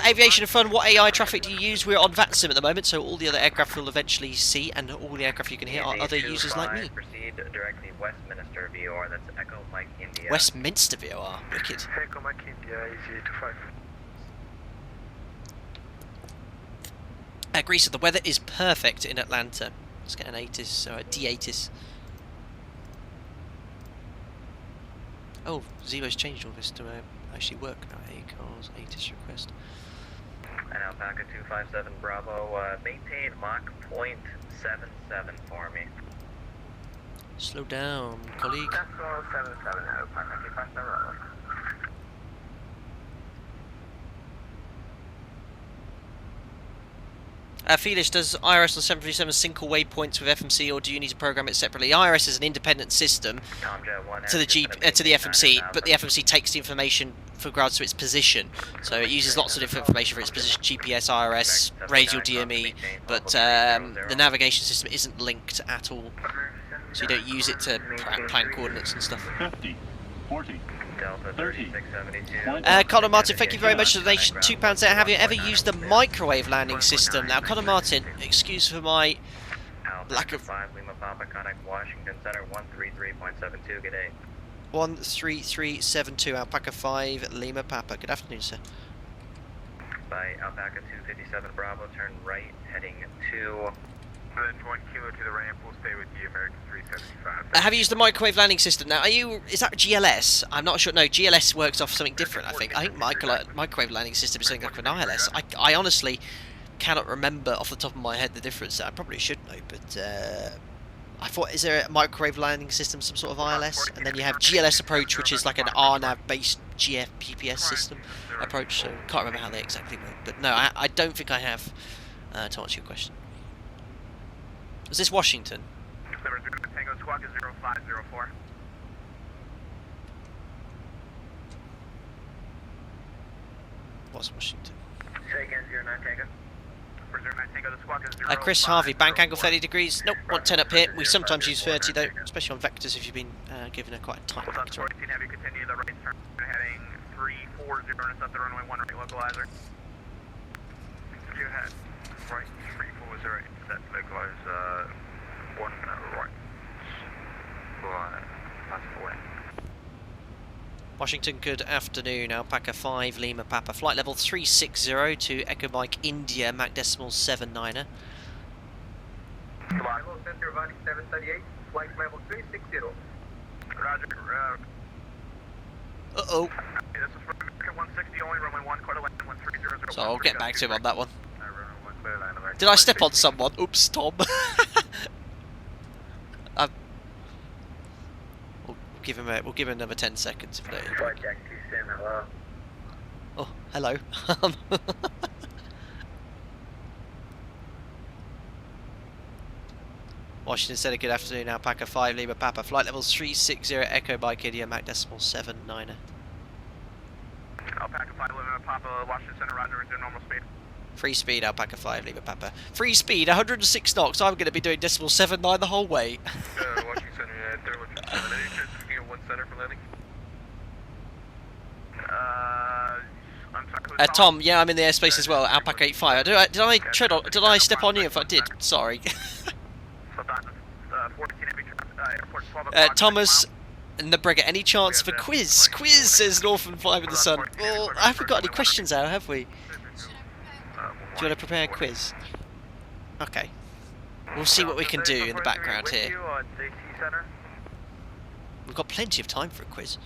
Aviation and fun. What AI traffic do you use? We're on VATSIM at the moment, so all the other aircraft will eventually see, and all the aircraft you can hear are other users like me. Proceed directly Westminster VOR. That's Echo Mike India. Westminster VOR. Wicked. Echo Mike India. Easy to 5. Greece, the weather is perfect in Atlanta. Let's get an ATIS, or a D-ATIS. Oh, ZIBO's changed all this to actually work now. ACARS, ATIS request. And Alpaca 257 Bravo, maintain Mach 0.77 for me. Slow down, colleague. Echo 77 Alpaca 257 Bravo. Felix, does IRS on 737 single waypoints with FMC, or do you need to program it separately? IRS is an independent system to the FMC, but the FMC takes the information for regards to its position. So it uses lots of different information for its position, GPS, IRS, radial DME, but the navigation system isn't linked at all. So you don't use it to plan coordinates and stuff. 50, 40, 30. Connor Martin, thank you very much for the donation. £2 there. Have you ever used the microwave landing system? Now, Connor Martin, excuse for my lack of. 133.72. Alpaca 5 Lima Papa. Good afternoon, sir. By Alpaca 257 Bravo, turn right, heading to. Then 1 kilo to the ramp. We'll stay with the American 375. Have you used the microwave landing system? Now, is that GLS? I'm not sure. No, GLS works off something different, I think. I think microwave landing system is something like an ILS. I honestly cannot remember off the top of my head the difference. I probably should know, but I thought, is there a microwave landing system, some sort of ILS? And then you have GLS approach, which is like an RNAV-based GPS system approach. So can't remember how they exactly work. But no, I don't think I have, to answer your question. Was this Washington? Tango Squawk is 0504. What's Washington? Say again, 09 Tango. For 09 Tango, the Squawk is 0504. Chris Harvey, bank angle 30 degrees. Nope, 110 up here. We sometimes use 30 though, especially on vectors if you've been given a quite a tight vector. Have you continue the right turn heading 340 and set the runway 1 right localizer. You had right 340 set localize 1 right. Washington, good afternoon. Alpaca 5 Lima Papa. Flight level 360 to Echo Mike India, Mach decimal 79er. Level center running 738, flight level 360. Roger. Uh-oh. This is for American 160, only runway 1, quarter length 1300. So I'll get back to him on that one. Did I step on someone? Oops, Tom. I'm give him another 10 seconds. If they... Flight deck 27, hello. Oh, hello. Washington said a good afternoon, Alpaca 5, Lima Papa. Flight levels 360, Echo by India, Mac decimal 79er. Alpaca 5, Lima Papa, Washington Center, roger, resume normal speed. Free speed, Alpaca 5, Lima Papa. Free speed, 106 knots. I'm going to be doing decimal 79 the whole way. Washington Center, they're looking for landing. 1 center for landing. I'm sorry, Tom, yeah, I'm in the airspace as well. Alpaca 85. Did I step on you? If I did, sorry. Thomas and the Brigger, any chance for quiz? Quiz, says Northern 5 in the Sun. Well, I haven't got any questions out, have we? Do you want to prepare a quiz? Okay. We'll see what we can do in the background here. We've got plenty of time for a quiz.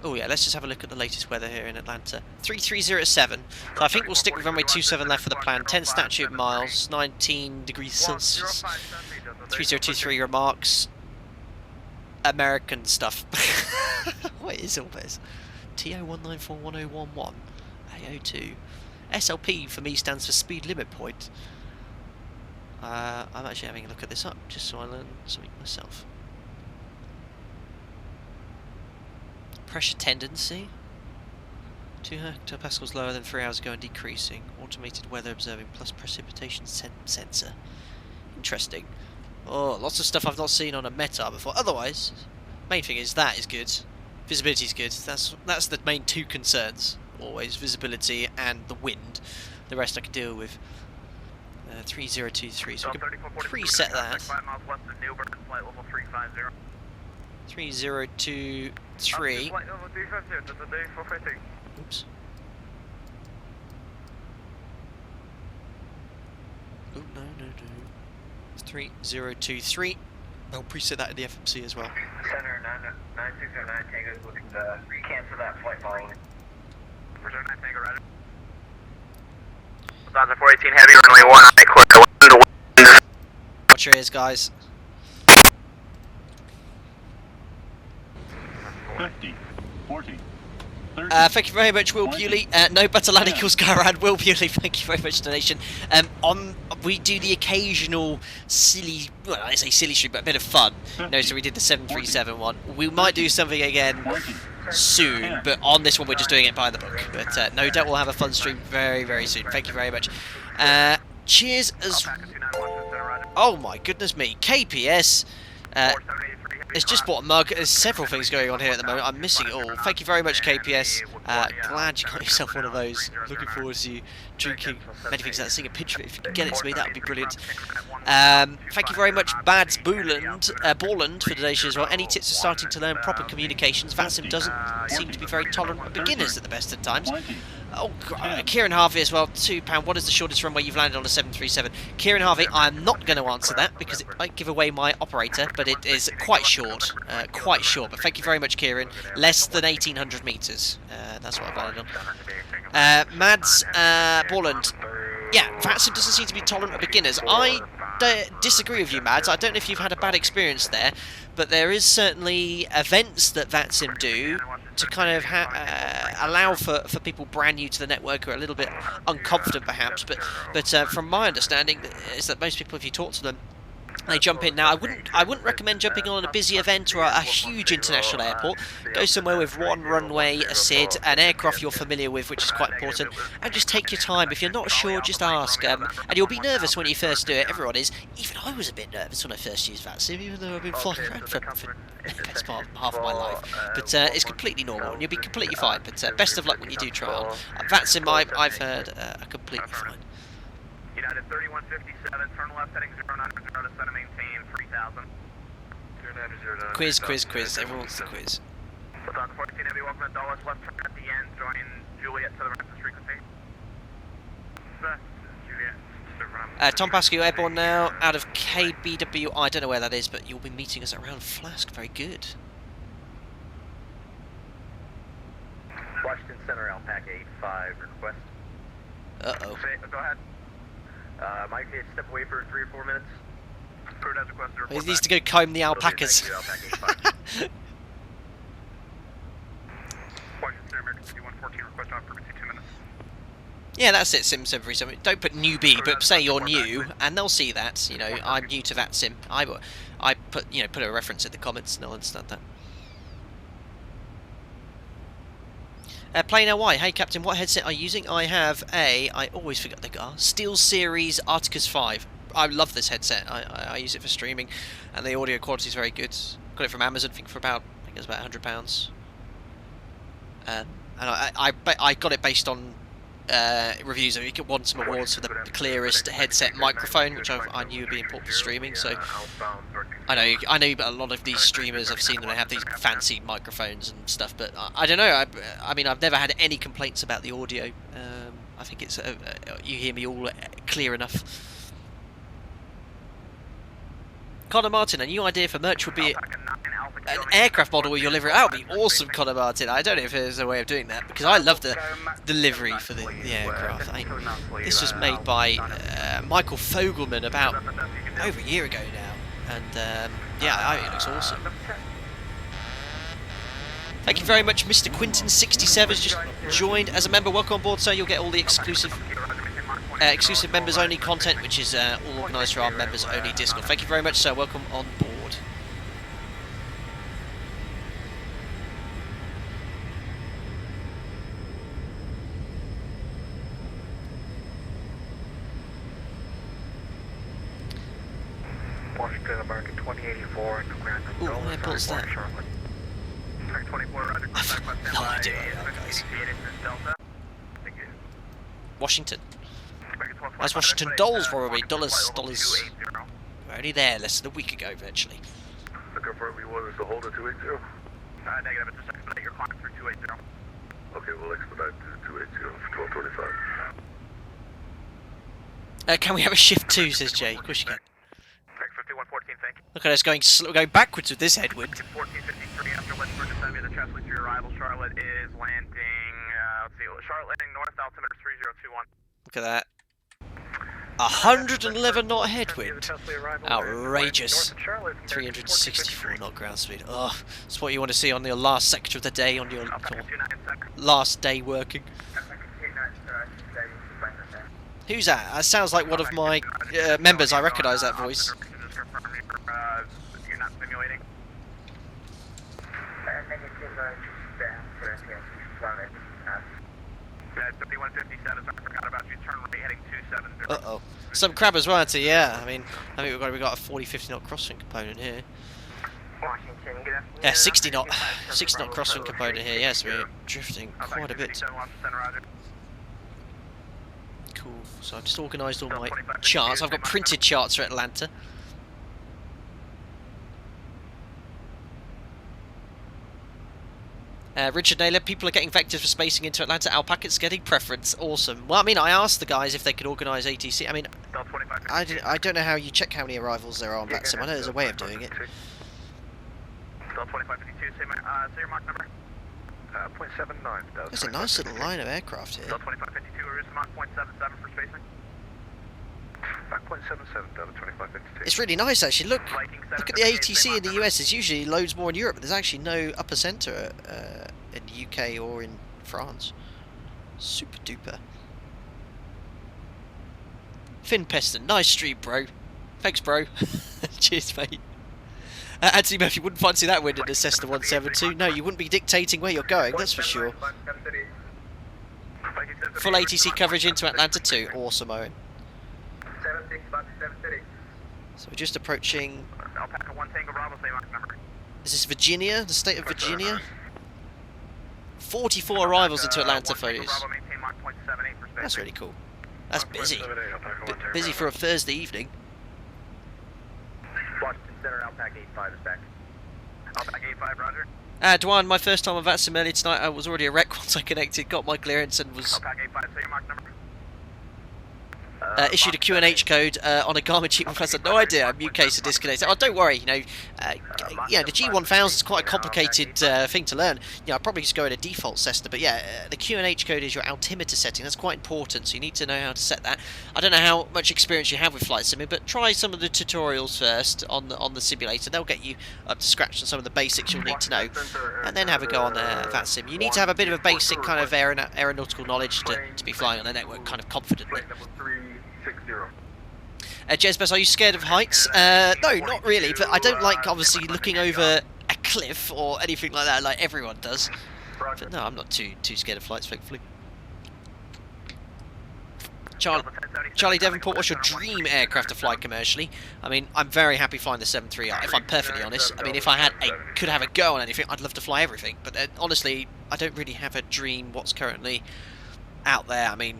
Oh yeah, let's just have a look at the latest weather here in Atlanta. 3307. So I think we'll stick with runway 27 left for the plan. 10 statute miles, 19 degrees Celsius. 3023 remarks. American stuff. What is all this? TO1941011. AO2. SLP for me stands for speed limit point. I'm actually having a look at this up just so I learn something myself. Pressure tendency. 2 hectopascals lower than 3 hours ago and decreasing. Automated weather observing plus precipitation sensor. Interesting. Oh, lots of stuff I've not seen on a METAR before. Otherwise, main thing is that is good. Visibility is good. That's the main 2 concerns. Always visibility and the wind. The rest I can deal with. 3023. So we can preset that. 3023. Oops. Oh, no. 3023. I'll preset that in the FMC as well. Center 9609 Tango is looking to cancel that flight following. Reserve 9 Tango, roger. 418 heavy, runway 1, high, clear. Watch your ears, guys. 50, 40, 30. Thank you very much, Will Bewley. No better land equals go around. Will Bewley, thank you very much, donation. We do the occasional silly, well, I say silly stream, but a bit of fun. No, so we did the 737 one. We might do something again soon, but on this one we're just doing it by the book. But no doubt we'll have a fun stream very, very soon. Thank you very much. Cheers as... Oh my goodness me, KPS. It's just bought a mug. There's several things going on here at the moment. I'm missing it all. Thank you very much, KPS. Glad you got yourself one of those. Looking forward to you drinking many things. Seeing a picture of it. If you can get it to me, that would be brilliant. Thank you very much, Bads Borland, for donation as well. Any tips for starting to learn proper communications? VATSIM doesn't seem to be very tolerant of beginners at the best of times. Oh, Kieran Harvey as well, £2. What is the shortest runway you've landed on a 737? Kieran Harvey, I'm not going to answer that because it might give away my operator, but it is quite short. But thank you very much, Kieran. Less than 1,800 metres. That's what I've landed on. Mads Borland. Yeah, VATSIM doesn't seem to be tolerant of beginners. I disagree with you, Mads. I don't know if you've had a bad experience there, but there is certainly events that VATSIM do to kind of allow for people brand new to the network who are a little bit unconfident perhaps, but from my understanding is that most people, if you talk to them, they jump in. Now, I wouldn't recommend jumping on a busy event or a huge international airport. Go somewhere with one runway, a SID, an aircraft you're familiar with, which is quite important, and just take your time. If you're not sure, just ask. And you'll be nervous when you first do it. Everyone is. Even I was a bit nervous when I first used VATSIM, even though I've been flying around for the best part of half of my life. But it's completely normal, and you'll be completely fine. But best of luck when you do try on. VATSIM, I've heard, are completely fine. United 3157, turn left heading 090 to center, maintain 3000. Quiz. Everyone wants the quiz. 14 heavy, welcome to Dulles, left turn at the end, join Juliet to the right of the frequency. Juliet. Tom Pascu airborne now, out of KBW. I don't know where that is, but you'll be meeting us around Flask. Very good. Washington Center, Alpaca 85, request. Uh-oh. Go ahead. Mike, step away for 3 or 4 minutes. He needs to go comb the alpacas. Yeah, that's it, Sim 737. Don't put newbie, but say you're new, and they'll see that. You know, I'm new to that sim. I put put a reference in the comments, and they'll understand that. Plane LY, hey Captain, what headset are you using? I have I always forget the car, SteelSeries Arcticus 5. I love this headset. I use it for streaming, and the audio quality is very good. Got it from Amazon, I think it was about £100. And I got it based on reviews. It won some awards for the clearest headset microphone, which I knew would be important for streaming. So I know a lot of these streamers, I've seen them, they have these fancy microphones and stuff, but I don't know. I mean, I've never had any complaints about the audio. I think it's you hear me all clear enough. Connor Martin, a new idea for merch would be an aircraft model with your livery. That would be awesome, Connor Martin. I don't know if there's a way of doing that, because I love the livery for the aircraft. This was made by Michael Fogelman about over a year ago now, and yeah, I think it looks awesome. Thank you very much, Mr. Quinton67 has just joined as a member. Welcome on board, sir. You'll get all the exclusive members only content, which is all organised through our members only Discord. Thank you very much, sir. Welcome on board. Washington, American 2084, and Grand Ooh, what airport's that? No idea where that goes. Washington. That's Washington dollars, probably. Dollars. We're only there less than a week ago, virtually. Confirm you want us to hold at 280? Negative, it's just expedite your climb through 280. Okay, we'll expedite to 280 for 1225. Can we have a shift 2, says Jay. Of course you can. 5114, thank you. Look at us going backwards with this headwind. 1453 after Westford to send me the translate to your arrival. Charlotte is landing, let's see, Charlotte landing north, altimeter 3021. Look at that. 111 knot headwind. Outrageous. 364 knot ground speed. Oh, that's what you want to see on your last sector of the day, on your last day working. Who's that? That sounds like one of my members. I recognise that voice. You're not simulating? Yeah, 5157, I forgot about you. Turn right heading 270. Uh-oh. Some crab as well, aren't we? Yeah, I mean, I think we've got a 40-50 knot crosswind component here. Washington, good afternoon. Yeah, 60 knot crosswind component here. Yes, we're drifting quite a bit. Cool. So I've just organised all my charts. I've got printed charts for Atlanta. Richard Naylor, people are getting vectors for spacing into Atlanta. Alpaca's getting preference. Awesome. Well, I mean, I asked the guys if they could organise ATC. I mean, I don't know how you check how many arrivals there are on that sim. I know there's a way of doing it. 2552, say your Mach number. 0.79. There's a nice little line of aircraft here. 2552, or is Mach 0.77 for spacing? Mach 0.77 down to 2552. It's really nice, actually. Look at the ATC in the US. There's usually loads more in Europe, but there's actually no upper centre in the UK or in France. Super duper. Finn Peston, nice stream, bro. Thanks, bro. Cheers, mate. Anthony Murphy, wouldn't fancy that wind in a Cessna 172. No, you wouldn't be dictating where you're going, that's for sure. Full ATC coverage into Atlanta too. Awesome, Owen. So we're just approaching. Is this Virginia? The state of Virginia? 44 arrivals into Atlanta, folks. That's really cool. That's busy. Busy for a Thursday evening. Washington Center, Alpaca 85 is back. Alpaca 85, roger. Dwan, my first time on that sim earlier tonight, I was already a wreck once I connected, got my clearance and was... Alpaca 85, say your Mach number. issued a QNH code on a Garmin G1. I had no idea. Mute case are disconnected. Oh, don't worry. The G1000 is quite a complicated thing to learn. I'd probably just go in a default Cessna, but the QNH code is your altimeter setting. That's quite important, so you need to know how to set that. I don't know how much experience you have with flight simming, but try some of the tutorials first on the simulator. They'll get you up to scratch on some of the basics you'll need to know, and then have a go on VATSIM. You need to have a bit of a basic kind of aeronautical knowledge to be flying on the network kind of confidently. Jezbus, are you scared of heights? No, not really, but I don't like, obviously, looking over a cliff or anything like that, like everyone does. But no, I'm not too scared of flights, thankfully. Charlie Devonport, what's your dream aircraft to fly commercially? I mean, I'm very happy flying the 73. If I'm perfectly honest. I mean, if I could have a go on anything, I'd love to fly everything. But honestly, I don't really have a dream what's currently out there. I mean,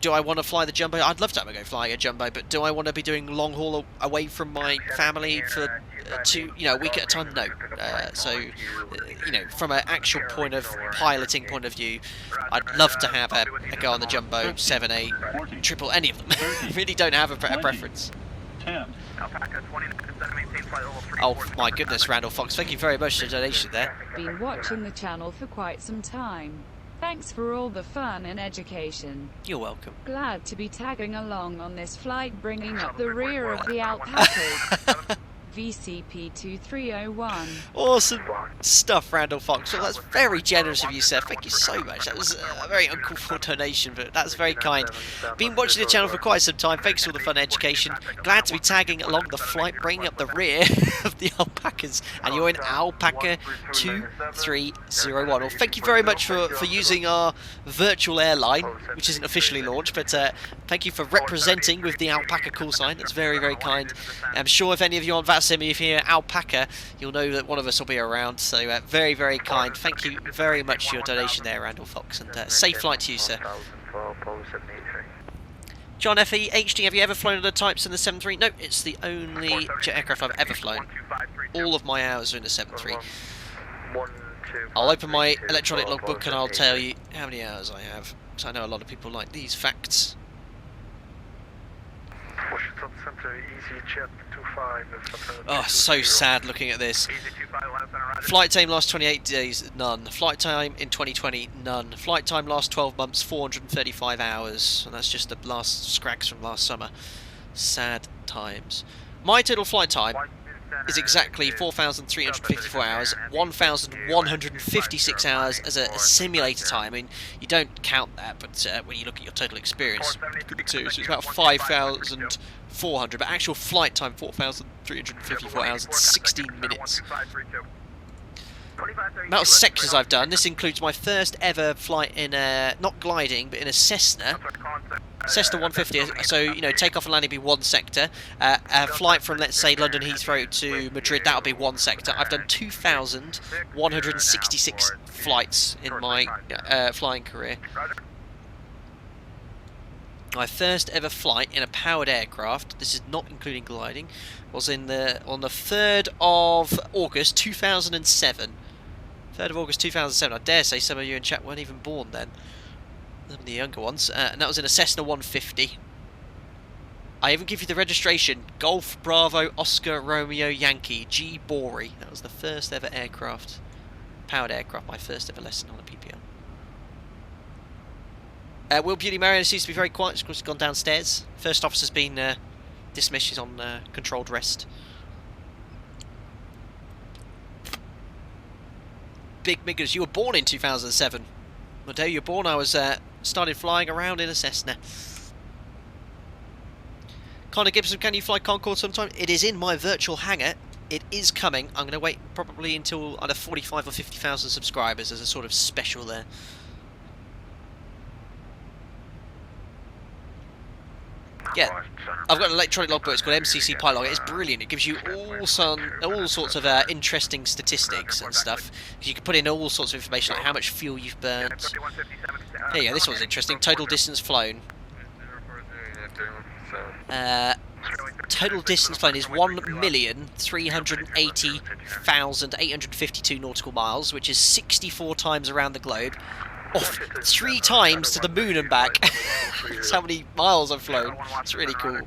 do I want to fly the Jumbo? I'd love to have a go flying a Jumbo, but do I want to be doing long haul away from my family for a week at a time? No. From an actual piloting point of view, I'd love to have a go on the Jumbo, 7, 8, triple, any of them. I really don't have a preference. 10. Oh my goodness, Randall Fox, thank you very much for the donation there. Been watching the channel for quite some time. Thanks for all the fun and education. You're welcome. Glad to be tagging along on this flight, bringing up the rear of the alpacas. VCP-2301. Awesome stuff, Randall Fox. Well, that's very generous of you, sir. Thank you so much. That was a very uncalled for donation, but that's very kind. Been watching the channel for quite some time. Thanks for all the fun education. Glad to be tagging along the flight, bringing up the rear of the alpacas. And you're in Alpaca 2301. Well, thank you very much for using our virtual airline, which isn't officially launched, but thank you for representing with the alpaca call sign. That's very, very kind. I'm sure if any of you on VATSIM, if you're Alpaca, you'll know that one of us will be around. So very, very kind. Thank you very much for your donation there, Randall Fox, and safe flight to you, sir. John F.E. HD, have you ever flown other types in the 7.3? No, it's the only jet aircraft I've ever flown. All of my hours are in the 7.3. I'll open my electronic logbook and I'll tell you how many hours I have. So I know a lot of people like these facts. Oh, so sad looking at this. Flight time last 28 days, none. Flight time in 2020, none. Flight time last 12 months, 435 hours. And that's just the last scrags from last summer. Sad times. My total flight time is exactly 4,354 hours, 1,156 hours as a simulator time. I mean, you don't count that, but when you look at your total experience, so it's about 5,400, but actual flight time, 4,354 hours and 16 minutes. Amount of sectors I've done, this includes my first ever flight in not gliding, but in a Cessna 150, so takeoff and landing be one sector, a flight from, let's say, London Heathrow to Madrid, that'll be one sector. I've done 2,166 flights in my flying career. My first ever flight in a powered aircraft, this is not including gliding, was on the 3rd of August 2007. 3rd of August 2007. I dare say some of you in chat weren't even born then. Some of the younger ones. And that was in a Cessna 150. I even give you the registration. Golf Bravo Oscar Romeo Yankee G Bory. That was the first ever aircraft. Powered aircraft. My first ever lesson on a PPL. Will Beauty Mariana seems to be very quiet. She's gone downstairs. First officer's been dismissed. She's on controlled rest. Big Miggers, you were born in 2007. The day you were born, I was started flying around in a Cessna. Connor Gibson, can you fly Concorde sometime? It is in my virtual hangar. It is coming. I'm going to wait probably until either 45 or 50,000 subscribers as a sort of special there. Yeah, I've got an electronic logbook. It's called MCC Pilot. It's brilliant. It gives you all sorts of interesting statistics and stuff. You can put in all sorts of information like how much fuel you've burnt. There you go. This one's interesting. Total distance flown. Total distance flown is 1,380,852 nautical miles, which is 64 times around the globe. off 3 times to the moon and back. That's how many miles I've flown. It's really cool.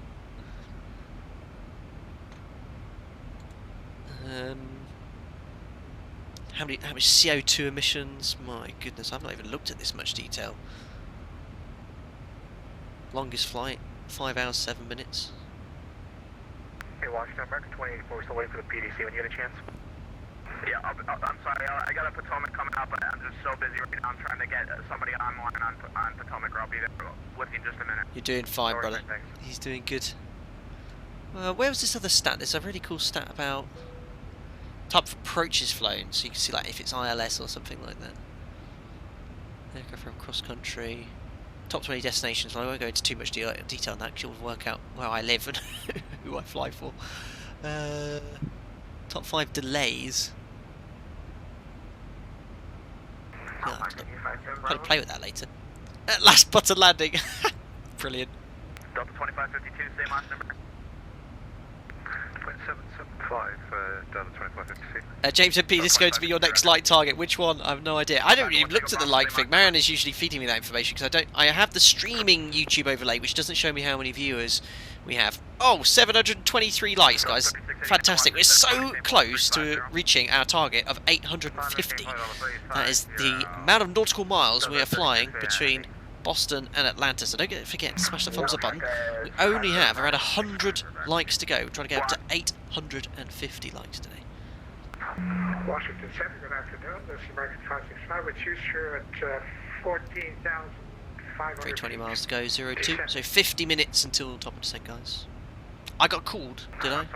How many CO2 emissions? My goodness, I've not even looked at this much detail. Longest flight, 5 hours 7 minutes. Hey, Washington, American 2084, we're still waiting for the PDC when you get a chance. Yeah, I'm sorry, I got a Potomac coming up, but I'm just so busy right now. I'm trying to get somebody online on Potomac, or I'll be there with you in just a minute. You're doing fine, brother. He's doing good. Where was this other stat? There's a really cool stat about type of approaches flown, so you can see like if it's ILS or something like that. Aircraft from cross country. Top 20 destinations. Well, I won't go into too much detail on that because you'll work out where I live and who I fly for. Top 5 delays. Yeah, I'll have to play with that later. Last button landing. Brilliant. Delta 2552, same last number. 775, Delta 2552. James MP, this is going to be your next light target. Which one? I have no idea. I don't really looked at the light thing. Mariana is usually feeding me that information because I have the streaming YouTube overlay, which doesn't show me how many viewers we have. Oh, 723 likes, guys. Fantastic. We're so close to reaching our target of 850. That is the amount of nautical miles we are flying between Boston and Atlanta, so don't forget to smash the thumbs up button. We only have around 100 likes to go. We're trying to get up to 850 likes today. Washington Center, good afternoon. This is American 565 with you, sure, at 14,500. 320 miles to go, 02. So 50 minutes until top of descent, guys. I got called, did I? Let's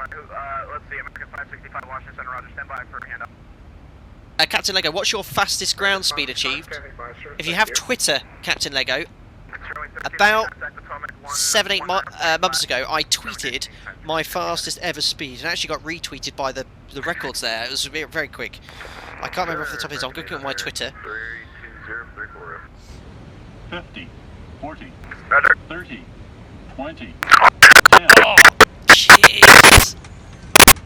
see, American 565, Washington Center, Roger, stand by for a handout. Captain Lego, what's your fastest ground speed achieved? If you have Twitter, Captain Lego, about 7-8 months ago, I tweeted my fastest ever speed and actually got retweeted by the records there. It was very quick. I can't remember off the top of his head. I'm going to go on my Twitter. 50, 40, 30, 20, 10. Oh, jeez.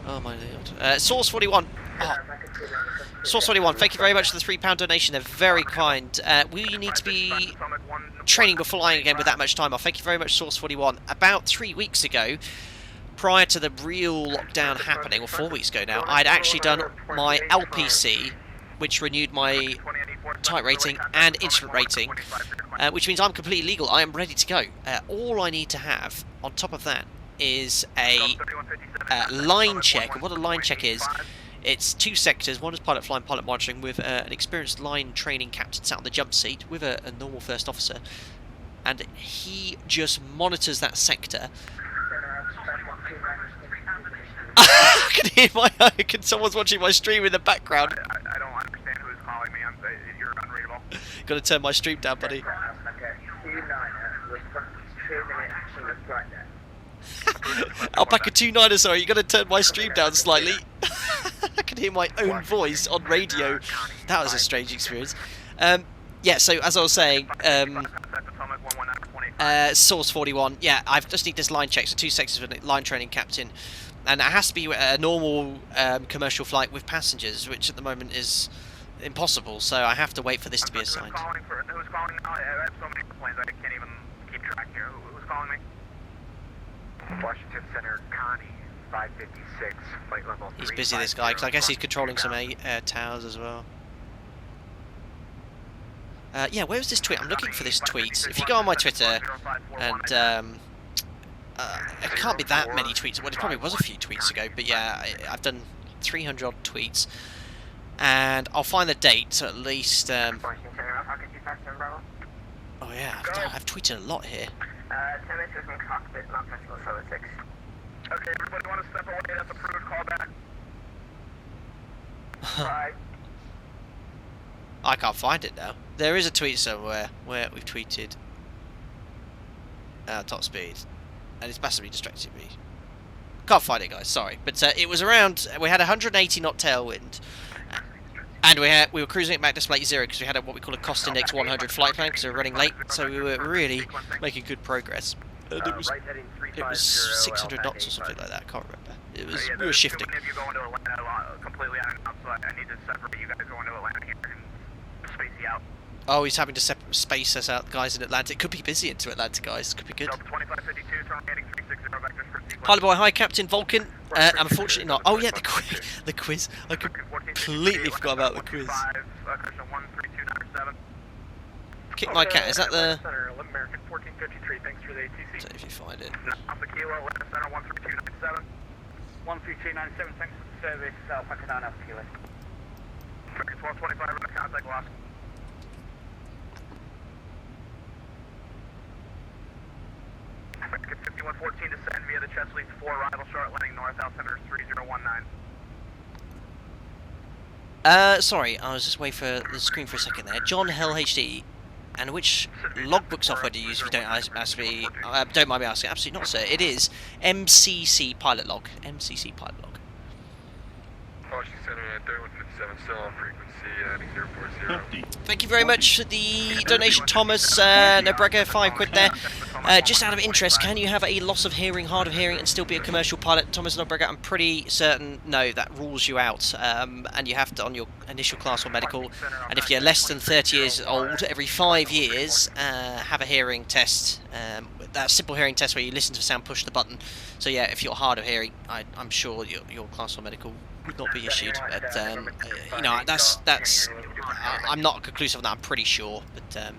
Oh my god. Source 41. Oh. Source 41, thank you very much for the £3 donation. They're very kind. We need to be training before flying again with that much time off. Thank you very much, Source 41. About 3 weeks ago, prior to the real lockdown happening, or 4 weeks ago now, I'd actually done my LPC, which renewed my type rating and instrument rating, which means I'm completely legal. I am ready to go. All I need to have on top of that is a line check. And what a line check is, it's 2 sectors. One is pilot flying, pilot monitoring, with an experienced line training captain sat on the jump seat with a normal first officer, and he just monitors that sector. Can someone's watching my stream in the background? I don't understand who's calling me. You're unreadable. Gotta turn my stream down, buddy. Alpaca 29er, sorry, you gotta turn my stream down slightly. I can hear my own voice on radio. That was a strange experience. Yeah, so as I was saying, Source 41, yeah, I just need this line check, so 2 sectors with a line training captain. And it has to be a normal commercial flight with passengers, which at the moment is impossible, so I have to wait for this to be assigned. Who's calling now? I have so many planes I can't even keep track here. Who's calling me? Washington Center, Connie, 556, flight level 3. He's busy, this guy, because I guess he's controlling some towers as well. Yeah, where was this tweet? I'm looking for this tweet. If you go on my Twitter, and it can't be that many tweets. Well, it probably was a few tweets ago, but yeah, I've done 300 odd tweets, and I'll find the date, so at least... oh yeah, I've tweeted a lot here. 10 inches in cockpit, not Festival 76. Okay, everybody want to step away? That's approved. Call back. Bye. I can't find it now. There is a tweet somewhere where we've tweeted top speed, and it's massively distracting me. Can't find it, guys. Sorry, but it was around. We had 180 knot tailwind, and we were cruising at Mach display 0 because we had what we call a cost index 100 flight plan because we were running late. So we were really making good progress. And it was 600 knots or something like that. I can't remember. It was we were shifting. If you go into Atlanta completely unannounced, so I need to separate you guys going to Atlanta here and space you out. Oh, he's having to space us out, guys in Atlanta. It could be busy into Atlanta, guys. Could be good. Pilot boy, hi, Captain Vulcan. Unfortunately not. Oh yeah, the quiz. I completely forgot about the quiz. Kick my cat. Is that the? American 1453. Thanks for the ATC. So if you find it. Alpha Kilo, Atlanta Center 13297. 13297. Thanks for the service. Punch down Alpha Kilo. 1225. Contact lost. American 5114 descend via the Chesapeake 4 arrival short landing north altimeter 3019. Sorry, I was just waiting for the screen for a second there. John Hell HD, and which logbook software do you use if you don't ask me? Don't mind me asking. Absolutely not, sir. It is MCC Pilot Log. MCC Pilot Log. Washington Center 3157, still on frequency, heading 040. Thank you very much for the donation, Thomas. Nobrega, £5 there. Just out of interest, can you have a loss of hearing, hard of hearing, and still be a commercial pilot? Thomas Nobrega, I'm pretty certain, no, that rules you out. And you have to, on your initial class 1 medical, and if you're less than 30 years old, every 5 years, have a hearing test. That simple hearing test where you listen to the sound, push the button. So yeah, if you're hard of hearing, I'm sure your class 1 medical would not be issued. But you know, that's I'm not conclusive on that. I'm pretty sure, but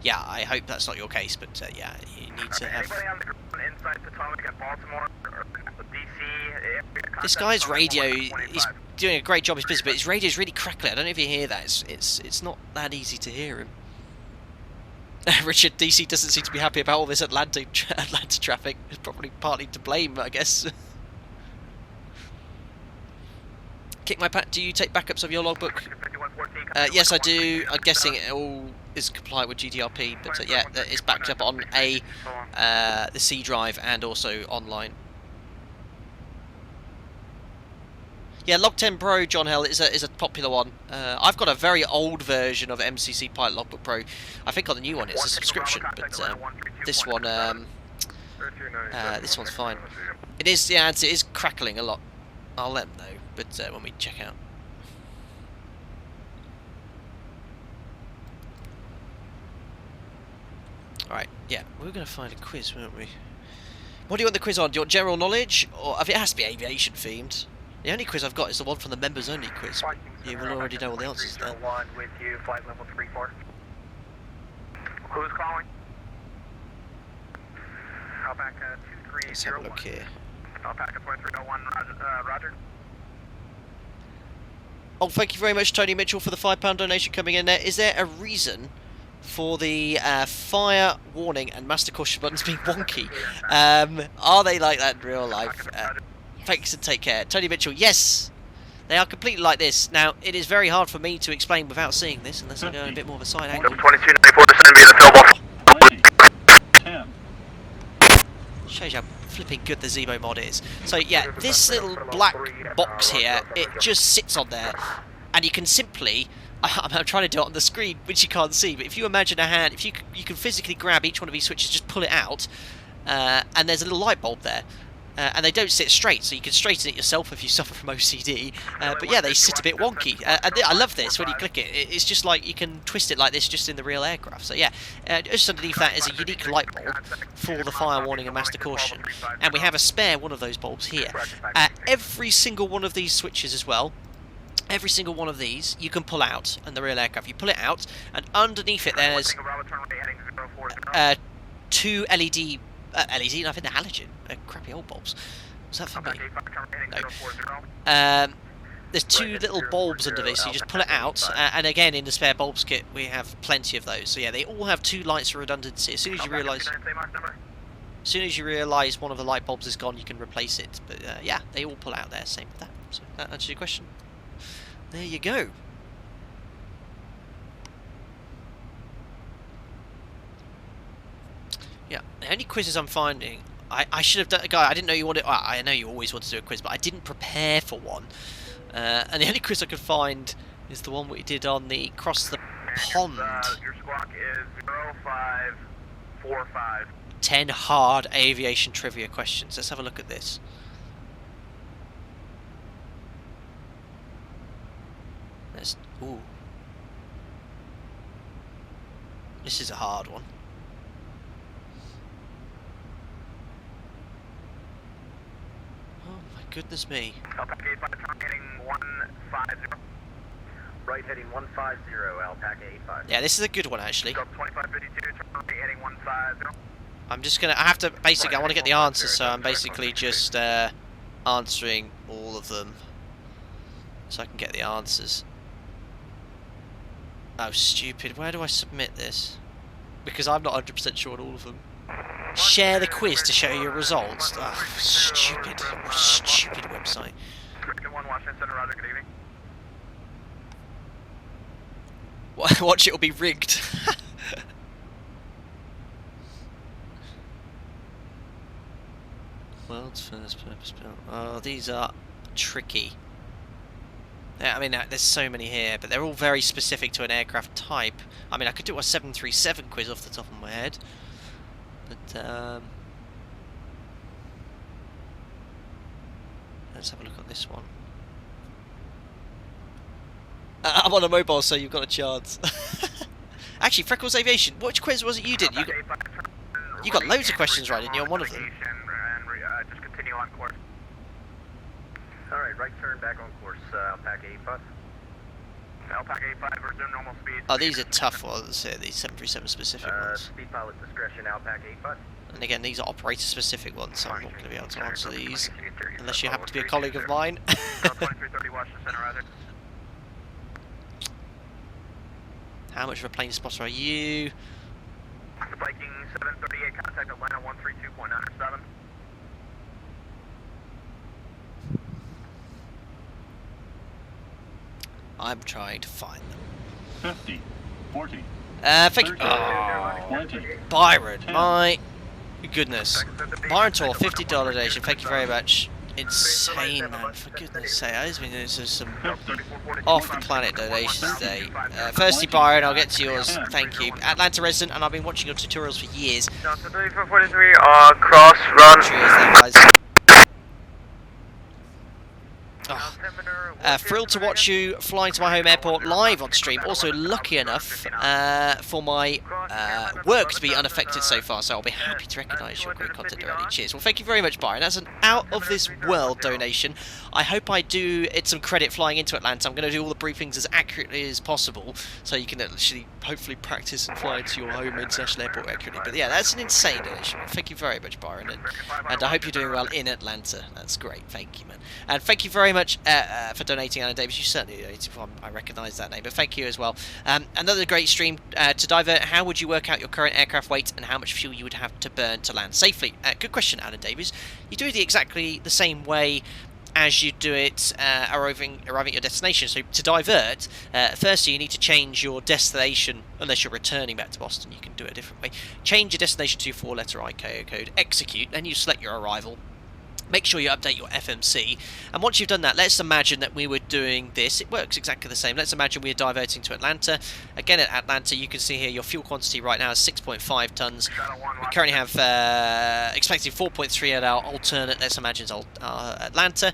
yeah, I hope that's not your case. But yeah, you need to have. This guy's radio, he's doing a great job. He's busy, but his radio is really crackly. I don't know if you hear that. It's not that easy to hear him. Richard, DC doesn't seem to be happy about all this Atlanta traffic. It's probably partly to blame, I guess. Kick my pat. Do you take backups of your logbook? Yes, I do. I'm guessing it all is compliant with GDRP, but yeah, it's backed up on the C drive and also online. Yeah, Log 10 Pro, John Hell, is a popular one. I've got a very old version of MCC Pilot Logbook Pro. I think on the new one it's a subscription, but this one's fine. It is, yeah, it is crackling a lot. I'll let them know, but when we check out. Alright, yeah, we're going to find a quiz, weren't we? What do you want the quiz on? Do you want general knowledge? Or if it has to be aviation themed. The only quiz I've got is the one from the members only quiz. You will already know all the answers there. With you, flight level 34. Who's calling? Alpaca 2301. Let's have a look here. Alpaca 2301, Roger. Oh, thank you very much, Tony Mitchell, for the £5 donation coming in there. Is there a reason for the fire warning and master caution buttons being wonky? Are they like that in real life? Thanks and take care. Tony Mitchell, yes, they are completely like this. Now, it is very hard for me to explain without seeing this, unless I go in a bit more of a side angle. 2294 descend via the tail box. Shows you how flipping good the ZIBO mod is. So yeah, this little black box here, it just sits on there, and you can simply, I'm trying to do it on the screen, which you can't see, but if you imagine a hand, if you can physically grab each one of these switches, just pull it out, and there's a little light bulb there. And they don't sit straight, so you can straighten it yourself if you suffer from OCD. But yeah, they sit a bit wonky. I love this when you click it. It's just like you can twist it like this just in the real aircraft. So yeah, just underneath that is a unique light bulb for the fire warning and master caution. And we have a spare one of those bulbs here. Every single one of these switches as well, every single one of these you can pull out in the real aircraft. You pull it out, and underneath it there's two LED, I think they're halogen, crappy old bulbs. Was that for me? No. There's two little bulbs under this, so you just pull it out, and again in the spare bulbs kit we have plenty of those. So yeah, they all have two lights for redundancy. As soon as you realise one of the light bulbs is gone, you can replace it. But yeah, they all pull out there, same with that. So that answers your question. There you go. Yeah, the only quizzes I'm finding, I should have done, guy, I didn't know you wanted, well, I know you always want to do a quiz, but I didn't prepare for one. And the only quiz I could find is the one we did on the Cross the Pond. Your squawk is 0545. 10 hard aviation trivia questions. Let's have a look at this. Ooh. This is a hard one. Oh my goodness me. Alpaca 85, heading 150. Right heading 150, Alpaca 85. Yeah, this is a good one actually. 2552, heading 150. I'm just gonna, I have to, basically I want to get the answers, so I'm basically just answering all of them so I can get the answers. Oh stupid, where do I submit this? Because I'm not 100% sure on all of them. Share the quiz to show your results. Oh, stupid website. Watch, it'll be rigged. World's first purpose-built. Oh, these are tricky. Yeah, I mean, there's so many here, but they're all very specific to an aircraft type. I mean, I could do a 737 quiz off the top of my head, but let's have a look at this one. I'm on a mobile, so you've got a chance. Actually, Freckles Aviation, which quiz was it you did? You got loads of questions right, didn't you, on one of them? Just continue on course. Alright, right turn back on course, Alpaca 85. Alpaca 85, resume normal speed. Oh, these are tough ones here, these 737 specific ones. Speed pilot discretion, Alpaca 85. And again, these are operator specific ones, so I'm not going to be able to answer these unless you happen to be a colleague of mine. 2330, watch the center riser. How much of a plane spotter are you? Viking 738, contact Atlanta 132.97. I'm trying to find them. 50, 40, Thank you. 30, Oh, 20, Byron, 10. my goodness. Byron Tor, $50 donation. Thank you very much. Insane, man. For goodness sake, there's been some off the planet donations today. Firstly, Byron, I'll get to yours. Thank you. Atlanta resident, and I've been watching your tutorials for years. Delta 3443, cross run. Cheers, there, guys. Oh. Thrilled to watch you flying to my home airport live on stream. Also lucky enough for my work to be unaffected so far, so I'll be happy to recognise your great content already. Cheers. Well, thank you very much, Byron. That's an out-of-this-world donation. I hope I do it some credit flying into Atlanta. I'm going to do all the briefings as accurately as possible, so you can actually hopefully practice and fly into your home international airport accurately. But yeah, that's an insane donation. Thank you very much, Byron, and I hope you're doing well in Atlanta. That's great. Thank you, man. And thank you very much for donating, Anna Davis. You certainly donated. I recognise that name, but thank you as well. Another great stream to divert. How would you work out your current aircraft weight and how much fuel you would have to burn to land safely? Good question, Anna Davis. You do it exactly the same way as you do it arriving at your destination. So to divert, firstly you need to change your destination, unless you're returning back to Boston, you can do it a different way. Change your destination to your 4-letter ICAO code, execute, then you select your arrival. Make sure you update your FMC, and once you've done that, let's imagine that we were doing this. It works exactly the same. Let's imagine we're diverting to Atlanta. Again, at Atlanta, you can see here your fuel quantity right now is 6.5 tons. We currently have expected 4.3 at our alternate. Let's imagine it's Atlanta.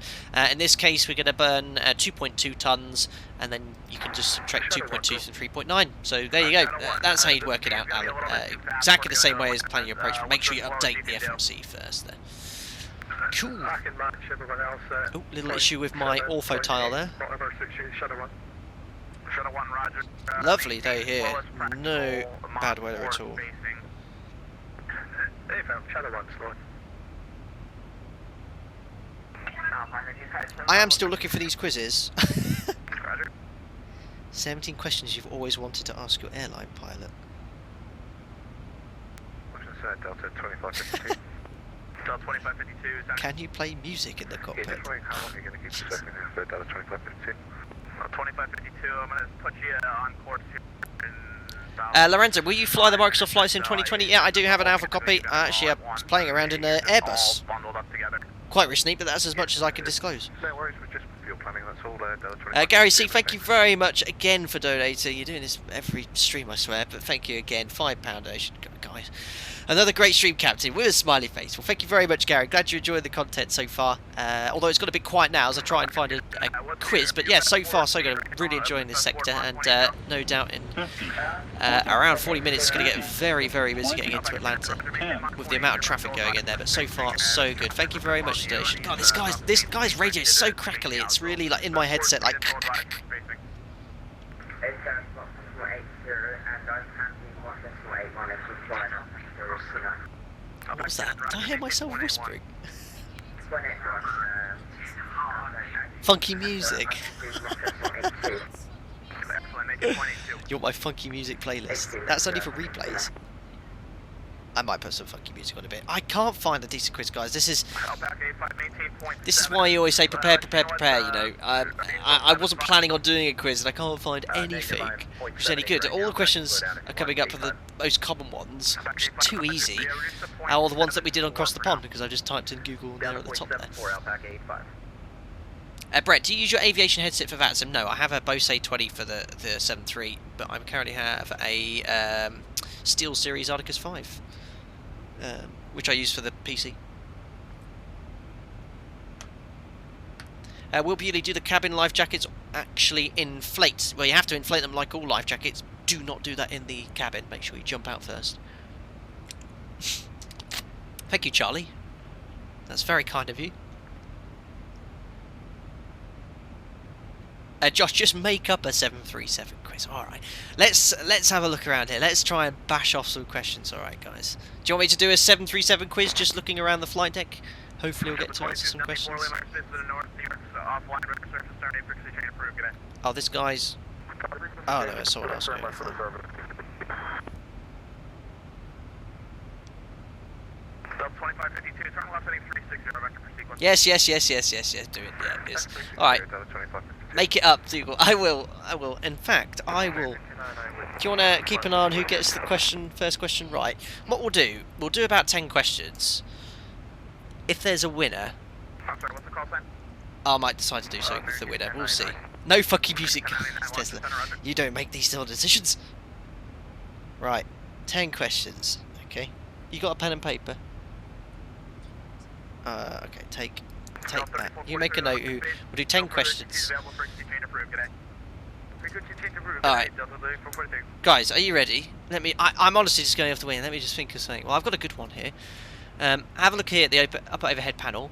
In this case, we're going to burn 2.2 tons, and then you can just subtract 2.2 from 3.9. So there you go. That's how you'd work it out, Alan. Exactly the same way as planning your approach, but make sure you update the FMC first there. Cool. Oh, little issue with my ortho tile there. Lovely day here. No bad weather at all. I am still looking for these quizzes. 17 questions you've always wanted to ask your airline pilot. Delta 2552. Delta 2552. Can you play music in the cockpit? Delta 2552. 2552, I'm going to put you on course here. Lorenzo, will you fly the Microsoft Flight Sim 2020? Yeah, I do have an alpha copy. Actually, I was playing around in an Airbus quite recently, but that's as much as I can disclose. No worries, we're just fuel planning, that's all. Gary C, thank you very much again for donating. You're doing this every stream, I swear, but thank you again. £5 donation. guys. Another great stream, Captain, with a smiley face. Well, thank you very much, Gary. Glad you enjoyed the content so far. Although it's got a bit quiet now as I try and find a quiz. But yeah, so far so good. I'm really enjoying this sector, and no doubt in around 40 minutes it's going to get very, very busy getting into Atlanta with the amount of traffic going in there. But so far so good. Thank you very much, Donation. God, this guy's radio is so crackly. It's really like in my headset, like. What was that? Did I hear myself whispering? Funky music. You want my funky music playlist? That's only for replays. I might put some funky music on a bit. I can't find a decent quiz, guys. This is why you always say prepare, prepare, prepare. You know, I wasn't planning on doing a quiz, and I can't find anything which is any good. All the questions are coming up for the most common ones, which is too easy. All the ones that we did on Cross the Pond, because I just typed in Google there at the top there. Brett, do you use your aviation headset for VATSIM? No, I have a Bose A20 for the 7.3, but I currently have a Steel Series Articus 5. Which I use for the PC. Will Bewley, do the cabin life jackets actually inflate? Well, you have to inflate them like all life jackets. Do not do that in the cabin. Make sure you jump out first. Thank you, Charlie. That's very kind of you. Josh, just make up a 737 quiz. Alright, let's have a look around here. Let's try and bash off some questions. Alright, guys. Do you want me to do a 737 quiz just looking around the flight deck? Hopefully we'll get to answer some questions. Oh, this guy's... Oh, no, it's someone else going for. Yes, do it. Yeah, it is. Alright. Make it up, Dougal. I will. In fact, I will. Do you want to keep an eye on who gets the first question right? What we'll do about 10 questions. If there's a winner, I'm sorry, what's the call sign? I might decide to do something with the winner. We'll see. No fucking music, Tesla. You don't make these sort of decisions. Right, 10 questions. Okay, you got a pen and paper? Okay, take that. You make a note. We'll do 10 questions. Alright. Guys, are you ready? I'm honestly just going off the wing. Let me just think of something. Well, I've got a good one here. Have a look here at the upper overhead panel.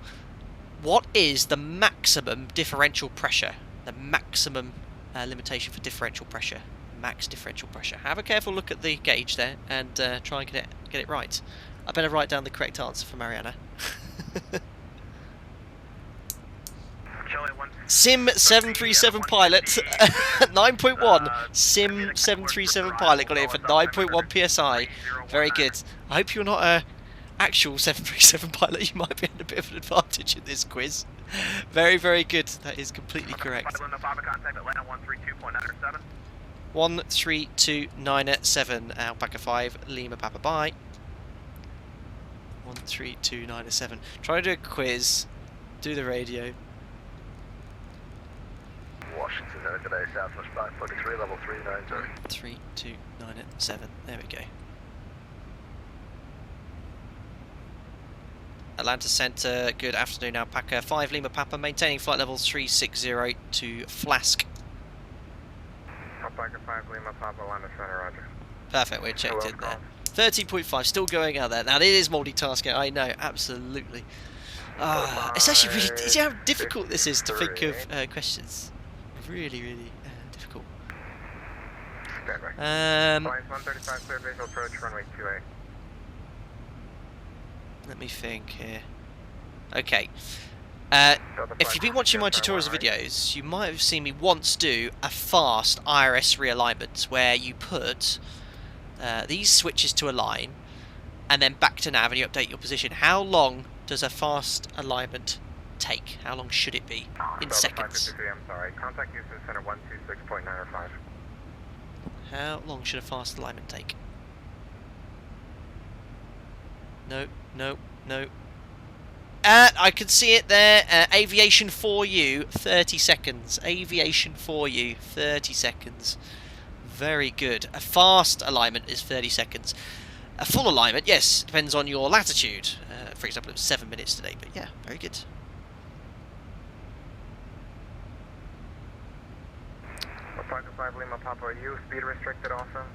What is the maximum differential pressure? The maximum limitation for differential pressure. Max differential pressure. Have a careful look at the gauge there and try and get it right. I better write down the correct answer for Mariana. Sim 737 pilot 9.1. Sim 737 pilot got it for 9.1 psi. Very good. I hope you're not a actual 737 pilot. You might be in a bit of an advantage in this quiz. Very, very good. That is completely correct. 13297 Alpaca 5 Lima Papa bye. 13297. Try to do a quiz. Do the radio. Washington, today, Southwest 543, level 390. 3297. There we go. Atlanta Center, good afternoon, Alpaca 5 Lima Papa, maintaining flight level 360 to Flask. Alpaca 5 Lima Papa, Atlanta Center, roger. Perfect, we're checked in there. 13.5, still going out there. Now, it is multitasking, I know, absolutely. It's actually really... See how difficult this is to think of questions? Really, really difficult. 135, clear visual approach, runway 28. Let me think here. Okay. If you've been watching my tutorials and videos, you might have seen me once do a fast IRS realignment where you put these switches to align and then back to nav and you update your position. How long does a fast alignment take? How long should it be? In seconds. I'm sorry. Contact Houston Center 126.905. How long should a fast alignment take? No. I can see it there. Aviation for you, 30 seconds. Aviation for you, 30 seconds. Very good. A fast alignment is 30 seconds. A full alignment, yes, depends on your latitude. For example, it was 7 minutes today, but yeah, very good. Alpaca 5 Lima Papa, are you speed restricted also?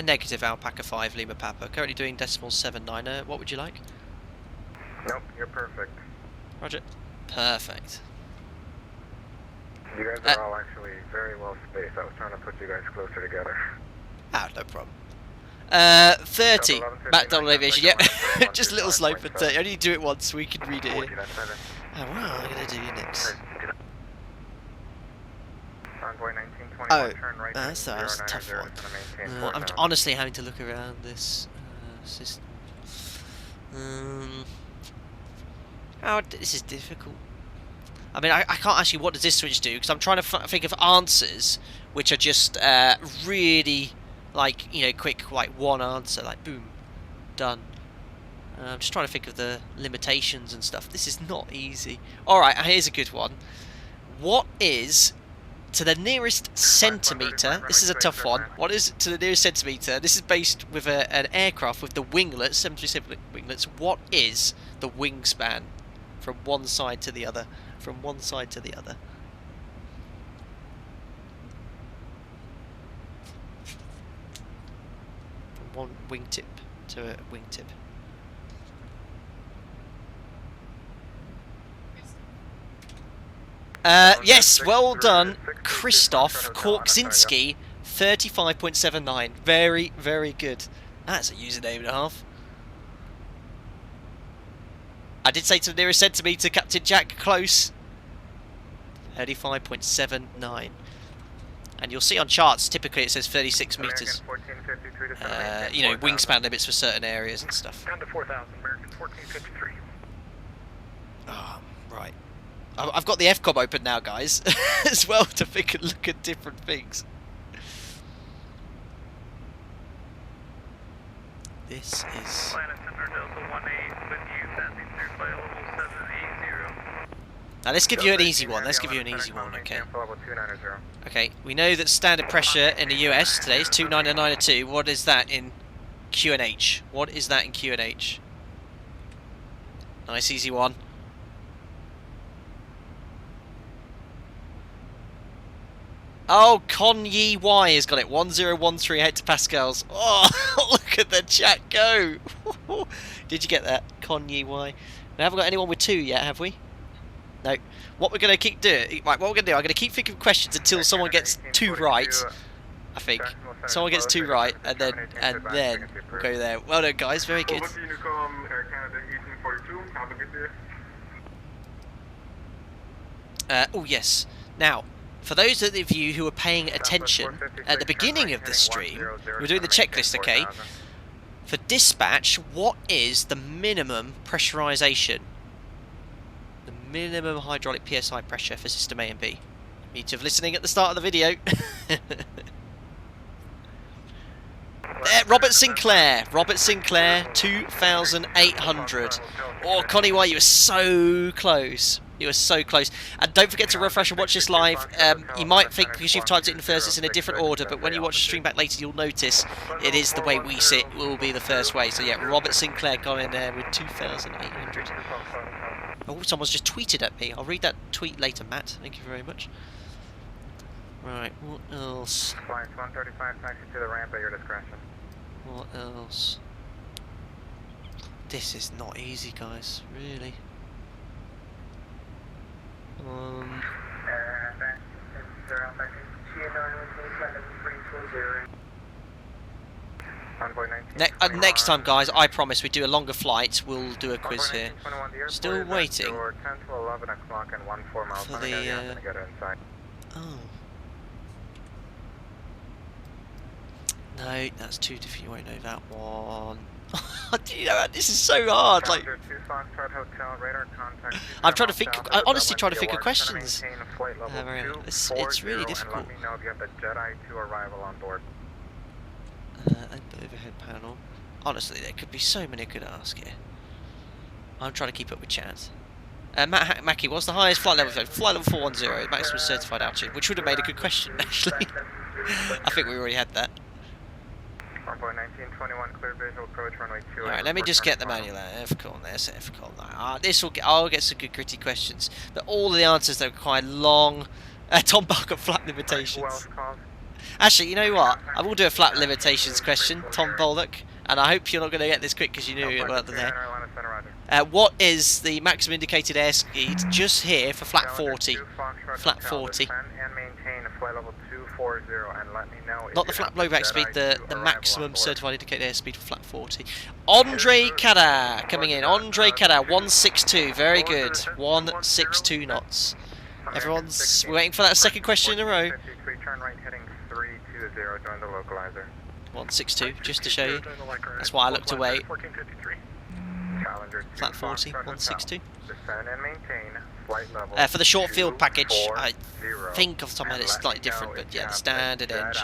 Negative Alpaca 5 Lima Papa. Currently doing decimal 79. What would you like? Nope, you're perfect. Roger. Perfect. You guys are all actually very well spaced. I was trying to put you guys closer together. Ah, no problem. 30. McDonald Aviation, yep. Just a little slow, but only do it once so we can read it here. Oh, what am I going to do next? Oh, that's a tough one. I'm honestly having to look around this system. This is difficult. I mean, I can't ask you what does this switch do, because I'm trying to think of answers which are just really, like, you know, quick, like one answer, like boom, done. I'm just trying to think of the limitations and stuff. This is not easy. Alright, here's a good one. What is, to the nearest centimetre, this is a tough one, what is to the nearest centimetre, this is based with an aircraft with the winglets, 737 winglets, what is the wingspan from one side to the other? From one side to the other. From one wingtip to a wingtip. Yes, well done, Christoph Korczynski, 35.79. Very, very good. That's a username and a half. I did say to the nearest centimetre, Captain Jack, close. 35.79. And you'll see on charts, typically it says 36 metres. You know, wingspan limits for certain areas and stuff. Down to 4,000, American 1453. Oh, right. I've got the FCOM open now, guys, as well, to think and look at different things. This is... Now let's give you an easy one. Let's give you an easy one, okay? Okay, we know that standard pressure in the US today is 299.2. What is that in QNH? What is that in QNH? Nice easy one. Oh, Con Yi Y has got it. 1013 hectopascals. Oh, look at the chat go. Did you get that? Con Yi Y. We haven't got anyone with 2 yet, have we? No. What we're going to keep doing... Right, what we're going to do, I'm going to keep thinking of questions until someone gets 2 right. I think. Someone gets 2 right, and then we'll go there. Well done, guys. Very good. Oh, yes. Now... For those of you who are paying attention at the beginning of the stream, we're doing the checklist, okay? For dispatch, what is the minimum pressurization? The minimum hydraulic PSI pressure for system A and B. You need to have listening at the start of the video. Robert Sinclair, 2,800. Oh, Connie White, you were so close. You were so close. And don't forget to refresh and watch this live. You might think because you've typed it in first it's in a different order, but when you watch the stream back later you'll notice it is the way we sit will be the first way. So yeah, Robert Sinclair got in there with 2,800. Oh, someone's just tweeted at me. I'll read that tweet later, Matt. Thank you very much. Right, what else? Flight 135, taxi to the ramp at your discretion. What else? This is not easy, guys, really. Next time, guys, I promise we do a longer flight. We'll do a quiz here. Still waiting for the. Oh. No, that's too different. You won't know that one. You know, this is so hard. Like, I'm trying to think. I'm honestly trying to think of questions. It's really difficult. Overhead panel. Honestly, there could be so many I could ask here. I'm trying to keep up with chat. Mackie, what's the highest flight level? Flight level 410, maximum certified altitude, which would have made a good question actually. I think we already had that. Farpoint 1921, clear visual approach runway 2. Alright, let me just get the manual out. FCON, there's FCON. I'll get some good gritty questions. But all of the answers, they're quite long. Tom Barker, flap limitations. Actually, you know what? I will do a flap limitations question, Tom Bollock. And I hope you're not going to get this quick because you knew it wasn't there. What is the maximum indicated airspeed just here for flat 40? Flat 40. Not the flat blowback speed, the maximum certified indicated airspeed for flat 40. Andre Kada coming in. Andre Kada, 162. Very good. 162 knots. Everyone's waiting for that second question in a row. 162, just to show you. That's why I looked away. Flat 40, 162. For the short field package, I think off the top of my head it's slightly different, but yeah, the standard NG.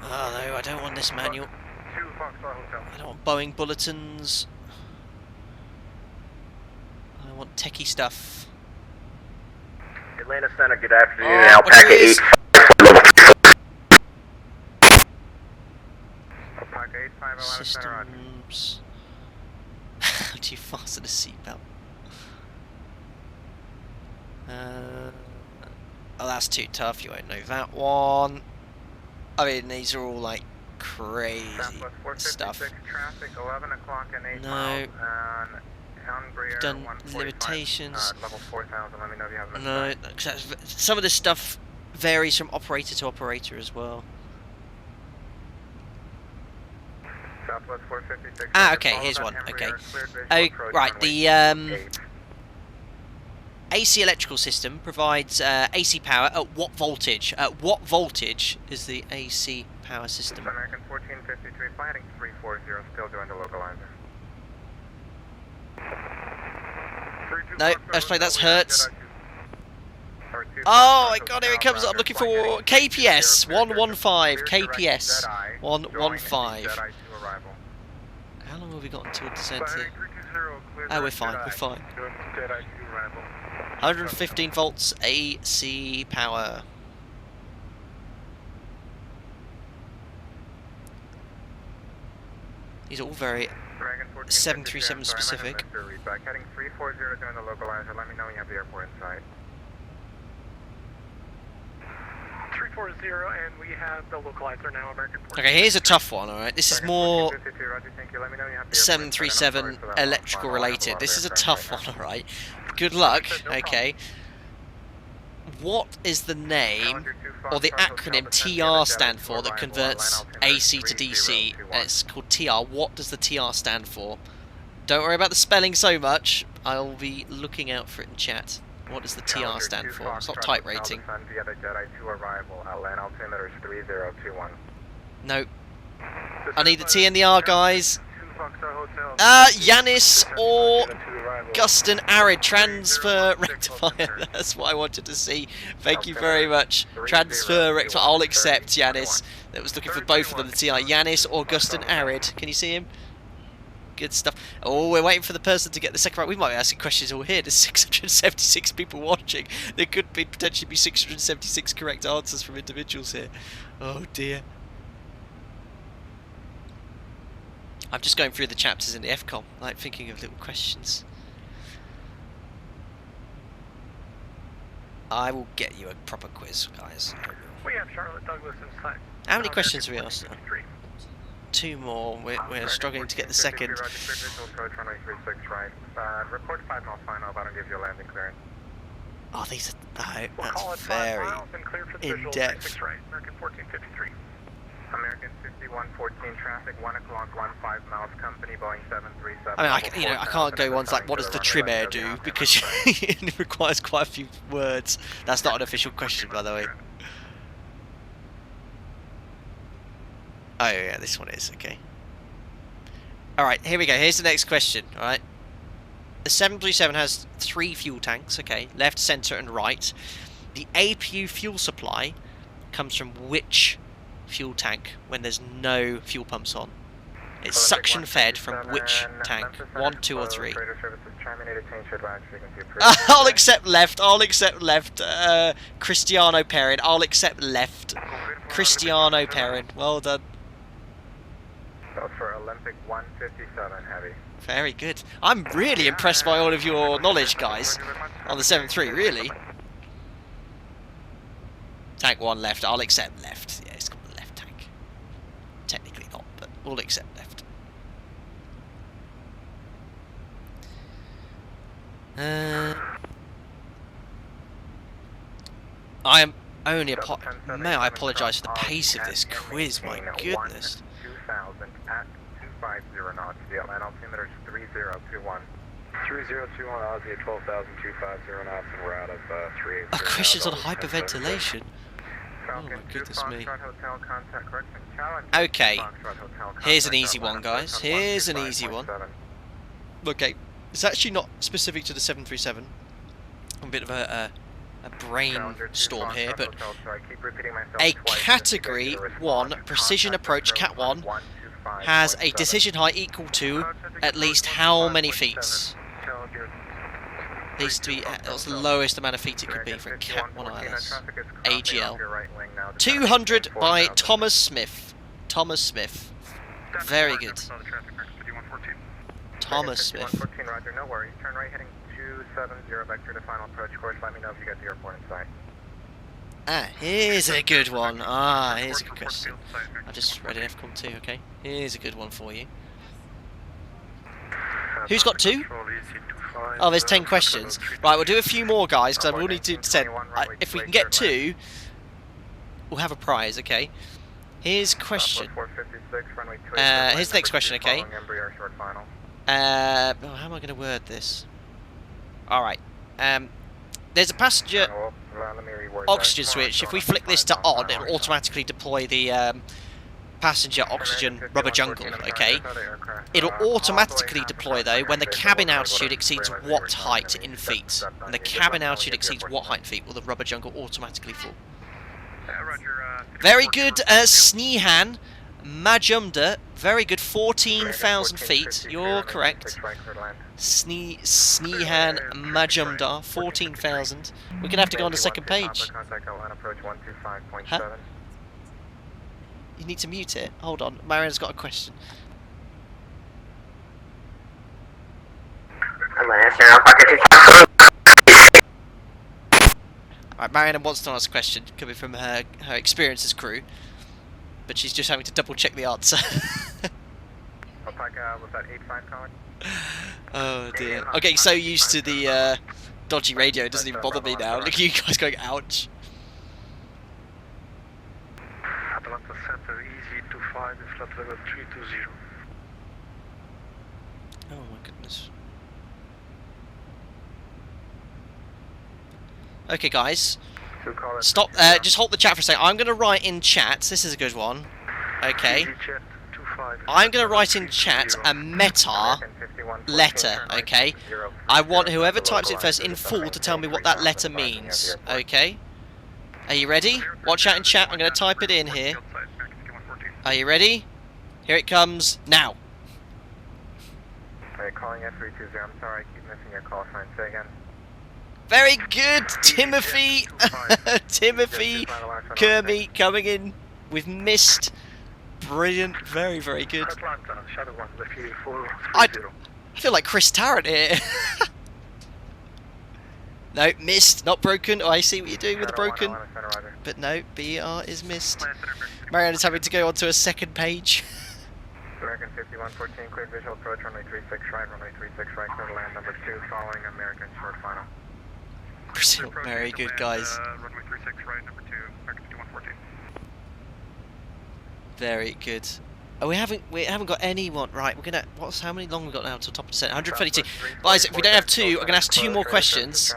Oh no, I don't want this manual. I don't want Boeing bulletins. I want techie stuff. Atlanta Center, good afternoon. Alpaca 8. Alpaca 8511 Systems. How do you fasten a seatbelt? Oh, that's too tough. You won't know that one. I mean, these are all like crazy stuff. Traffic, 11 o'clock and 8 no. miles, Done limitations. Level 4000. Let me know if you have no, some of this stuff varies from operator to operator as well. Southwest 456. Ah, okay, here's one. Okay. Oh, right, the AC electrical system provides AC power at what voltage? At what voltage is the AC power system? American 1453, flying 340, still doing the localizer. No, let's play, that's Hertz. Oh my god, here it comes. I'm looking for KPS 115. KPS 115. How long have we got until descent here? Oh, we're fine, we're fine. 115 volts AC power. These are all very 737 specific. Heading 340 doing the localizer. Let me know when you have the airport in sight. 340, and we have the localizer now, American 14. Okay, here's a tough one, alright. This is more 737 electrical related. This is a tough one, alright. Good luck, okay. What is the name, or the acronym TR stand for, that converts AC to DC? It's called TR. What does the TR stand for? Don't worry about the spelling so much. I'll be looking out for it in chat. What does the TR stand for? It's not type rating. Nope. I need the T and the R, guys. Yanis or Guston Arid transfer rectifier. That's what I wanted to see. Thank you very much. Transfer rectifier. I'll accept Yanis. That was looking for both of them. The TR. Yanis or Guston Arid. Can you see him? Good stuff. Oh, we're waiting for the person to get the second right. We might be asking questions all here. There's 676 people watching. There could be potentially be 676 correct answers from individuals here. Oh dear. I'm just going through the chapters in the FCOM, like thinking of little questions. I will get you a proper quiz, guys. We have Charlotte Douglas in sight. How many questions have we asked now? 2 more. We're struggling to get the second. Report 5 miles final, about to give you a landing clearance. Oh, these are that's very in depth. American 1453. American 5114 traffic, 1 o'clock, 15 miles, company Boeing 737. I mean, I can't go ones like, what does the trim air do? Because it requires quite a few words. That's not an official question, by the way. Oh yeah, this one is, okay. Alright, here we go. Here's the next question, alright. The 737 has 3 fuel tanks, okay, left, centre and right. The APU fuel supply comes from which fuel tank when there's no fuel pumps on? It's suction fed from which tank? 1, 2, or 3? I'll accept left. I'll accept left. Cristiano Perrin. I'll accept left. Cristiano Perrin. Well done. That was for Olympic 157 heavy. Very good. I'm really impressed by all of your knowledge, guys, on the 7-3, really. Tank 1 left. I'll accept left. Yeah, it's got the left tank. Technically not, but we'll accept left. I am only may I apologise for the pace of this quiz, my goodness. 2000 at 250 knots. The Atlanta altimeter is 3021. 3021 Aussie at 12,250 knots, and we're out of 380. Oh, questions on hyperventilation. Oh my goodness me. Okay, here's an easy one, guys. Here's an easy one. Okay, it's actually not specific to the 737. A bit of a brainstorm here, but a Category 1 precision approach Cat 1 has a decision height equal to at least how many feet? Needs to be that's the lowest amount of feet it could be for a Cat 1 ILS. AGL. 200 by Thomas Smith. Thomas Smith. Very good. Thomas Smith. Roger, no worries. Turn right heading 270 vector to final approach course. Let me know if you get the airport in sight. Ah, here's a good one. Ah, here's a good question. I just read an FCOM 2, okay. Here's a good one for you. Who's got 2? Oh, there's 10 questions. Right, we'll do a few more, guys, because I will need to do 10. If we can get 2, we'll have a prize, okay? Here's question. Here's the next question, okay? How am I going to word this? Alright. There's a passenger oxygen switch. If we flick this to on, it'll automatically deploy the passenger oxygen rubber jungle, okay? It'll automatically deploy, though, when the cabin altitude exceeds what height in feet? When the cabin altitude exceeds what height in feet will the rubber jungle automatically fall? Very good, Snehan Majumder. Very good, 14,000 feet. You're correct. Snehan Majumdar, 14,000. We're going to have to go on the second page. Huh? You need to mute it. Hold on. Mariana's got a question. Alright, Mariana wants to ask a question coming from her experience as crew, but she's just having to double check the answer. Oh dear. I'm getting so used to the dodgy radio, it doesn't even bother me now. Look at you guys going, ouch. Atlanta Center, easy 25, flight level 320. Oh my goodness. Okay guys, stop, just hold the chat for a second. I'm going to write in chat, this is a good one. Okay. I'm going to write in chat a METAR letter, okay? I want whoever types it first in full to tell me what that letter means, okay? Are you ready? Watch out in chat, I'm going to type it in here. Are you ready? Here it comes, now. Calling F320, I'm sorry, I keep missing your call sign. Say again. Very good, Timothy! Timothy Kermy coming in with missed. Brilliant, very, very good. I feel like Chris Tarrant here. No, missed, not broken. Oh, I see what you're doing with the broken. But no, BR is missed. Mariana's having to go on to a second page. American 5114, clear visual approach, runway 36 right, runway 36 right, clear to land number 2, following American short final. Brazil, very good, guys. Runway 36 right, number 2, American 5114. Very good. Oh, we haven't got anyone right. We're gonna how many long we got now till top of the set? 132. Guys, if we don't have 2, I'm gonna ask 2 more questions.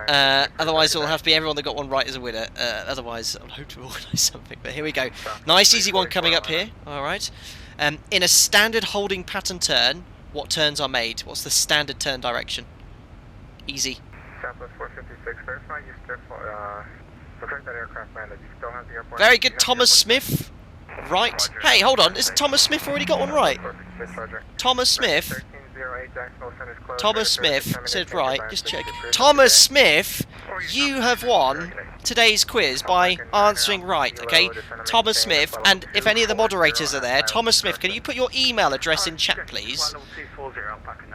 Otherwise, it'll have to be everyone that got one right as a winner. Otherwise, I'll hope to organise something. But here we go. Nice, easy one coming up here. All right. In a standard holding pattern turn, what turns are made? What's the standard turn direction? Easy. Southwest 456. Verify you still that aircraft landed. You still have the airport. Very good, Thomas Smith. Right. Hey, hold on. Has Thomas Smith already got one right? Thomas Smith? Thomas Smith said right. Just check. Thomas Smith, you have won today's quiz by answering right, okay? Thomas Smith, and if any of the moderators are there, Thomas Smith, can you put your email address in chat, please?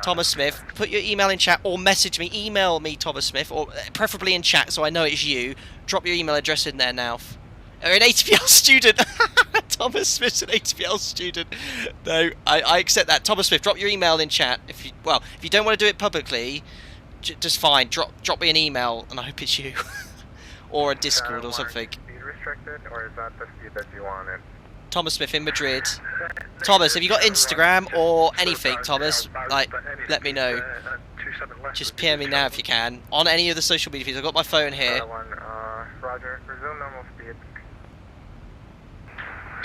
Thomas Smith, put your email in chat or message me. Email me, Thomas Smith, or preferably in chat so I know it's you. Drop your email address in there now. Or an ATPL student. Thomas Smith's an ATPL student. No, I accept that. Thomas Smith, drop your email in chat. If you don't want to do it publicly, just fine. Drop me an email, and I hope it's you, or a Discord or something. Restricted, or is that the speed that you wanted? Thomas Smith in Madrid. Thomas, have you got Instagram or anything, Thomas? Like, let me know. Just PM me now if you can on any of the social media feeds. I've got my phone here. Roger. Resume normal speed.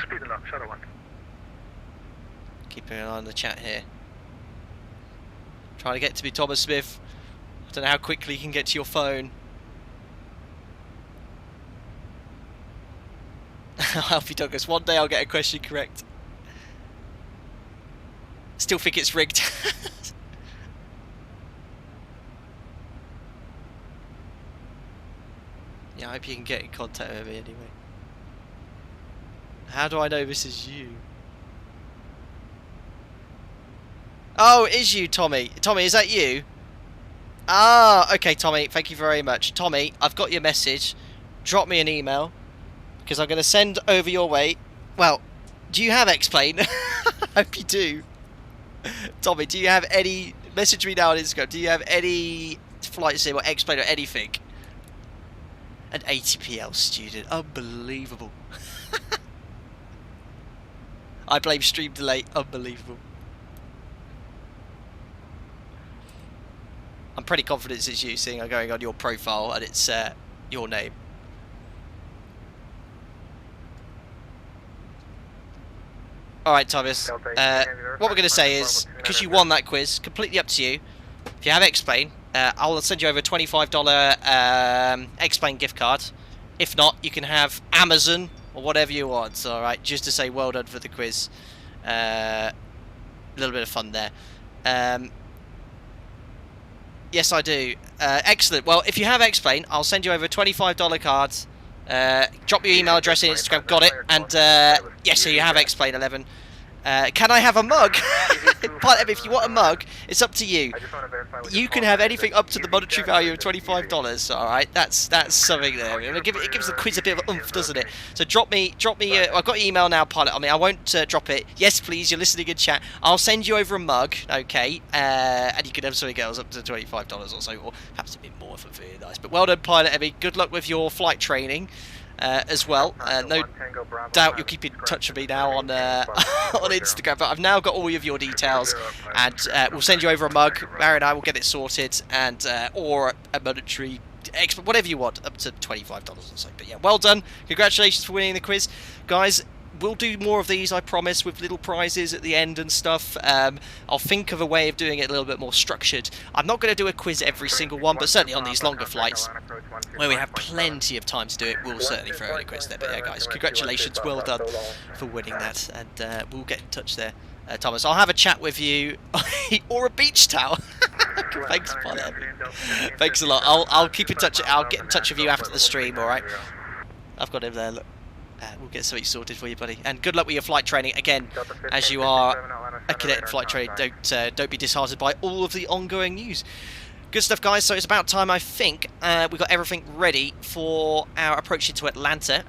Speed up, Shadow 1. Keeping an eye on the chat here. Trying to get to me, Thomas Smith. I don't know how quickly you can get to your phone. Alfie Douglas, one day I'll get a question correct. Still think it's rigged. Yeah, I hope you can get in contact with me anyway. How do I know this is you? Oh, it is you, Tommy. Tommy, is that you? Ah, okay, Tommy. Thank you very much. Tommy, I've got your message. Drop me an email, because I'm going to send over your way. Well, do you have X-Plane? I hope you do. Tommy, do you have any... Message me now on Instagram. Do you have any flight sim or X-Plane or anything? An ATPL student. Unbelievable. I blame stream delay. Unbelievable. I'm pretty confident it's you, seeing I'm going on your profile and it's your name. Alright, Thomas. What we're going to say is, because you won that quiz, completely up to you. If you have X-Plane, I'll send you over a $25 X-Plane gift card. If not, you can have Amazon or whatever you want, alright? Just to say well done for the quiz. A little bit of fun there. Yes, I do. Excellent. Well, if you have X-Plane, I'll send you over a $25 card. Drop your email address in Instagram. Got it. And yes, so you have X-Plane 11. Can I have a mug? But if you want a mug, it's up to you. You can have anything up to the monetary value of $25. All right, that's something there. It gives the quiz a bit of oomph, doesn't it? So drop me. I've got your email now, pilot. I mean, I won't drop it. Yes, please. You're listening in chat. I'll send you over a mug, okay? And you can have something else up to $25 or so, or perhaps a bit more if I'm feeling nice. But well done, pilot. I mean, good luck with your flight training. As well, no doubt you'll keep in touch with me now on on Instagram. But I've now got all of your details, and we'll send you over a mug. Mariana and I will get it sorted, and or a monetary, whatever you want, up to $25 or so. But yeah, well done. Congratulations for winning the quiz, guys. We'll do more of these, I promise, with little prizes at the end and stuff. I'll think of a way of doing it a little bit more structured. I'm not going to do a quiz every single one, but certainly on these longer flights, where we have plenty of time to do it, we'll certainly throw in a quiz there. But yeah, guys, congratulations, well done for winning that, and we'll get in touch there. Thomas, I'll have a chat with you, or a beach towel. Thanks, Pilot. Thanks a lot. I'll keep in touch. I'll get in touch with you after the stream. All right. I've got him there. Look. We'll get something sorted for you, buddy. And good luck with your flight training. Again, as you are a cadet in flight training, don't be disheartened by all of the ongoing news. Good stuff, guys. So it's about time, I think. We've got everything ready for our approach into Atlanta.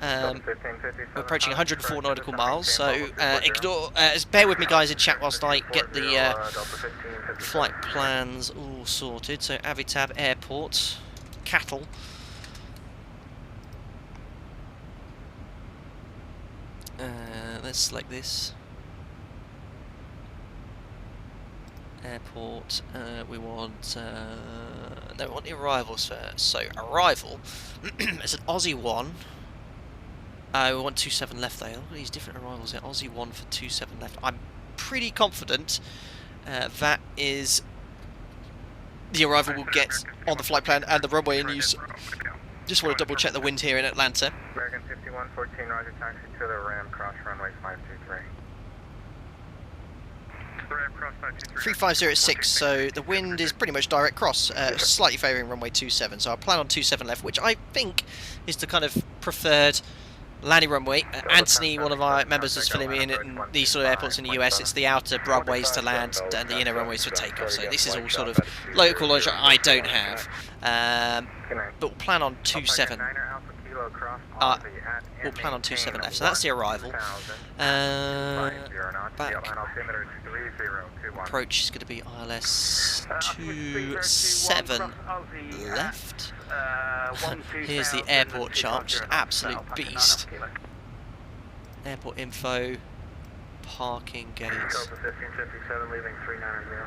We're approaching 104 nautical miles, so bear with me, guys, in chat whilst I get the flight plans all sorted. So Avitab Airport, KATL. Let's select this. Airport. We want no, we want the arrivals first. So arrival. It's an Aussie 1. We want 27 left there. Look at these different arrivals here. Aussie 1 for 27 left. I'm pretty confident that is the arrival we'll get on the flight plan and the runway in use Just want to double check the wind here in Atlanta. American 5114, roger, taxi to the Ram, cross runway 523. To the Ram, cross 523. 3506, so the wind is pretty much direct cross, slightly favouring runway 27, so I'll plan on 27 left, which I think is the kind of preferred landing runway. Anthony, one of our members, is filling me in at these sort of airports in the US. It's the outer runways to land and the inner runways for takeoff, so this is all sort of local knowledge I don't have. But we'll plan on 27. We'll plan on 27 left, so that's the arrival. Back approach is going to be ILS 27 left. Here's the airport chart, just an absolute beast. Airport info, parking gates.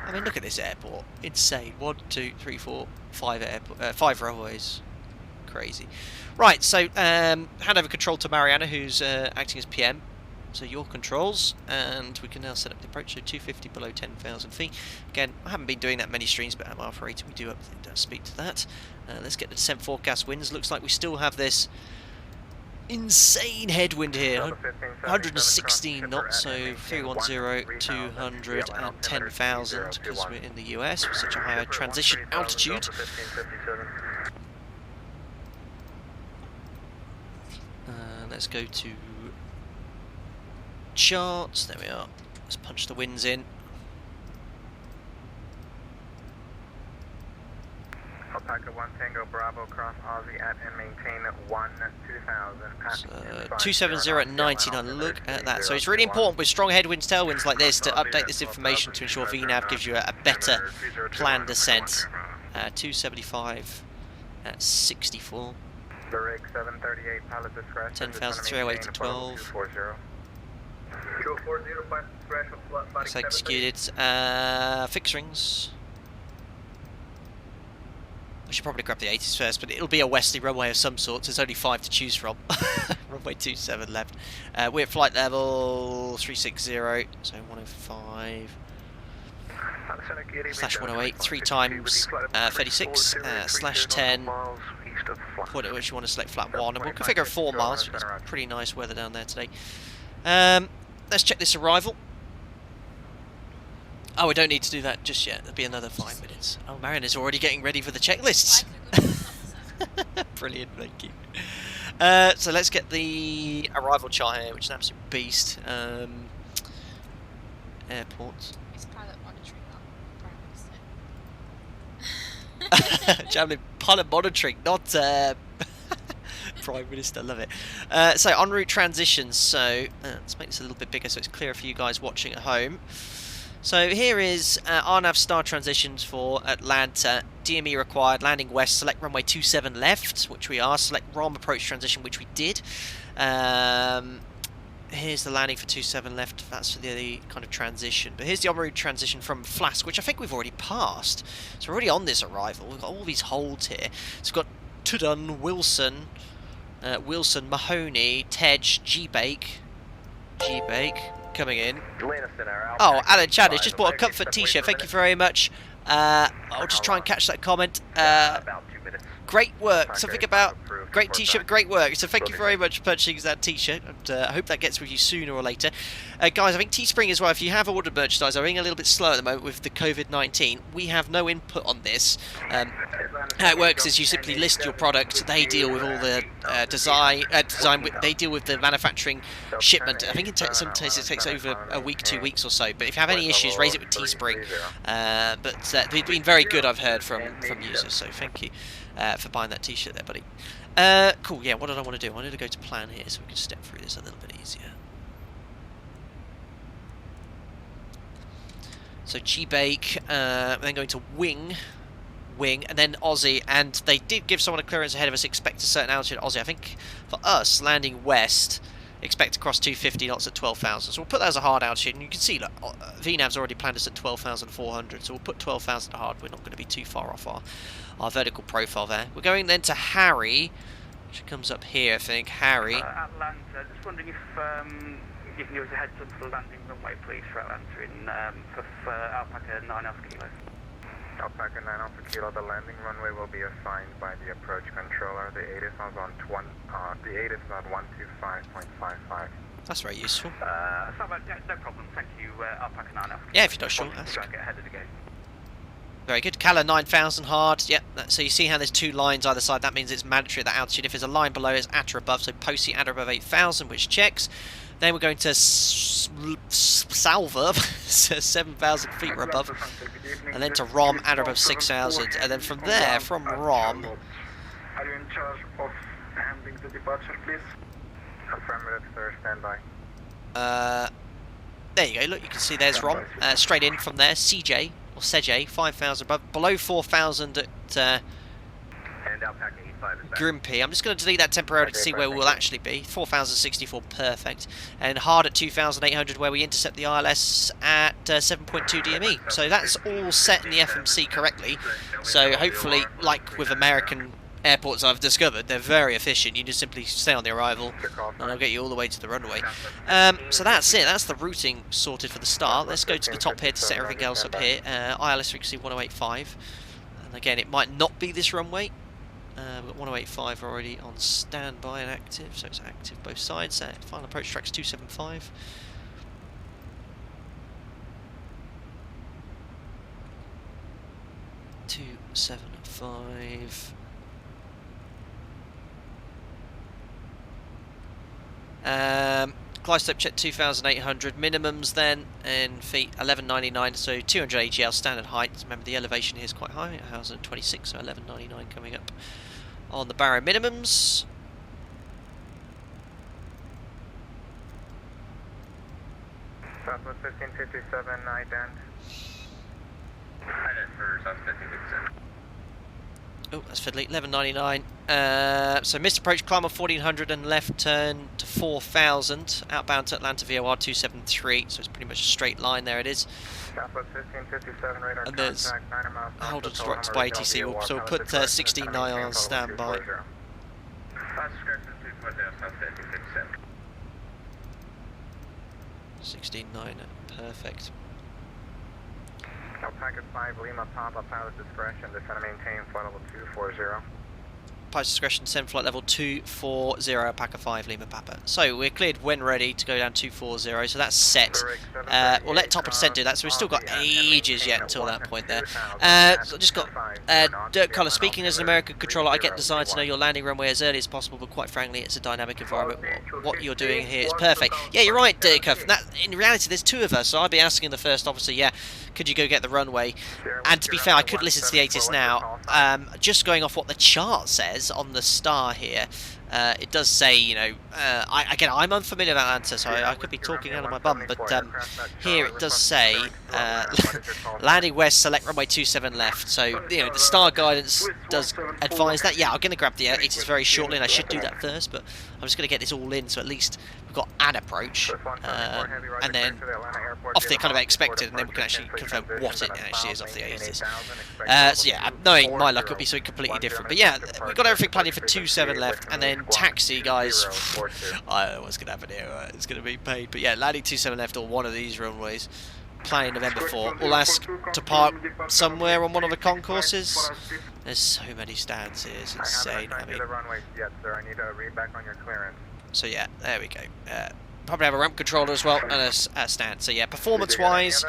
I mean, look at this airport, insane. 1, 2, 3, 4, 5 5 runways. Crazy. Right, so hand over control to Mariana, who's acting as PM. So your controls, and we can now set up the approach. So 250 below 10,000 feet. Again, I haven't been doing that many streams, but I'm operating. We do speak to that. Let's get the descent forecast winds. Looks like we still have this insane headwind here. 116 knots, so 310, 200, and 10,000 because we're in the US with such a high transition altitude. Let's go to charts. There we are. Let's punch the winds in. Alpaca 1 Tango Bravo cross Aussie at and maintain 2000. 270 at 99. Look at that. So it's really important with strong headwinds, tailwinds like this to update this information to ensure VNAV gives you a better planned descent. 275 at 64. 738 pilot discretion. 10,308 to 12. Looks like executed. Fixed rings. I should probably grab the 80s first, but it'll be a westerly runway of some sort. There's only 5 to choose from. Runway 27 left. We're at flight level 360, so 105. Slash 108, 3 times 36, slash 10. Point at which you want to select flat 1, and we'll configure 4 miles. It's pretty nice weather down there today. Let's check this arrival. Oh, we don't need to do that just yet. There'll be another 5 minutes. Oh, Mariana's already getting ready for the checklists. Brilliant, thank you. So let's get the arrival chart here, which is an absolute beast. Airport. It's pilot monitoring, not Prime Minister. Javelin pilot monitoring, not Prime Minister, love it. So en route transitions, so let's make this a little bit bigger so it's clearer for you guys watching at home. So here is RNAV star transitions for Atlanta. DME required, landing west, select runway 27 left, which we are, select ROM approach transition, which we did. Here's the landing for 27 left, that's for the kind of transition. But here's the en route transition from Flask, which I think we've already passed. So we're already on this arrival, we've got all these holds here. So we've got Tudun, Wilson, Mahoney, Tej, G-Bake, coming in. Oh, Alan Chaddish just bought a Comfort t-shirt, thank you very much. I'll just try and catch that comment. Great work, something about great t-shirt, great work. So thank you very much for purchasing that t-shirt, and I hope that gets with you sooner or later. Guys, I think Teespring as well, if you have ordered merchandise, I'm being a little bit slow at the moment with the COVID-19. We have no input on this. How it works is you simply list your product, they deal with all the design, they deal with the manufacturing, shipment. I think sometimes it takes over a week, 2 weeks or so, but if you have any issues, raise it with Teespring. But they've been very good, I've heard from users, so thank you for buying that t-shirt there, buddy. Cool, yeah, what did I want to do? I wanted to go to plan here so we can step through this a little bit easier. So G-Bake, then going to Wing, and then Aussie, and they did give someone a clearance ahead of us, expect a certain altitude at Aussie. I think for us, landing west, expect to cross 250 knots at 12,000. So we'll put that as a hard altitude, and you can see, look, VNAV's already planned us at 12,400, so we'll put 12,000 hard. We're not going to be too far off our vertical profile there. We're going then to Harry, which comes up here, I think. Harry. Atlanta, just wondering if you can give us a heads up for the landing runway, please, for Atlanta in for Alpaca 9 Alpha Kilo. Alpaca 9 Alpha Kilo, the landing runway will be assigned by the approach controller. The ATIS is on 125.55. That's very useful. No problem, thank you, Alpaca 9 Alpha. Yeah, if you're not sure. That's Get ahead of the gate. very good. KATL 9000 hard. Yep. So you see how there's two lines either side. That means it's mandatory at that altitude. If there's a line below, it's at or above. So post seat at or above 8000, which checks. Then we're going to salver 7,000 feet or above, and then to ROM at or above 6,000, and then from there, from ROM. Are you in charge of handling the departure, please? Affirmative, sir. Stand by. There you go. Look, you can see there's ROM. Straight in from there. CJ or SEJ 5,000 above, below 4,000 at. And Alpaca 85 is back. Grimpy. I'm just going to delete that temporarily to see where we'll actually be. 4,064, perfect. And hard at 2,800 where we intercept the ILS at 7.2 DME. So that's all set in the FMC correctly. So hopefully, like with American airports I've discovered, they're very efficient. You just simply stay on the arrival and I'll get you all the way to the runway. So that's it. That's the routing sorted for the start. Let's go to the top here to set everything else up here. ILS frequency 1085. And again, it might not be this runway. We've got 1085 already on standby and active, so it's active both sides. Final approach track's 275. Glide slope check 2,800 minimums then, and feet 1199, so 200 AGL standard height. Remember the elevation here is quite high, 1,026, so 1199 coming up on the Barrow minimums. Southwest 1557, ident. Ident for Southwest 1557. Oh, that's fiddly. 1199. So missed approach, climb of 1400 and left turn to 4000. Outbound to Atlanta VOR 273. So it's pretty much a straight line. There it is. Southwest 1557, radar and there's contact, 9 miles. hold on to by ATC. So we'll put 16.9 on standby. 16.9, perfect. Alpaca 5, Lima Papa, pilot discretion, descend and maintain flight level 240. Pilot discretion, send flight level 240, Alpaca 5, Lima Papa. So we're cleared when ready to go down 240, so that's set. We'll let top of descent do that, so we've still got ages yet until that point there. So just got Dirk Collar speaking as an American controller. I get desire to know your landing runway as early as possible, but quite frankly, it's a dynamic environment. What you're doing here is perfect. Yeah, you're right, Dirk. In reality, there's two of us, so I'd be asking the first officer, yeah, could you go get the runway? And to be fair, I could listen to the ATIS now. Just going off what the chart says on the star here, it does say, you know, I'm unfamiliar with Atlanta, so I could be talking out of my bum, but here it does say landing west, select runway 27 left. So, you know, the star guidance does advise that. Yeah, I'm going to grab the ATIS very shortly, and I should do that first, but I'm just going to get this all in, so at least we've got an approach, and then off the kind of expected, and then we can actually confirm what it actually is off the ATIS. So yeah, knowing my luck, it'll be something completely different. But yeah, we've got everything planning for 27 left, and then taxi, guys. I don't know what's going to happen here. It's going to be paid. But yeah, landing 27 left on one of these runways. Planning November 4. We'll ask to park somewhere on one of the concourses. There's so many stands here. It's insane. I mean, so yeah, there we go. Probably have a ramp controller as well and a stand. So yeah, performance-wise,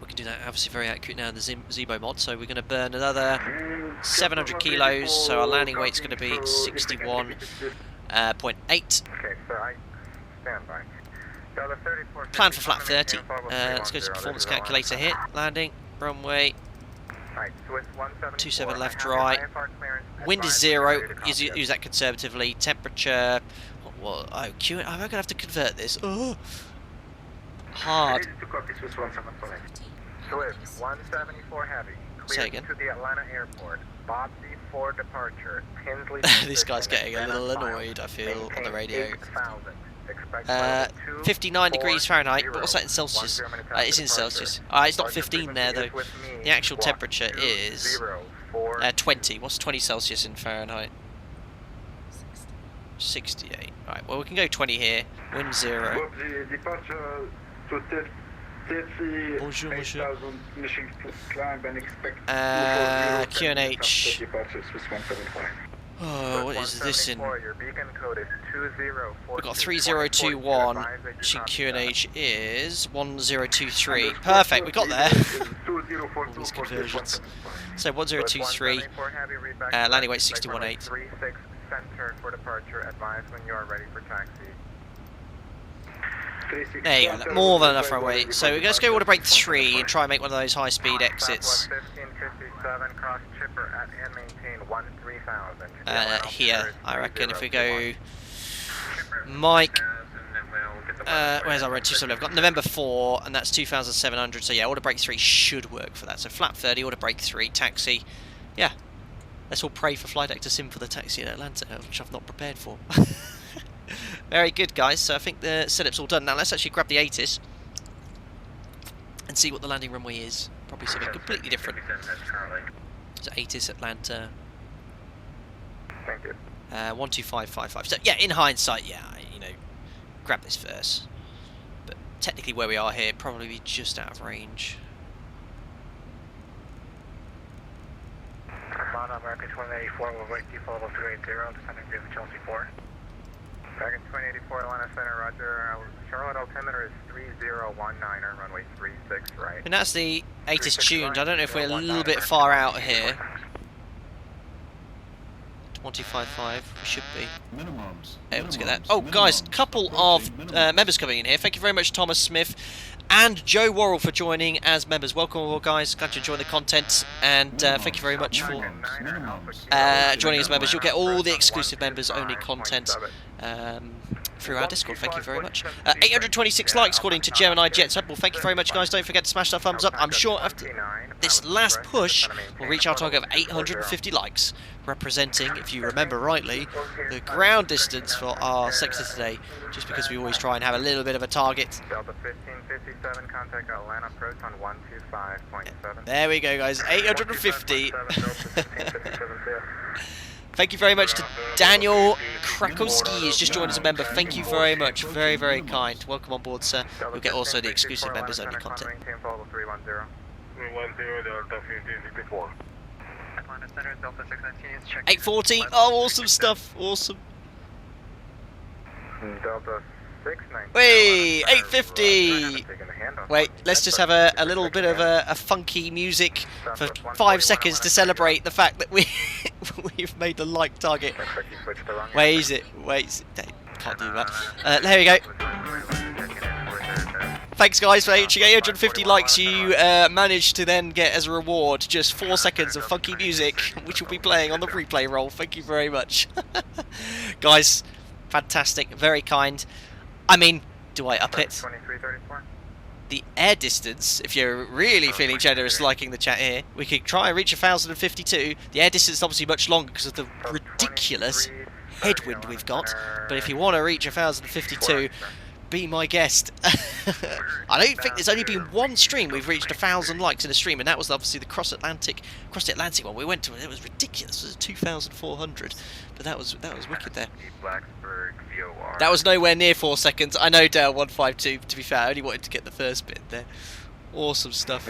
we can do that obviously very accurate now in the ZIBO mod. So we're going to burn another 700 kilos. So our landing weight's going to be 61.8. Okay, so I stand by. Plan for flat 30. Let's go to performance calculator here. Landing, runway, 27 left, right. Wind is 0. Use that conservatively. Temperature. Well, I'm going to have to convert this. Oh. Hard. Swift 174 heavy. Say again. To the Atlanta airport. Bob for departure. Tinsley. This guy's getting a little annoyed, I feel, on the radio. 59 degrees Fahrenheit, but what's that in Celsius? It's in Celsius. It's not 15 there though. The actual temperature is 20. What's 20 Celsius in Fahrenheit? 68. Right, well we can go 20 here. Wind 0. Bonjour, monsieur. QNH. Oh, what is this in? We've got 3021. QNH is 1023. Perfect, we got there. All these conversions. So 1023. Landing weight 61.8. Center for departure. Advise when you are ready for taxi. There you go, more than enough runway. So we're going to go order break 3 and try and make one of those high-speed exits. 1557, cross chipper at and maintain 13,000. Here, I reckon if we go Mike, where's our red 27? I've got November 4, and that's 2,700. So yeah, order break 3 should work for that. So flap 30, order break 3, taxi. Yeah, let's all pray for flight deck to sim for the taxi in Atlanta, which I've not prepared for. Very good, guys. So I think the setup's all done. Now let's actually grab the ATIS and see what the landing runway is. Probably something completely different. So ATIS Atlanta. Thank you. 12555. So yeah, in hindsight, yeah, you know, grab this first. But technically, where we are here, probably just out of range. American 2084 will wait default level 280, descending via the Chelsea 4. American 2084, Atlanta Center, roger. Charlotte altimeter is 3019, or runway 36 right. And that's the ATIS tuned. I don't know if we're a little bit far out here. 255, we should be able to get that. Oh, guys, couple of members coming in here. Thank you very much, Thomas Smith and Joe Worrell, for joining as members. Welcome all, guys. Glad you enjoy the content, and thank you very much for joining as members. You'll get all the exclusive members-only content through our Discord. Thank you very much. 826 likes according to Gemini Jets. Well, thank you very much, guys. Don't forget to smash that thumbs up. I'm sure after this last push, we'll reach our target of 850 likes, representing, if you remember rightly, the ground distance for our sector today, just because we always try and have a little bit of a target. Delta 1557, contact Atlanta approach on 125.7. There we go, guys. 850. Thank you very much to Daniel Krakowski, who's just joined as a member. Thank you very much. Very, very kind. Welcome on board, sir. You'll get also the exclusive members-only content. 840. Oh, awesome stuff. Awesome. Delta 619. Wait, 850. Wait, let's just have a little bit of a funky music for 5 seconds to celebrate the fact that we've made the like target. Where is it? Wait, can't do that. There we go. Thanks, guys, for reaching 850 likes. You managed to then get as a reward just 4 seconds of funky music, which will be playing on the replay roll. Thank you very much. Guys, fantastic, very kind. I mean, do I up it? The air distance, if you're really feeling generous, liking the chat here, we could try and reach 1,052. The air distance is obviously much longer because of the ridiculous headwind we've got. But if you want to reach 1,052, be my guest. I don't think there's only been one stream we've reached 1,000 likes in a stream, and that was obviously the across the Atlantic one we went to. It was ridiculous. It was 2,400, but that was wicked there. That was nowhere near 4 seconds. I know, Dale 152. To be fair, I only wanted to get the first bit there. Awesome stuff.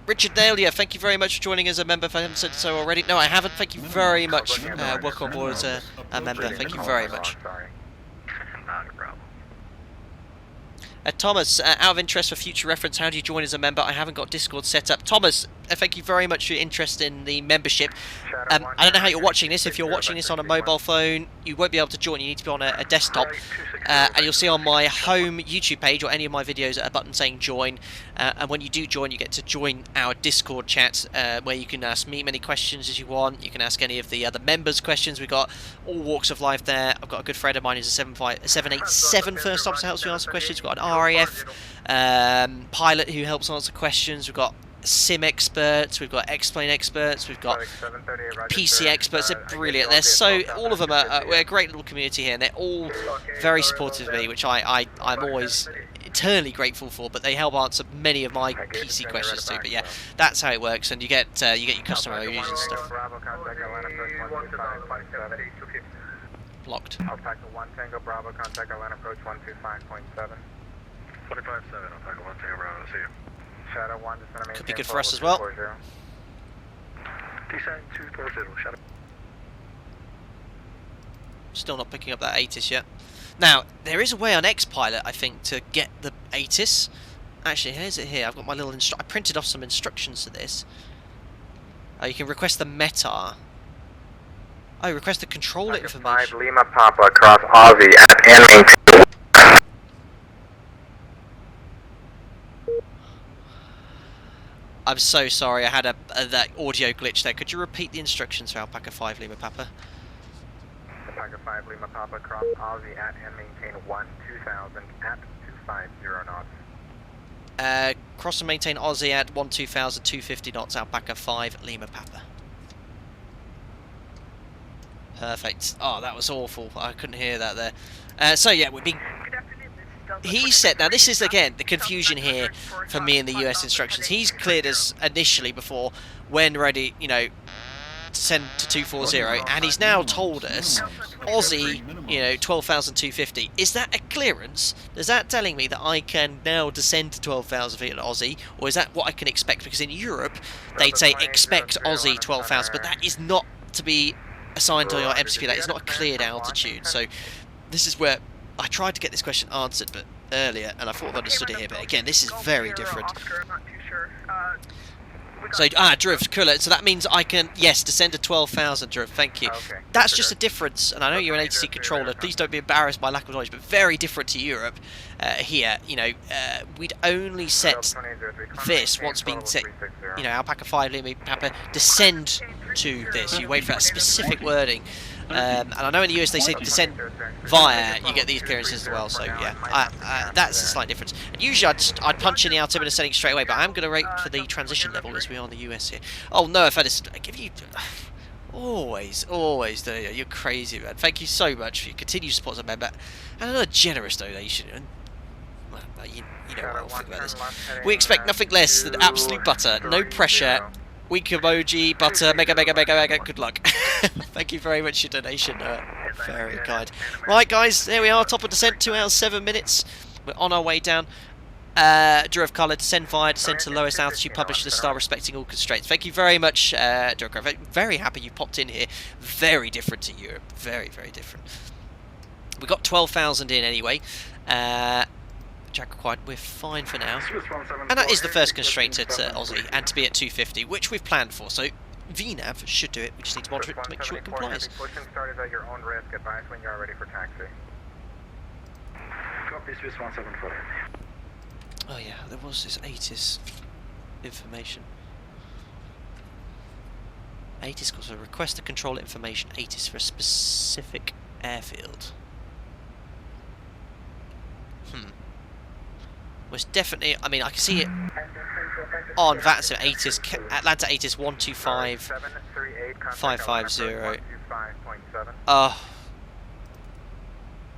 Richard Dale, yeah, thank you very much for joining as a member. If I haven't said so already. No, I haven't. Thank you very much. Welcome on board as a member. Thank you very much. Thomas, out of interest for future reference, how do you join as a member? I haven't got Discord set up. Thomas, thank you very much for your interest in the membership. I don't know how you're watching this. If you're watching this on a mobile phone, you won't be able to join. You need to be on a desktop. And you'll see on my home YouTube page or any of my videos a button saying join. And when you do join, you get to join our Discord chat, where you can ask me many questions as you want. You can ask any of the other members questions. We've got all walks of life there. I've got a good friend of mine who's a 787 first officer, helps me answer questions. We've got an RAF pilot who helps answer questions. We've got sim experts, we've got X-plane experts, we've got PC experts. They're brilliant. They're so, all of them are, we're a great little community here, and they're all very supportive of me, which I'm always eternally grateful for. But they help answer many of my PC questions too. But yeah, that's how it works, and you get your customer reviews and stuff. Locked. Alpaca 1 Tango Bravo, contact Airline approach 125.7. 25.7, Alpaca 1 Tango Bravo, see you. Shadow 1, descend and maintain. Could be good for us as well. Descend 240, Shadow. Still not picking up that ATIS yet. Now, there is a way on X-Pilot, I think, to get the ATIS. Actually, here's it here. I've got my little I printed off some instructions to this. You can request the METAR. Oh, request the control information. 5 Lima Papa across Aussie at and maintain. I'm so sorry, I had that audio glitch there. Could you repeat the instructions for Alpaca 5 Lima Papa? Alpaca 5 Lima Papa across Aussie at and maintain 12000 at 250 knots. Cross and maintain Aussie at 12000, 250 knots, Alpaca 5 Lima Papa. Perfect. Oh, that was awful. I couldn't hear that there. So yeah, we're being... He said, now this is again the confusion here for me in the US instructions. He's cleared us initially before when ready, you know, to send to 240, and he's now told us Aussie, you know, 12,250. Is that a clearance? Is that telling me that I can now descend to 12,000 feet at Aussie, or is that what I can expect? Because in Europe they'd say expect Aussie 12,000, but that is not to be assigned to your MCP. That is not a cleared altitude. So this is where I tried to get this question answered, but earlier, and I thought I understood it here, but again, this is very different. So, Driv, cool. So that means I can, yes, descend to 12,000, Driv, thank you. Okay. That's just a difference, and I know you're an ATC controller, please don't be embarrassed by lack of knowledge, but very different to Europe here. You know, we'd only set this once being set, you know, Alpaca 5 Lima Papa, descend to this. You wait for that specific wording. And I know in the US they say descend via, you get these clearances as well, so yeah, that's a slight difference. And usually I'd punch in the altimeter setting straight away, but I'm going to wait for the transition level as we are in the US here. Oh no, if I give you... Always do you? You're crazy, man. Thank you so much for your continued support as a member, and another generous donation. And, well, you know what I'll think about this. We expect nothing less than absolute butter, no pressure. Weak emoji, butter, mega, good luck. Thank you very much for your donation, very kind. Right guys, there we are, top of descent, 2 hours 7 minutes. We're on our way down. Drew Colour, descend via, descend to lowest altitude, publish the star respecting all constraints. Thank you very much, Drew. Very happy you popped in here. Very different to Europe, very different. We got 12,000 in anyway. Jack required, we're fine for now. And that is the first constraint at Aussie, and to be at 250, which we've planned for. So VNAV should do it, we just need to monitor it to make sure it complies. Push and start at your own risk. Advise when you are ready for taxi. Copy, Swiss 174. Oh yeah, there was this ATIS information. ATIS was a request to control information, ATIS for a specific airfield. Was definitely, I mean, I can see it on VATSIM ATIS, Atlanta ATIS 125.550. Oh,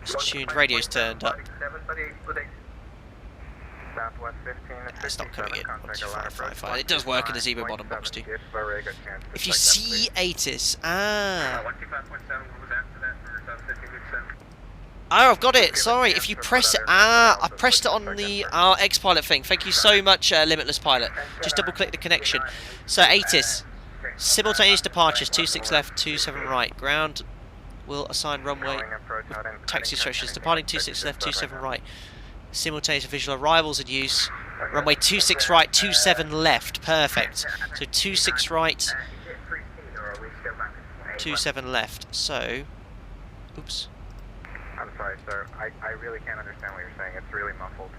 it's tuned, radio's turned up. It's not coming in. 12555. It does work in the ZIBO mod box too. If you see ATIS, Oh, I've got it. Sorry, if you press it. I pressed it on the X-Pilot thing. Thank you so much, Limitless Pilot. Just double-click the connection. So, ATIS. Simultaneous departures, 26 left, 27 right. Ground will assign runway with taxi instructions. Departing 26 left, 27 right. Simultaneous visual arrivals in use. Runway 26 right, 27 left. Perfect. So, 26 right, 27 left. So, oops. I'm sorry, sir. I really can't understand what you're saying. It's really muffled.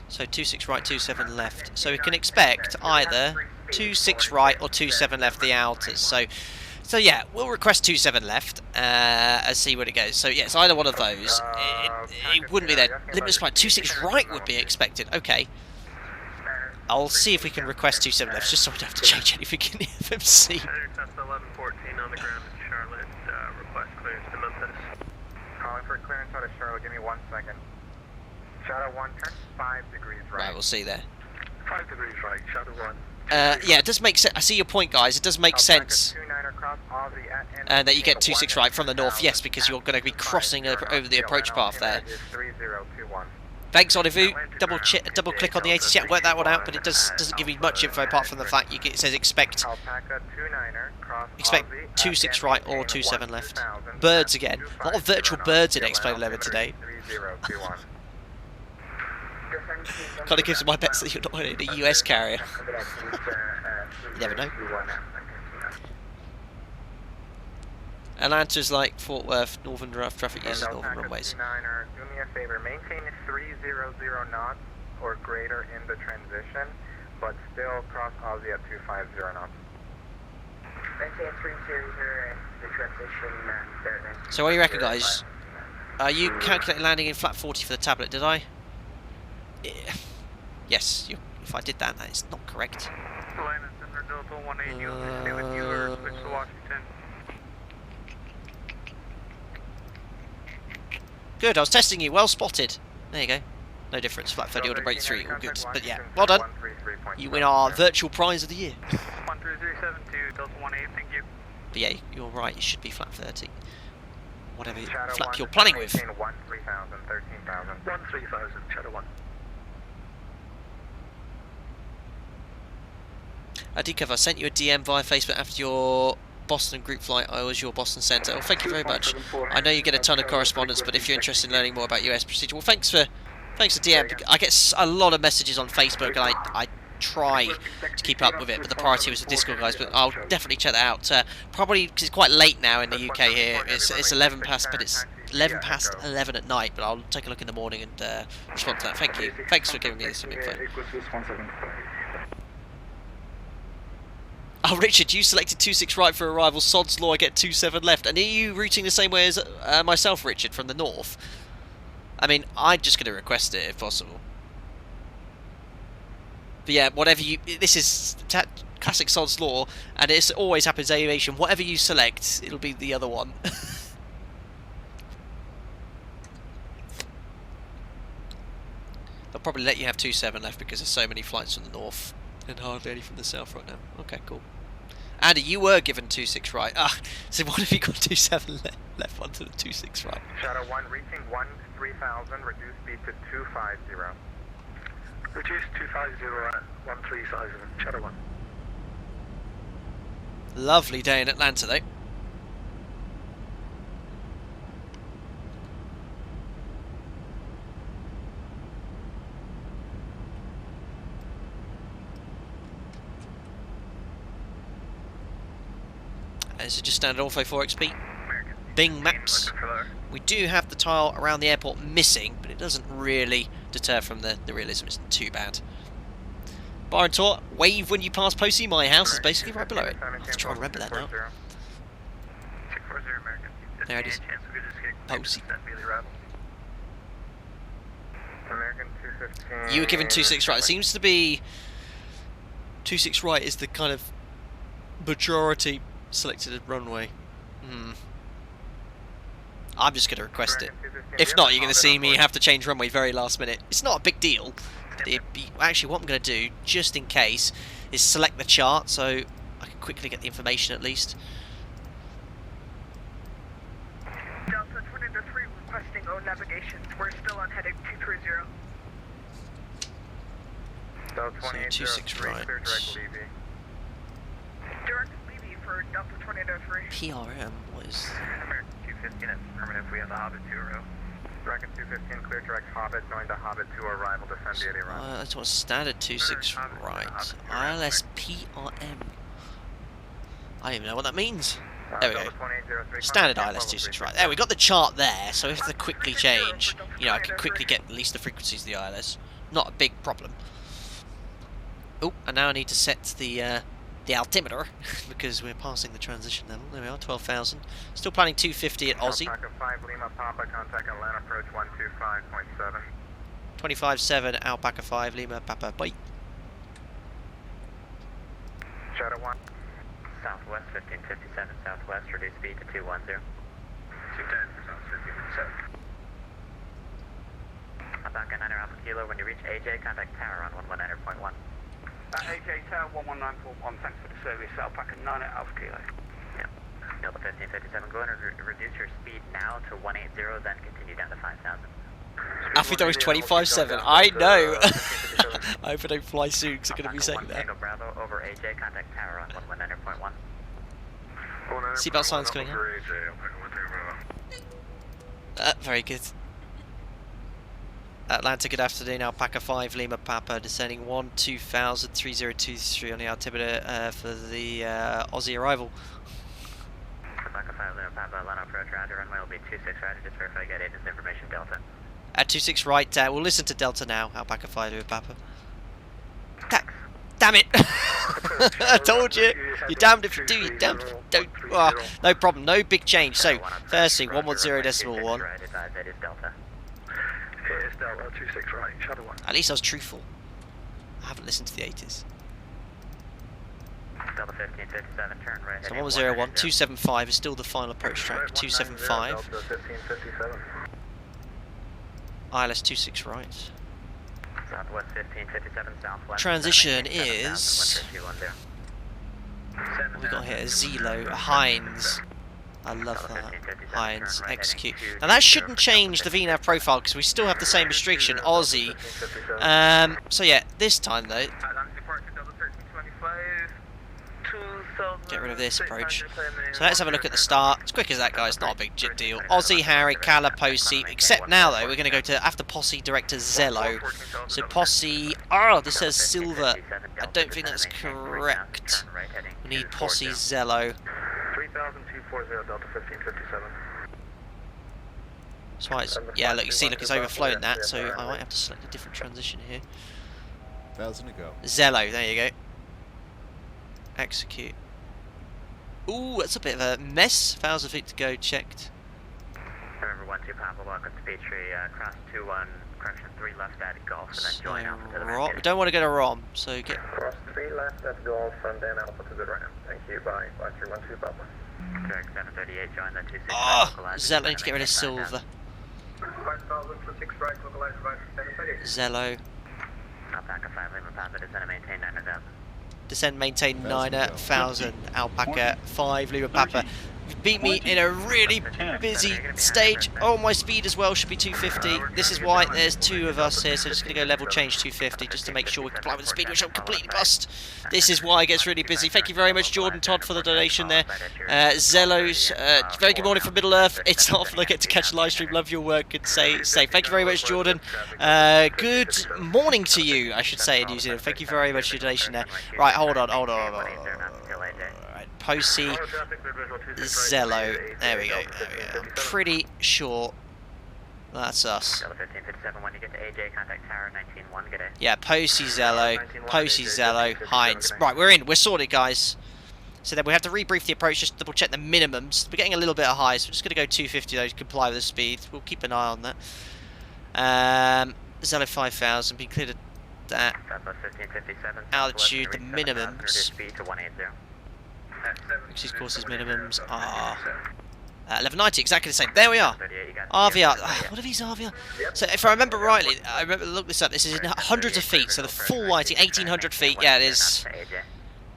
So 26 right, 27 left. So we can expect either 26 right or 27 left the outers. So yeah, we'll request 27 left and see where it goes. So yeah, it's either one of those. It wouldn't be there. Limitless flight 26 right would be expected. Okay. I'll see if we can request 27 left, just so we don't have to change anything in the FMC. Aircraft 1114 on the ground in Charlotte. Request clearance to Memphis. Calling for clearance out of Charlotte. Give me 1 second. Shadow 1, turn 5 degrees right. Right, we'll see there. 5 degrees right. Shadow 1. Yeah, it does make sense. I see your point, guys. It does make sense. And that you get 26 right from the north, yes, because you're going to be crossing over the approach path there. Thanks, Olivu. Double click on the ATC. Yeah, work that one out, but it doesn't give you much info apart from the fact it says expect 26 right or 27 left. Birds again. A lot of virtual birds in Expo 11 today. Kind of gives my bets that you're not in a US carrier. You never know. Atlanta's like Fort Worth, northern traffic uses northern runways. Do me a favor, maintain 300 knots or greater in the transition, but still cross Aussie at 250 knots. Maintain 300 in the transition. So what do you reckon, guys? You calculated landing in flat 40 for the tablet, did I? Yeah. Yes, if I did that, that is not correct. Good, I was testing you, well spotted. There you go. No difference, flat 30 or to break 3, all good. But yeah, well done. You win our virtual prize of the year. 13372, Delta 18, thank you. But yeah, you're right, it should be flat 30. Whatever flap you're planning with. 13,000, 13,000, Shadow 1. Decover, I sent you a DM via Facebook after your Boston group flight. I was your Boston centre. Well, thank you very much. I know you get a ton of correspondence, but if you're interested in learning more about US procedure, well, thanks for DM. I get a lot of messages on Facebook, and I try to keep up with it, but the priority was the Discord guys. But I'll definitely check that out. Probably because it's quite late now in the UK here. It's 11 past, but it's 11 past 11 at night. But I'll take a look in the morning and respond to that. Thank you. Thanks for giving me this info. Oh, Richard, you selected 26 right for arrival. Sod's law, I get 27 left. And are you routing the same way as myself, Richard, from the north? I mean, I'm just going to request it if possible. But yeah, whatever you... This is classic Sod's law, and it always happens aviation. Whatever you select, it'll be the other one. They'll probably let you have 27 left because there's so many flights from the north and hardly any from the south right now. Okay, cool. Andy, you were given 26 right. So what if you got 27 left onto the 26 right? Shadow 1 reaching 13,000, reduce speed to 250. Reduce 250 at 13,000, Shadow 1. Lovely day in Atlanta though. This is just standard Ortho 4XP. Bing Maps. We do have the tile around the airport missing, but it doesn't really deter from the realism. It's not too bad. Bar and tour. Wave when you pass Posey. My house is basically right below it. I'll have to try and remember that now. There it is. Posey. You were given 26 right. It seems to be 26 right is the kind of majority selected runway. I'm just going to request it. If not, you're going to see me have to change runway very last minute. It's not a big deal. Actually, what I'm going to do, just in case, is select the chart so I can quickly get the information at least. Delta 23 requesting O navigation. We're still on heading 230. Delta 26 right. Direct Levy for Delta 23. PRM, what is... American 215 at permanent, we have the Hobbit 2 row. Dragon 215, clear direct Hobbit, going to Hobbit 2 arrival, descend the 80 round. That's what standard 26 right. ILS PRM. I don't even know what that means. There we go. Standard ILS 26 right. There, we got the chart there, so if they quickly change, you know, I can quickly get at least the frequencies of the ILS. Not a big problem. Oh, and now I need to set the altimeter because we're passing the transition level. There we are, 12,000. Still planning 250 at Aussie. Alpaca 5 Lima Papa, contact Atlanta approach 125.7. 25.7 Alpaca 5 Lima Papa. Bye. Shadow 1. Southwest 1557 Southwest, reduce speed to 210. 210 for South 1557. Alpaca 9 Alpha Kilo, when you reach AJ, contact tower on 119.1. AJ Tower 119.1, thanks for the service. Alpaca 9 at Alpha Kilo. Yeah, Delta 1557, go ahead and reduce your speed now to 180, then continue down to 5,000. Alfie Dog is 25.7. I know. I hope I don't fly soon because I'm going to be saying that. Bravo over AJ, contact tower on 119.1. Seatbelt signs coming in. Very good. Atlanta, good afternoon. Alpaca 5, Lima Papa, descending 12000, 3023 on the altimeter for the Aussie arrival. Alpaca 5, Lima Papa, line approach, roger, runway will be 26 right, just verify get agent's information, Delta. At 26 right, we'll listen to Delta now. Alpaca 5, Lima Papa. Damn it! I told you! You're damned if you do, you're damned if you don't. Oh, no problem, no big change. So, firstly, 110.1. At least I was truthful. I haven't listened to the 80s. Delta 1557, turn right. So 101, 275 is still the final approach track. 275. ILS 26 right. Southwest 1557, southwest. Transition is. What we got here? Zelo, Hines. I love that. Hines, execute. Now that shouldn't change the VNAV profile because we still have the same restriction, Aussie. So yeah, this time though. Get rid of this approach. So let's have a look at the start. As quick as that, guys. Not a big deal. Aussie, Harry, Cala, Posse. Except now, though, we're going to go to after Posse Director Zello. So Posse. Oh, this says Silver. I don't think that's correct. We need Posse Zello. 3240 Delta 1557. That's why it's, yeah, look, you see, look, it's overflowing that. So I might have to select a different transition here. 1,000 to go. Zello, there you go. Execute. Ooh, that's a bit of a mess. 1,000 feet to go, checked. Remember 12 Papa, welcome to Petrie, cross 21, correction 3 left at Golf, and then join Alpha to the right. We don't want to go to ROM, so get... Cross 3 left at Golf, and then Alpha to the right. Thank you, bye. 5312 Papa. Correct, 738, join the 26 Oh, Zello, need to get rid of Silver. 5026 right, localizer right, 738. Zello. Alpaca 5, Lima Papa, descend and maintain 9,000. Descend, maintain 9,000. Alpaca 5, Lima Papa. You've beat me in a really busy stage. Oh, my speed as well should be 250. This is why there's two of us here, so just going to go level change 250 just to make sure we comply with the speed, which I'm completely bust. This is why it gets really busy. Thank you very much, Jordan Todd, for the donation there. Zellos, very good morning from Middle Earth. It's not often I get to catch a live stream. Love your work and stay safe. Thank you very much, Jordan. Good morning to you, I should say, in New Zealand. Thank you very much for your donation there. Right, hold on. Posse Zello. There we go. I'm pretty sure that's us. Yeah, Posse Zello, Hines. Right, we're in. We're sorted, guys. So then we have to rebrief the approach, just double check the minimums. We're getting a little bit high, so we're just going to go 250 though to comply with the speed. We'll keep an eye on that. Zello 5000, been cleared of that. Altitude, the minimums. These courses minimums are 1190, exactly the same. There we are. RVR. What are these RVR? So if I remember rightly, I remember look this up. This is in hundreds of feet. So the full lighting, 1800 feet. Yeah, it is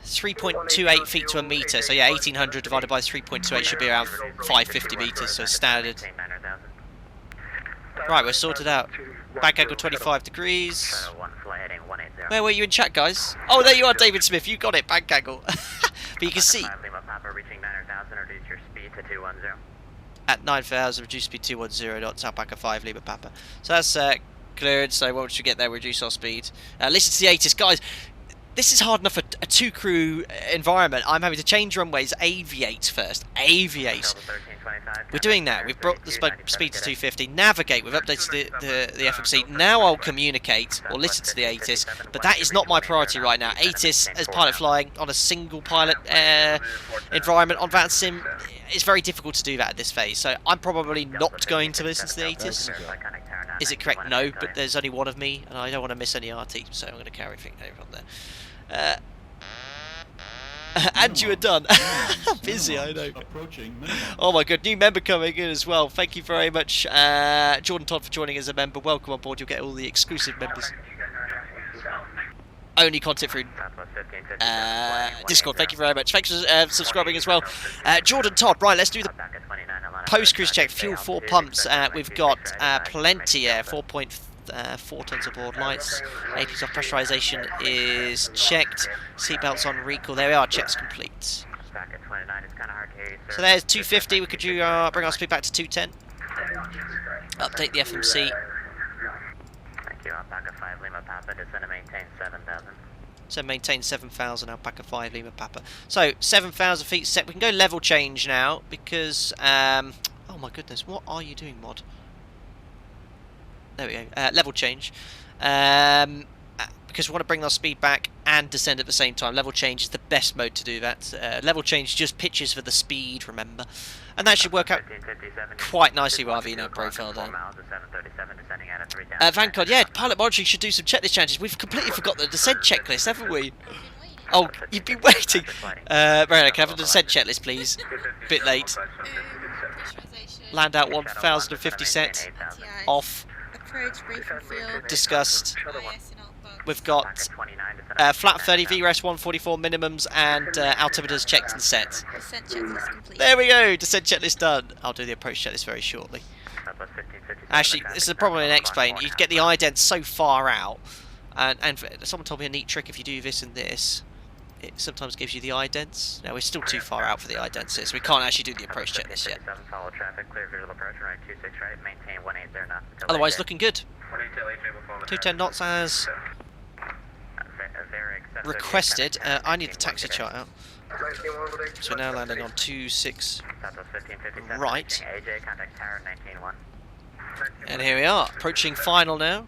3.28 feet to a meter. So yeah, 1800 divided by 3.28 should be around 550 meters. So standard. Right, we're sorted out. Back angle 25 degrees. Where were you in chat, guys? Oh, there you are, David Smith. You got it, bank angle. But you can see. At 9,000, reduce speed 210 knots, Alpaca 5, Lima Papa. So that's cleared, so once we get there, reduce our speed. Listen to the 80s. Guys, this is hard enough for a two-crew environment. I'm having to change runways, aviate first. Aviate. We're doing that. We've brought the speed to 250. Navigate. We've updated the FMC. Now I'll communicate or listen to the ATIS, but that is not my priority right now. ATIS as pilot flying on a single pilot environment on VATSIM, it's very difficult to do that at this phase. So I'm probably not going to listen to the ATIS. Is it correct? No, but there's only one of me, and I don't want to miss any RT, so I'm going to carry everything over on there. And you are done. Busy, I know. Oh my god, new member coming in as well. Thank you very much, Jordan Todd, for joining as a member. Welcome on board. You'll get all the exclusive members. only content through Discord. Thank you very much. Thanks for subscribing as well. Jordan Todd, right, let's do the post-cruise check. Fuel 4 pumps. We've got plenty air, 4.4 tons aboard. Lights, APs off, pressurization is checked. Seatbelts on recall. There we are, checks complete. So there's 250. We could bring our speed back to 210. Update the FMC. Thank you. Alpaca 5 Lima Papa, descend to maintain 7,000. So maintain 7,000, Alpaca 5 Lima Papa. So 7,000 feet set. We can go level change now because oh my goodness, what are you doing, mod? There we go. Level change. Because we want to bring our speed back and descend at the same time. Level change is the best mode to do that. Level change just pitches for the speed, remember. And that should work out quite nicely with our VNAV profile there. Vancod, yeah, pilot monitoring should do some checklist changes. We've completely forgot the descent checklist, haven't we? Oh, you've been waiting. Mariana, can I have the descent checklist, please? Bit late. Land out 1,050 set. Off. Discussed. We've got flat 30 VRES 144 minimums and altimeters checked and set. Descent checklist complete. There we go, descent checklist done. I'll do the approach checklist very shortly. Actually, this is a problem in X-Plane. You get the ident so far out, and someone told me a neat trick. If you do this and this, it sometimes gives you the idents. Now we're still too far out for the idents, so we can't actually do the approach checklist yet. Otherwise, looking good. 210 knots as requested. I need the taxi chart out. So we're now landing on 26 right. And here we are, approaching final now.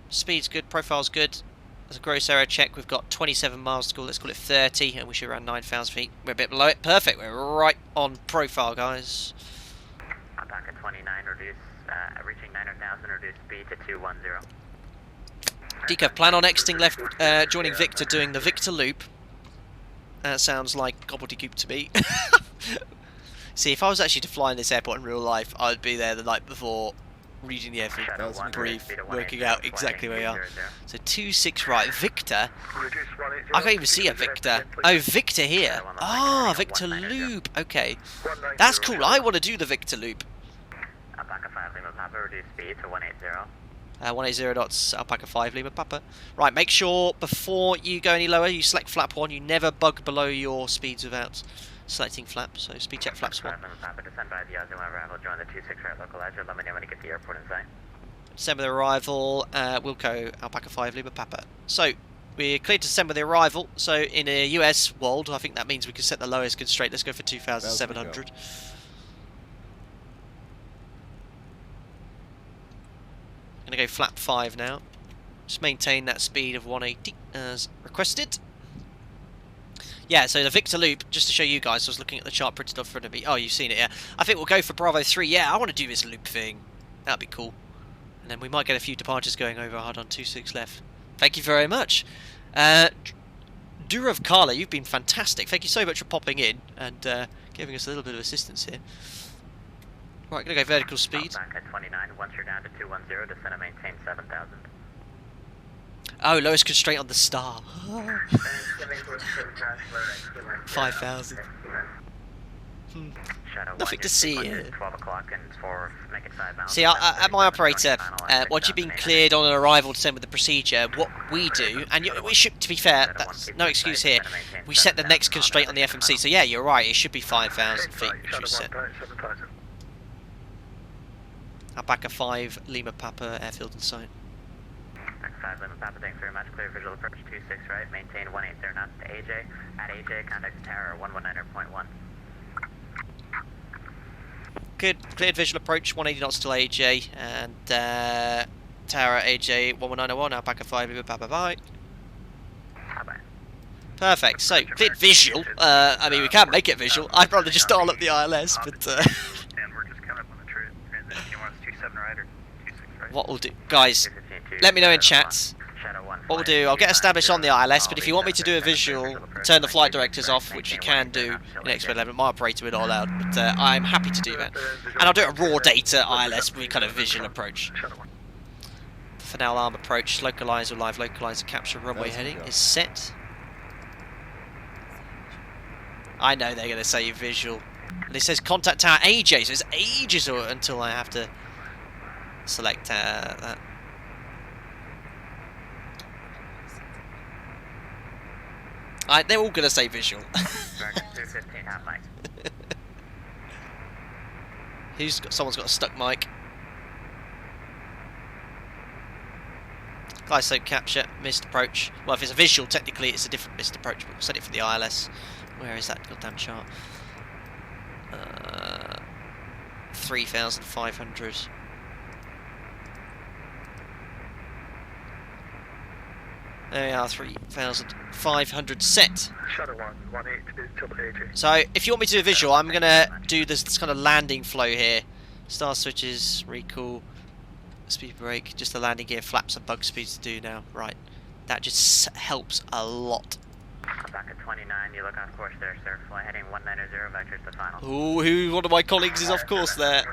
Speed's good, profile's good. As a gross error check, we've got 27 miles to go. Let's call it 30, and we should around 9,000 feet. We're a bit below it. Perfect. We're right on profile, guys. I'm back at 29, reaching 9,000, reduce speed to 210. Deco, plan on exiting left, joining Victor, doing the Victor loop. That sounds like gobbledygook to me. See, if I was actually to fly in this airport in real life, I'd be there the night before, reading the airfield brief, working out exactly where we are. So 26 right, Victor. I can't even see a Victor. Oh, Victor here. Ah, Victor loop. Okay, that's cool. I want to do the Victor loop. Alpaca 5 Lima Papa, reduce speed to 180. 180 knots, Alpaca 5 Lima Papa. Right, make sure before you go any lower, you select flap 1. You never bug below your speeds without selecting flap. So speed check flaps 1. Descend by the arrival, join the 26 right localizer. Let me know when you get the airport in sight. Descend with the arrival, Wilco, Alpaca 5 Lima Papa. So we're cleared to descend with the arrival. So in a US world, I think that means we can set the lowest constraint. Let's go for 2,700. Going to go flap 5 now. Just maintain that speed of 180 as requested. Yeah, so the Victor loop, just to show you guys, I was looking at the chart printed off in front of me. Oh, you've seen it, yeah. I think we'll go for Bravo 3. Yeah, I want to do this loop thing. That'd be cool. And then we might get a few departures going over hard on 26 left. Thank you very much. Durav Kala, you've been fantastic. Thank you so much for popping in and giving us a little bit of assistance here. Right, gonna go vertical speed. Back at 29, once you're down to 210, descend and maintain 7,000. Oh, lowest constraint on the star. 5,000. Nothing to see here. 12 o'clock and make it 5 miles. See, at my operator, once you've been cleared on an arrival to send with the procedure, what we do, and we should, to be fair, that's no excuse here, we set the next constraint on the FMC. So yeah, you're right, it should be 5,000 feet, which was set. Alpaca 5 Lima Papa airfield in sight. 5 Lima Papa, thanks very much. Clear visual approach 26 right, maintain 180 knots to AJ. At AJ, contact tower 119.1. Good, cleared visual approach 180 knots to AJ, and tower at AJ 11901, Alpaca 5 Lima Papa, bye. Bye-bye. Perfect, so cleared visual. I mean, we can make it visual. I'd rather just dial up the ILS, but And we're just coming up on the transition. You want us 27 right or 26 right? what we'll do, guys, let me know in chat. What we'll do, I'll get established on the ILS, but if you want me to do a visual, turn the flight directors off, which you can do in Expert 11, my operator would not allowed, but I'm happy to do that. And I'll do a raw data ILS with kind of visual approach. for now, arm approach, localizer, live localizer, capture runway heading is set. I know they're going to say visual. And it says contact tower AJ, so it's ages until I have to select that. They're all going to say visual. Someone's got a stuck mic. Glide slope capture, missed approach. Well, if it's a visual, technically it's a different missed approach, but we'll set it for the ILS. Where is that goddamn chart? 3,500. There we are, 3,500 set. Shadow 118 to double AJ. So, if you want me to do a visual, I'm going to do this kind of landing flow here. Star switches, recall, speed brake, just the landing gear, flaps and bug speeds to do now. Right, that just helps a lot. Back at 29, you look off course there, sir. Fly heading 190, vectors to final. Ooh, one of my colleagues is off course there.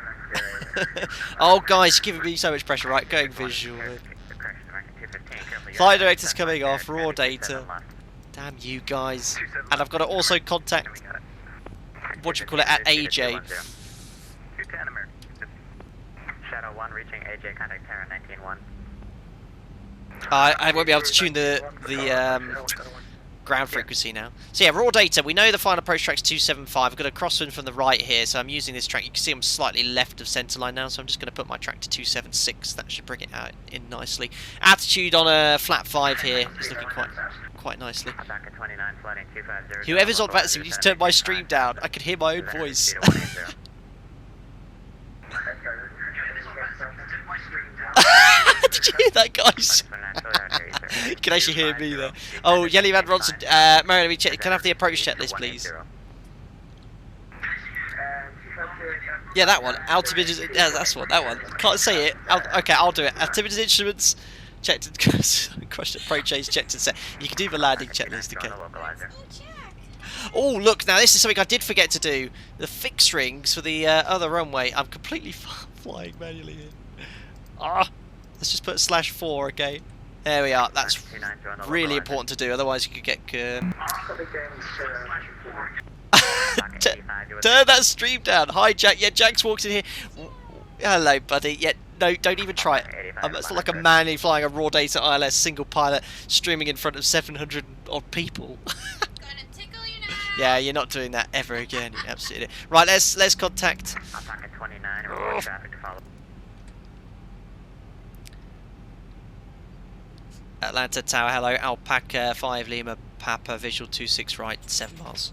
Oh, guys, giving me so much pressure. Right, going visual. Flight director's coming off, raw data. Damn you guys. And I've got to also contact, what do you call it, at AJ. Shadow 1 reaching AJ, contact Terra 19-1. I won't be able to tune the ground frequency now. So yeah, raw data. We know the final approach track's 275. I've got a crosswind from the right here, so I'm using this track. You can see I'm slightly left of centerline now, so I'm just going to put my track to 276. That should bring it out in nicely. Attitude on a flat 5 here is looking quite nicely. Whoever's on that, you need to turn my stream down. I can hear my own voice. Did you hear that, guys? You can actually hear me there. Oh, Yelly Van Ronson, Mariana, can I have the approach checklist, please? Yeah, that one. Altimeter, yeah, that's one. That one. Can't say it. Okay, I'll do it. Altimeter instruments checked and crushed approach chase checked and set. You can do the landing checklist again. Oh, look, now this is something I did forget to do. The fixed rings for the other runway. I'm completely flying manually here. Let's just put /4, okay? There we are. That's really important to do, otherwise you could get... Turn that stream down. Hi, Jack. Yeah, Jack's walked in here. Hello, buddy. Yeah, no, don't even try it. It's not like a manually flying a raw data ILS single pilot streaming in front of 700 odd people. Yeah, you're not doing that ever again. Absolutely. Right, let's contact. Oh. Atlanta Tower, hello. Alpaca 5 Lima Papa visual 26 right, 7 miles.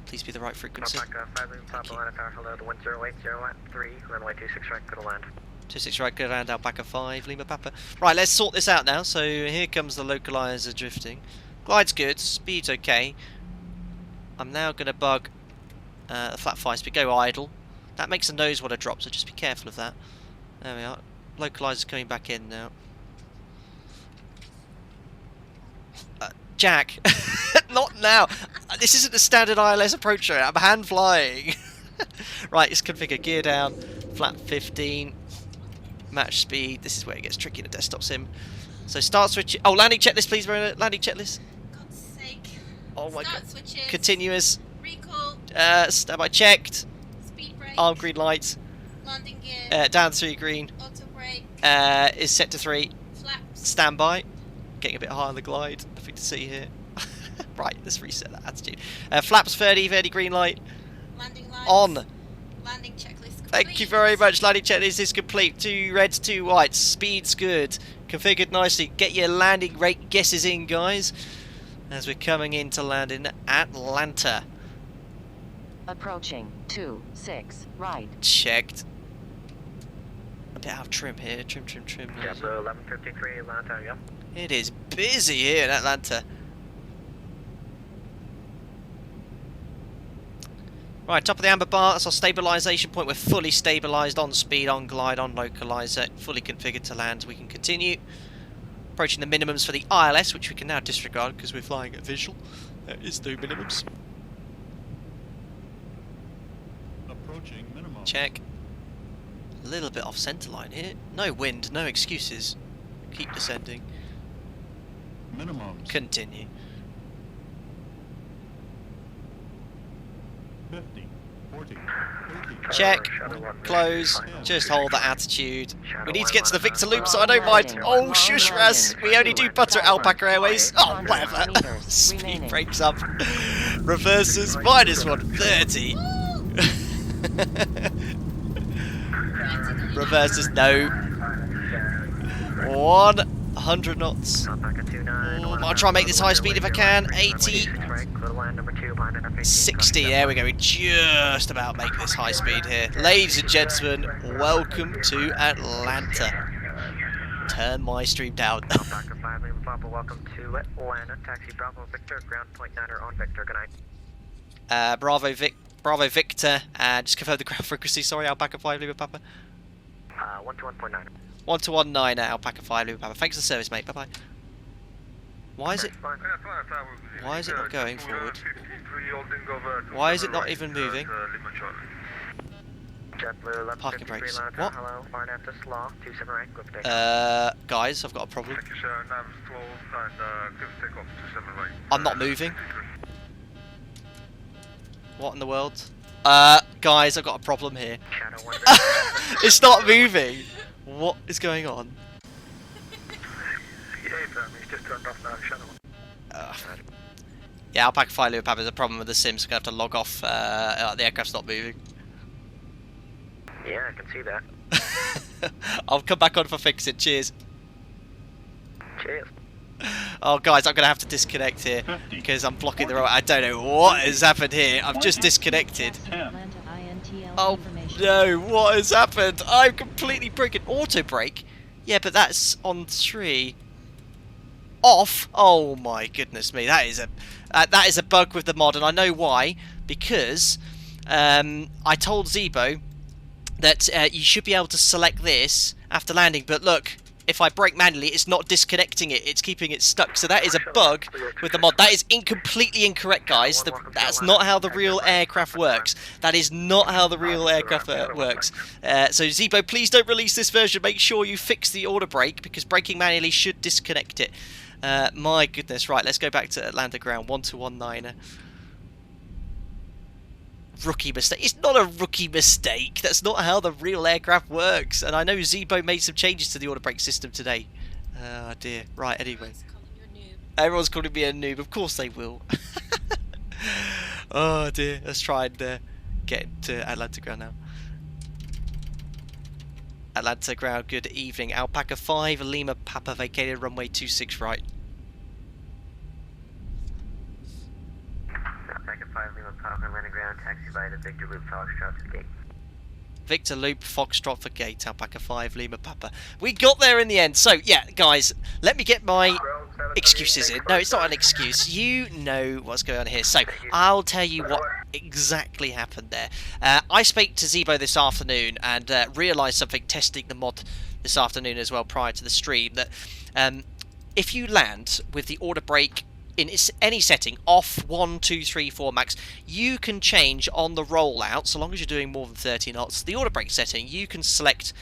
Please be the right frequency. Alpaca 5 Lima Papa Atlanta Tower, hello. The 1080 runway 26 right, good to land. 26 right, good to land. Alpaca 5 Lima Papa. Right, let's sort this out now. So here comes the localizer drifting. Glide's good, speed's okay. I'm now going to bug the flat 5 speed, go idle. That makes the nose want to drop, so just be careful of that. There we are. Localizer's coming back in now. Jack, not now. This isn't a standard ILS approach rate. I'm hand flying. Right, let's configure gear down, flat 15, match speed. This is where it gets tricky in a desktop sim. So start switch. Oh, landing checklist, please, Mariana. Landing checklist. God's sake. Oh my Start god. Switches, continuous. Recall. Standby checked. Speed brake. Arm green light. Landing gear. Down 3 green. Auto brake. Is set to 3. Flaps. Standby. Getting a bit high on the glide. Nothing to see here. Right, let's reset that attitude. Flaps 30 green light. Landing lights. On. Landing checklist complete. Thank you very much. Landing checklist is complete. 2 reds, 2 whites. Speed's good. Configured nicely. Get your landing rate guesses in, guys. As we're coming in to land in Atlanta. Approaching 26 right. Checked. A bit out of trim here. Trim. Yeah, so 11:53 Atlanta, yeah. It is busy here in Atlanta. Right, top of the amber bar, that's our stabilisation point. We're fully stabilised on speed, on glide, on localiser, fully configured to land. We can continue. Approaching the minimums for the ILS, which we can now disregard because we're flying at visual. There is no minimums. Approaching minimum. Check. A little bit off centre line here. No wind, no excuses. Keep descending. Minimums. Continue. 50, 40, 30. Check. Close. Just hold that attitude. We need to get to the Victor Loop, so I don't mind. Oh, shush, Raz. We only do butter at Alpaca Airways. Oh, whatever. Speed breaks up. Reverses. Minus 130. Reverses. No. 100 knots. I'll try and make this high speed if I can. 80. 60. There we go. We just about make this high speed here. Ladies and gentlemen, welcome to Atlanta. Turn my stream down. Alpaca 5 Lima Papa, welcome to Atlanta. Taxi Bravo Victor, ground point 9er on Victor. Good night. Bravo Victor. Just confirm the ground frequency. Sorry, Alpaca 5 Lima Papa. 121.9. 121.9 at Alpaca 5 Lima Papa. Thanks for the service, mate. Bye bye. Why is it not going forward? Why is it not even moving? Parking brakes. What? Guys, I've got a problem. I'm not moving. What in the world? Guys, I've got a problem here. It's not moving. What is going on? Yeah, Alpaca 5 Lima Papa, there's a problem with the sims, so I'm going to have to log off. The aircraft's not moving. Yeah, I can see that. I'll come back on for fixing. Cheers. Cheers. Oh, guys, I'm going to have to disconnect here because I'm blocking the road. I don't know what has happened here. I've just disconnected. Oh, no, what has happened? I'm completely broken. Auto brake? Yeah, but that's on 3. Off? Oh my goodness me, that is a bug with the mod, and I know why. Because I told ZIBO that you should be able to select this after landing, but look, if I brake manually, it's not disconnecting it, it's keeping it stuck. So that is a bug with the mod. That is completely incorrect, guys. That's not how the real aircraft works. That is not how the real aircraft works. So ZIBO, please don't release this version. Make sure you fix the auto brake, because braking manually should disconnect it. My goodness. Right, let's go back to Atlanta ground. 1219er. Rookie mistake. It's not a rookie mistake. That's not how the real aircraft works. And I know ZIBO made some changes to the auto brake system today. Oh dear. Right, anyway. Everyone's calling me a noob. Of course they will. Oh dear. Let's try and get to Atlanta ground now. Atlanta ground, good evening. Alpaca 5 Lima Papa vacated runway 26 right. Alpaca 5 Lima Papa, landing ground, taxi by the Victor Loop, Foxtrot for gate. Victor Loop, Foxtrot for gate, Alpaca 5 Lima Papa. We got there in the end. So, yeah, guys, let me get my excuses in. No, it's not an excuse. You know what's going on here. So, I'll tell you what exactly happened there. I spoke to ZIBO this afternoon and realised something testing the mod this afternoon as well prior to the stream, that if you land with the auto brake in any setting, off 1, 2, 3, 4 max, you can change on the rollout, so long as you're doing more than 30 knots, the auto brake setting, you can select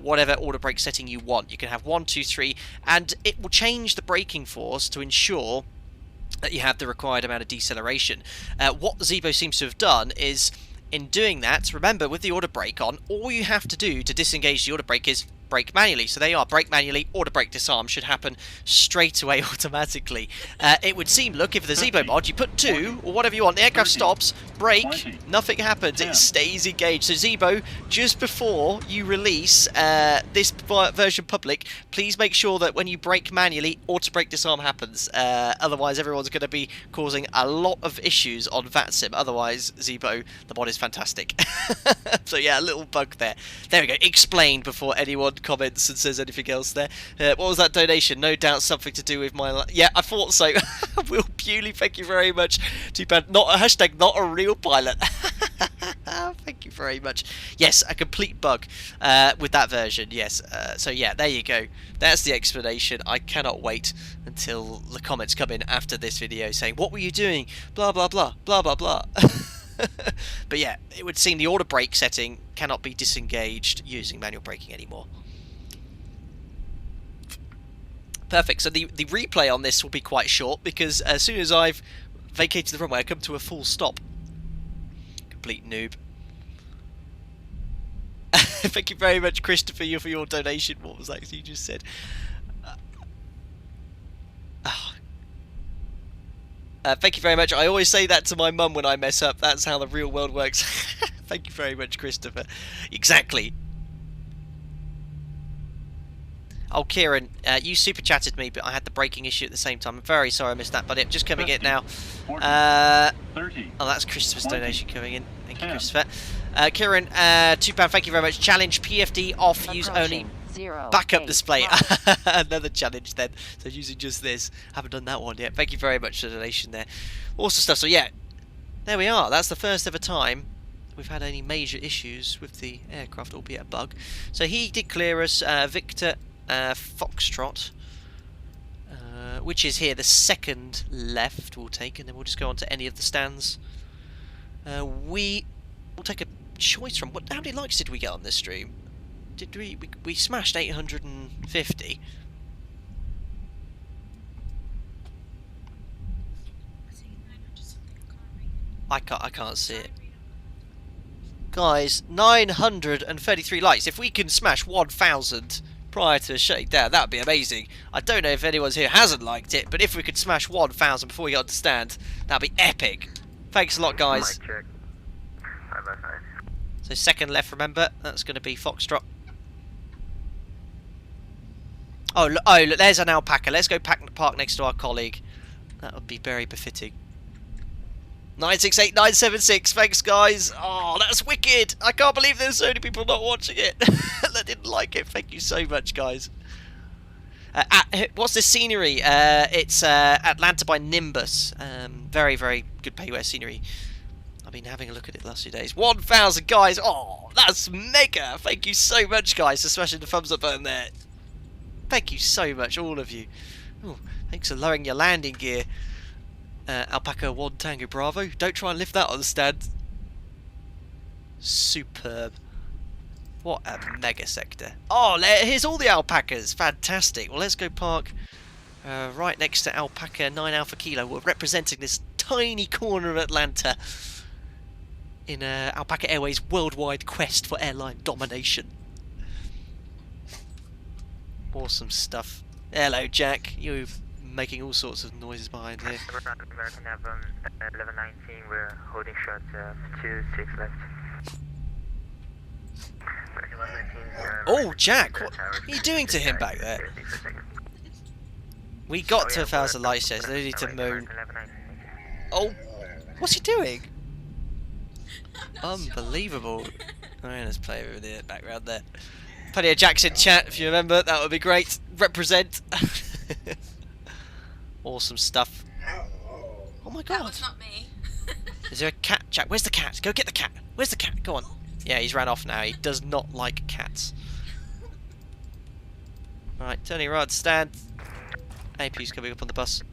whatever auto brake setting you want. You can have 1, 2, 3, and it will change the braking force to ensure that you have the required amount of deceleration. What ZIBO seems to have done is, in doing that, remember, with the auto brake on, all you have to do to disengage the auto brake is brake manually. So there you are, brake manually, auto brake disarm should happen straight away automatically. It would seem, look, if the ZIBO mod, you put 2 or whatever you want, the aircraft stops, brake, nothing happens, it stays engaged. So ZIBO, just before you release this version public, please make sure that when you brake manually, auto brake disarm happens. Otherwise, everyone's going to be causing a lot of issues on VATSIM. Otherwise, ZIBO, the mod is fantastic. So yeah, a little bug there. There we go, explained before anyone comments and says anything else there. What was that donation? No doubt something to do with my... Yeah, I thought so. Will Bewley, thank you very much. Too bad. Not a hashtag, not a real pilot. Thank you very much. Yes, a complete bug with that version, yes. So yeah, there you go. That's the explanation. I cannot wait until the comments come in after this video saying, what were you doing? Blah, blah, blah, blah, blah, blah. But yeah, it would seem the auto brake setting cannot be disengaged using manual braking anymore. Perfect. So the replay on this will be quite short, because as soon as I've vacated the runway, I come to a full stop. Complete noob. Thank you very much, Christopher, for your donation. What was that you just said? Thank you very much. I always say that to my mum when I mess up. That's how the real world works. Thank you very much, Christopher. Exactly. Oh, Kieran, you super chatted me, but I had the braking issue at the same time. I'm very sorry I missed that, buddy. I'm just coming in now. 40, 30, Oh, that's Christopher's 20, donation coming in. Thank you, 10. Christopher. Kieran, £2. Thank you very much. Challenge PFD off. Use only backup display. Another challenge then. So using just this. Haven't done that one yet. Thank you very much for the donation there. Awesome stuff. So yeah, there we are. That's the first ever time we've had any major issues with the aircraft, albeit a bug. So he did clear us. Victor Foxtrot, which is here, the second left we'll take, and then we'll just go on to any of the stands. We will take a choice from how many likes did we get on this stream? Did we smashed 850? I can't see it. Guys, 933 likes. If we can smash 1,000 prior to shutting down, that would be amazing. I don't know if anyone's here hasn't liked it, but if we could smash 1,000 before we got to stand, that'd be epic. Thanks a lot, guys. So second left, remember, that's going to be Foxtrot. Oh, look, there's an alpaca. Let's go park next to our colleague. That would be very befitting. 968976, thanks guys. Oh, that's wicked. I can't believe there's so many people not watching it that didn't like it. Thank you so much, guys. What's this scenery? It's Atlanta by Nimbus. Very, very good payware scenery. I've been having a look at it the last few days. 1,000 guys. Oh, that's mega. Thank you so much, guys, for smashing the thumbs up button there. Thank you so much, all of you. Ooh, thanks for lowering your landing gear. Alpaca 1 Tango Bravo. Don't try and lift that on the stand. Superb. What a mega sector. Oh, here's all the alpacas. Fantastic. Well, let's go park right next to Alpaca 9 Alpha Kilo. We're representing this tiny corner of Atlanta in Alpaca Airways' worldwide quest for airline domination. Awesome stuff. Hello, Jack. You making all sorts of noises behind here. American Airborne 1119, we're holding short 26 left. Oh, Jack, what are you doing to him back there? We got to 1,000 light says, no need to moan. Oh, what's he doing? Unbelievable. Alright, let's play over the background there. Plenty of Jacks in chat, if you remember, that would be great. Represent. Awesome stuff. Oh my god. That was not me. Is there a cat? Jack, where's the cat? Go get the cat. Where's the cat? Go on. Yeah, he's ran off now. He does not like cats. Alright, turning right to stand. AP's coming up on the bus.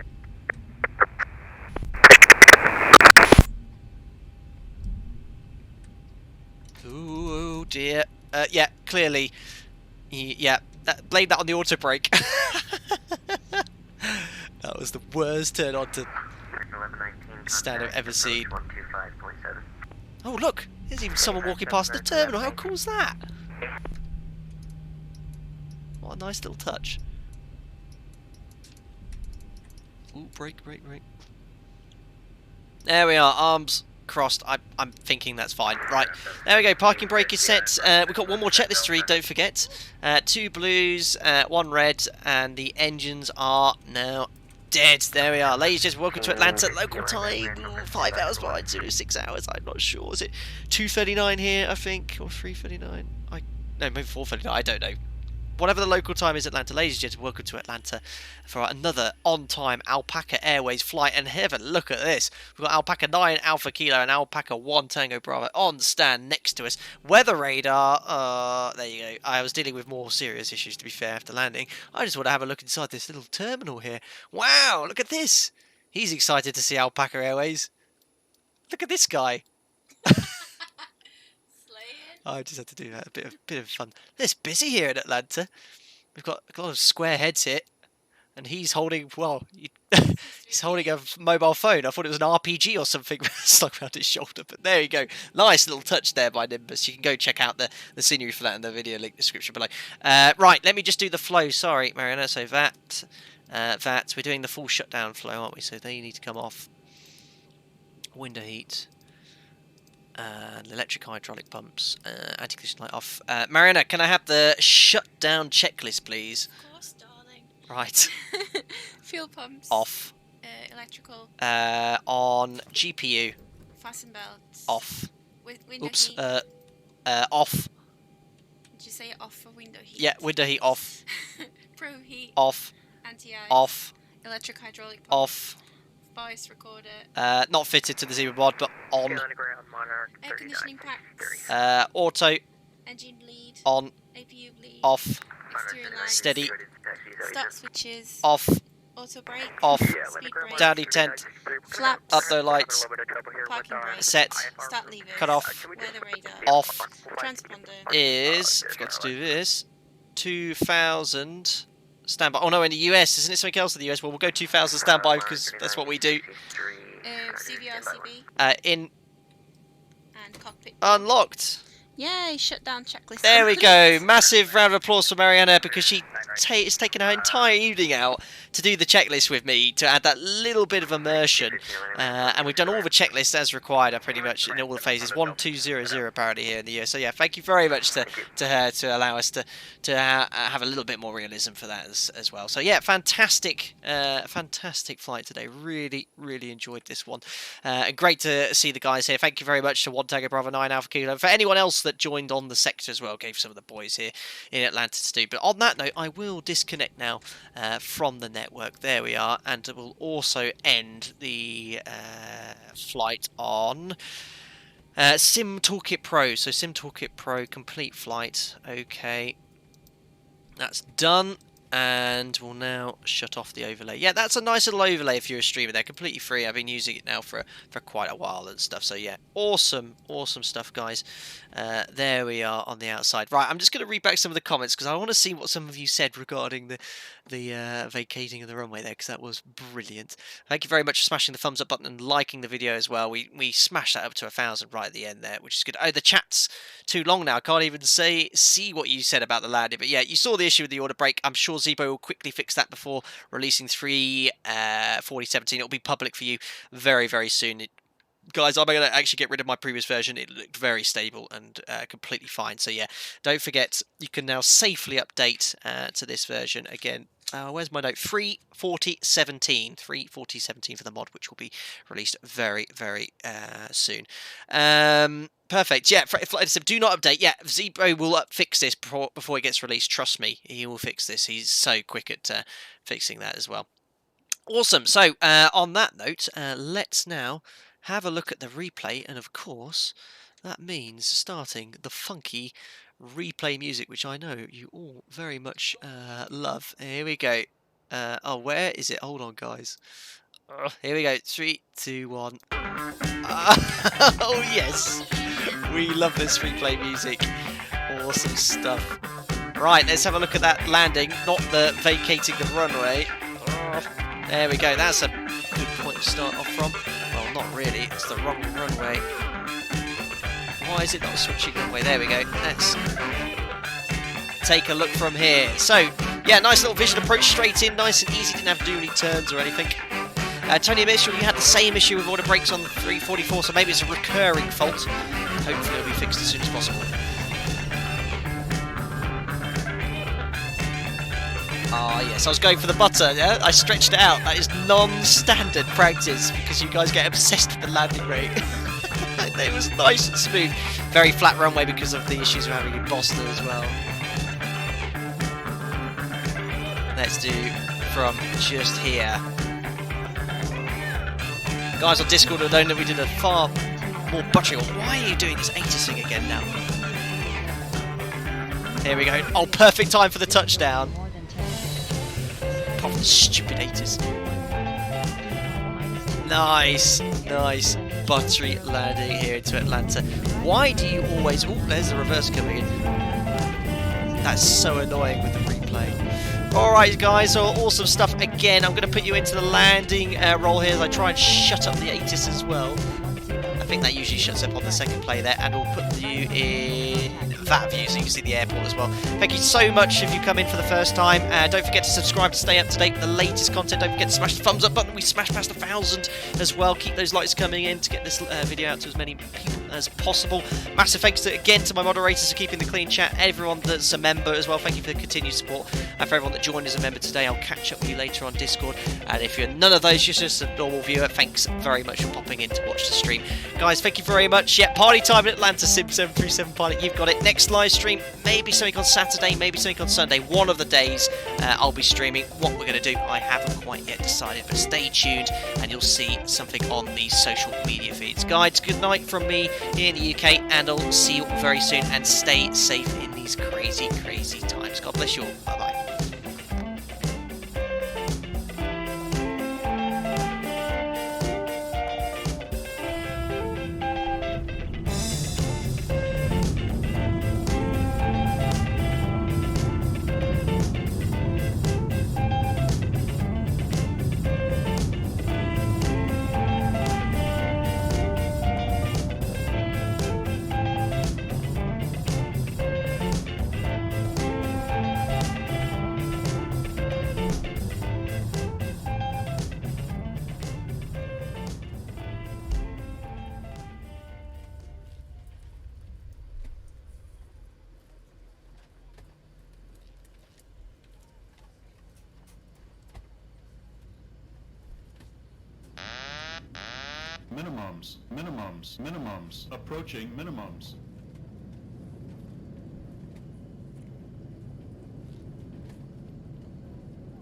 Ooh, dear. Yeah, clearly. Yeah, blame that on the auto brake. That was the worst turn on to stand I've ever seen. Oh look, there's even someone walking past the terminal. How cool is that? What a nice little touch. Ooh, brake. There we are, arms crossed. I'm thinking that's fine. Right, there we go. Parking brake is set. We've got one more checklist to read, don't forget. 2 blues, 1 red, and the engines are now dead. There we are. Ladies and gentlemen, welcome to Atlanta. Local time, 5 hours behind, 6 hours. I'm not sure. Is it 2:39 here, I think, or 3:39? No, maybe 4:39. I don't know. Whatever the local time is, Atlanta. Ladies and gentlemen, welcome to Atlanta for another on-time Alpaca Airways flight. And heaven, look at this. We've got Alpaca 9 Alpha Kilo and Alpaca 1 Tango Bravo on stand next to us. Weather radar. There you go. I was dealing with more serious issues, to be fair, after landing. I just want to have a look inside this little terminal here. Wow, look at this. He's excited to see Alpaca Airways. Look at this guy. I just had to do that. A bit of fun. It's busy here in Atlanta. We've got a lot of square heads here. And he's holding, well, he's holding a mobile phone. I thought it was an RPG or something stuck around his shoulder. But there you go. Nice little touch there by Nimbus. You can go check out the scenery for that in the video link description below. Right, let me just do the flow. Sorry, Mariana. So that, we're doing the full shutdown flow, aren't we? So they need to come off. Window heat. Electric hydraulic pumps. Anti-collision light off. Mariana, can I have the shutdown checklist, please? Of course, darling. Right. Fuel pumps. Off. Electrical. On GPU. Fasten belts. Off. Window Oops. heat. Off. Did you say off for window heat? Yeah, window heat off. Pro heat. Off. Anti-ice. Off. Electric hydraulic pump. Off. Voice recorder. Not fitted to the ZIBO mod, but on. Air conditioning packs. Auto. Engine bleed. On. APU bleed. Off. Exterior lights. Steady. Start switches. Off. Auto brake. Off. Speed brake. Downy tent. Flaps. Up low lights. Parking brake. Set. Start levers. Cut off. Weather radar. Off. Transponder. Is, forgot to do this, 2000 standby. Oh no, in the US, isn't it something else in the US? Well, we'll go 2000 standby because that's what we do. CVRCB. In. And cockpit. Unlocked. Yay, shutdown checklist. There we go. Massive round of applause for Mariana because she has taken her entire evening out to do the checklist with me to add that little bit of immersion. And we've done all the checklists as required pretty much in all the phases. 1200 apparently here in the US. So yeah, thank you very much to her to allow us to have a little bit more realism for that as well. So yeah, fantastic flight today. Really enjoyed this one. And great to see the guys here. Thank you very much to 1 Tango Bravo 9 Alpha Kilo. For anyone else that joined on the sector as well, gave some of the boys here in Atlanta to do. But on that note, I will disconnect now from the network. There we are, and we'll also end the flight on Sim Toolkit Pro. So Sim Toolkit Pro, complete flight. Okay, that's done. And we'll now shut off the overlay. Yeah, that's a nice little overlay if you're a streamer. They're completely free. I've been using it now for quite a while and stuff. So yeah, awesome stuff, guys. There we are on the outside. Right, I'm just going to read back some of the comments because I want to see what some of you said regarding the vacating of the runway there, because that was brilliant. Thank you very much for smashing the thumbs up button and liking the video as well. We smashed that up to 1,000 right at the end there, which is good. Oh, the chat's too long now. I can't even see what you said about the landing. But yeah, you saw the issue with the order break. I'm sure ZIBO will quickly fix that before releasing 3.4017. It'll be public for you very soon. Guys, I'm going to actually get rid of my previous version. It looked very stable and completely fine. So yeah, don't forget, you can now safely update to this version again. Where's my note? 3.4017. 3.4017 for the mod, which will be released very soon. Perfect. Yeah, if like I said, do not update. Yeah, ZIBO will fix this before it gets released. Trust me, he will fix this. He's so quick at fixing that as well. Awesome. So on that note, let's now have a look at the replay, and of course that means starting the funky replay music, which I know you all very much love. Here we go. Oh, where is it? Hold on, guys. Here we go. 3, 2, 1. Oh yes, we love this replay music. Awesome stuff. Right, let's have a look at that landing, not the vacating the runway. There we go. That's a good point to start off from. Well, not really. It's the wrong runway. Why is it not switching runway? There we go. Let's take a look from here. So, yeah, nice little vision approach straight in. Nice and easy. Didn't have to do any turns or anything. Tony Mitchell, you had the same issue with order breaks on the 344, so maybe it's a recurring fault. Hopefully it'll be fixed as soon as possible. Ah, yes, I was going for the butter, yeah? I stretched it out. That is non-standard practice because you guys get obsessed with the landing rate. It was nice and smooth. Very flat runway because of the issues we're having in Boston as well. Let's do from just here. Guys on Discord have known that we did a far more buttery one. Why are you doing this ATIS thing again now? Here we go. Oh, perfect time for the touchdown. Stupid ATIS. Nice. buttery landing here into Atlanta. Why do you always... Oh, there's the reverse coming in. That's so annoying with the replay. Alright guys, so awesome stuff again. I'm going to put you into the landing roll here as I try and shut up the ATIS as well. I think that usually shuts up on the second play there, and we'll put you in that view so you can see the airport as well. Thank you so much if you come in for the first time. Don't forget to subscribe to stay up to date with the latest content. Don't forget to smash the thumbs up button. We smashed past 1,000 as well. Keep those likes coming in to get this video out to as many people as possible. Massive thanks again to my moderators for keeping the clean chat, everyone that's a member as well. Thank you for the continued support, and for everyone that joined as a member today. I'll catch up with you later on Discord, and if you're none of those, you're just a normal viewer, thanks very much for popping in to watch the stream. Guys, thank you very much. Yeah, party time in Atlanta, Sim 737 Pilot, you've got it. Next live stream, maybe something on Saturday, maybe something on Sunday. One of the days I'll be streaming. What we're going to do, I haven't quite yet decided, but stay tuned and you'll see something on these social media feeds. Guys, good night from me here in the UK, and I'll see you very soon, and stay safe in these crazy, crazy times. God bless you all. Bye-bye. Minimums, minimums, minimums, approaching minimums.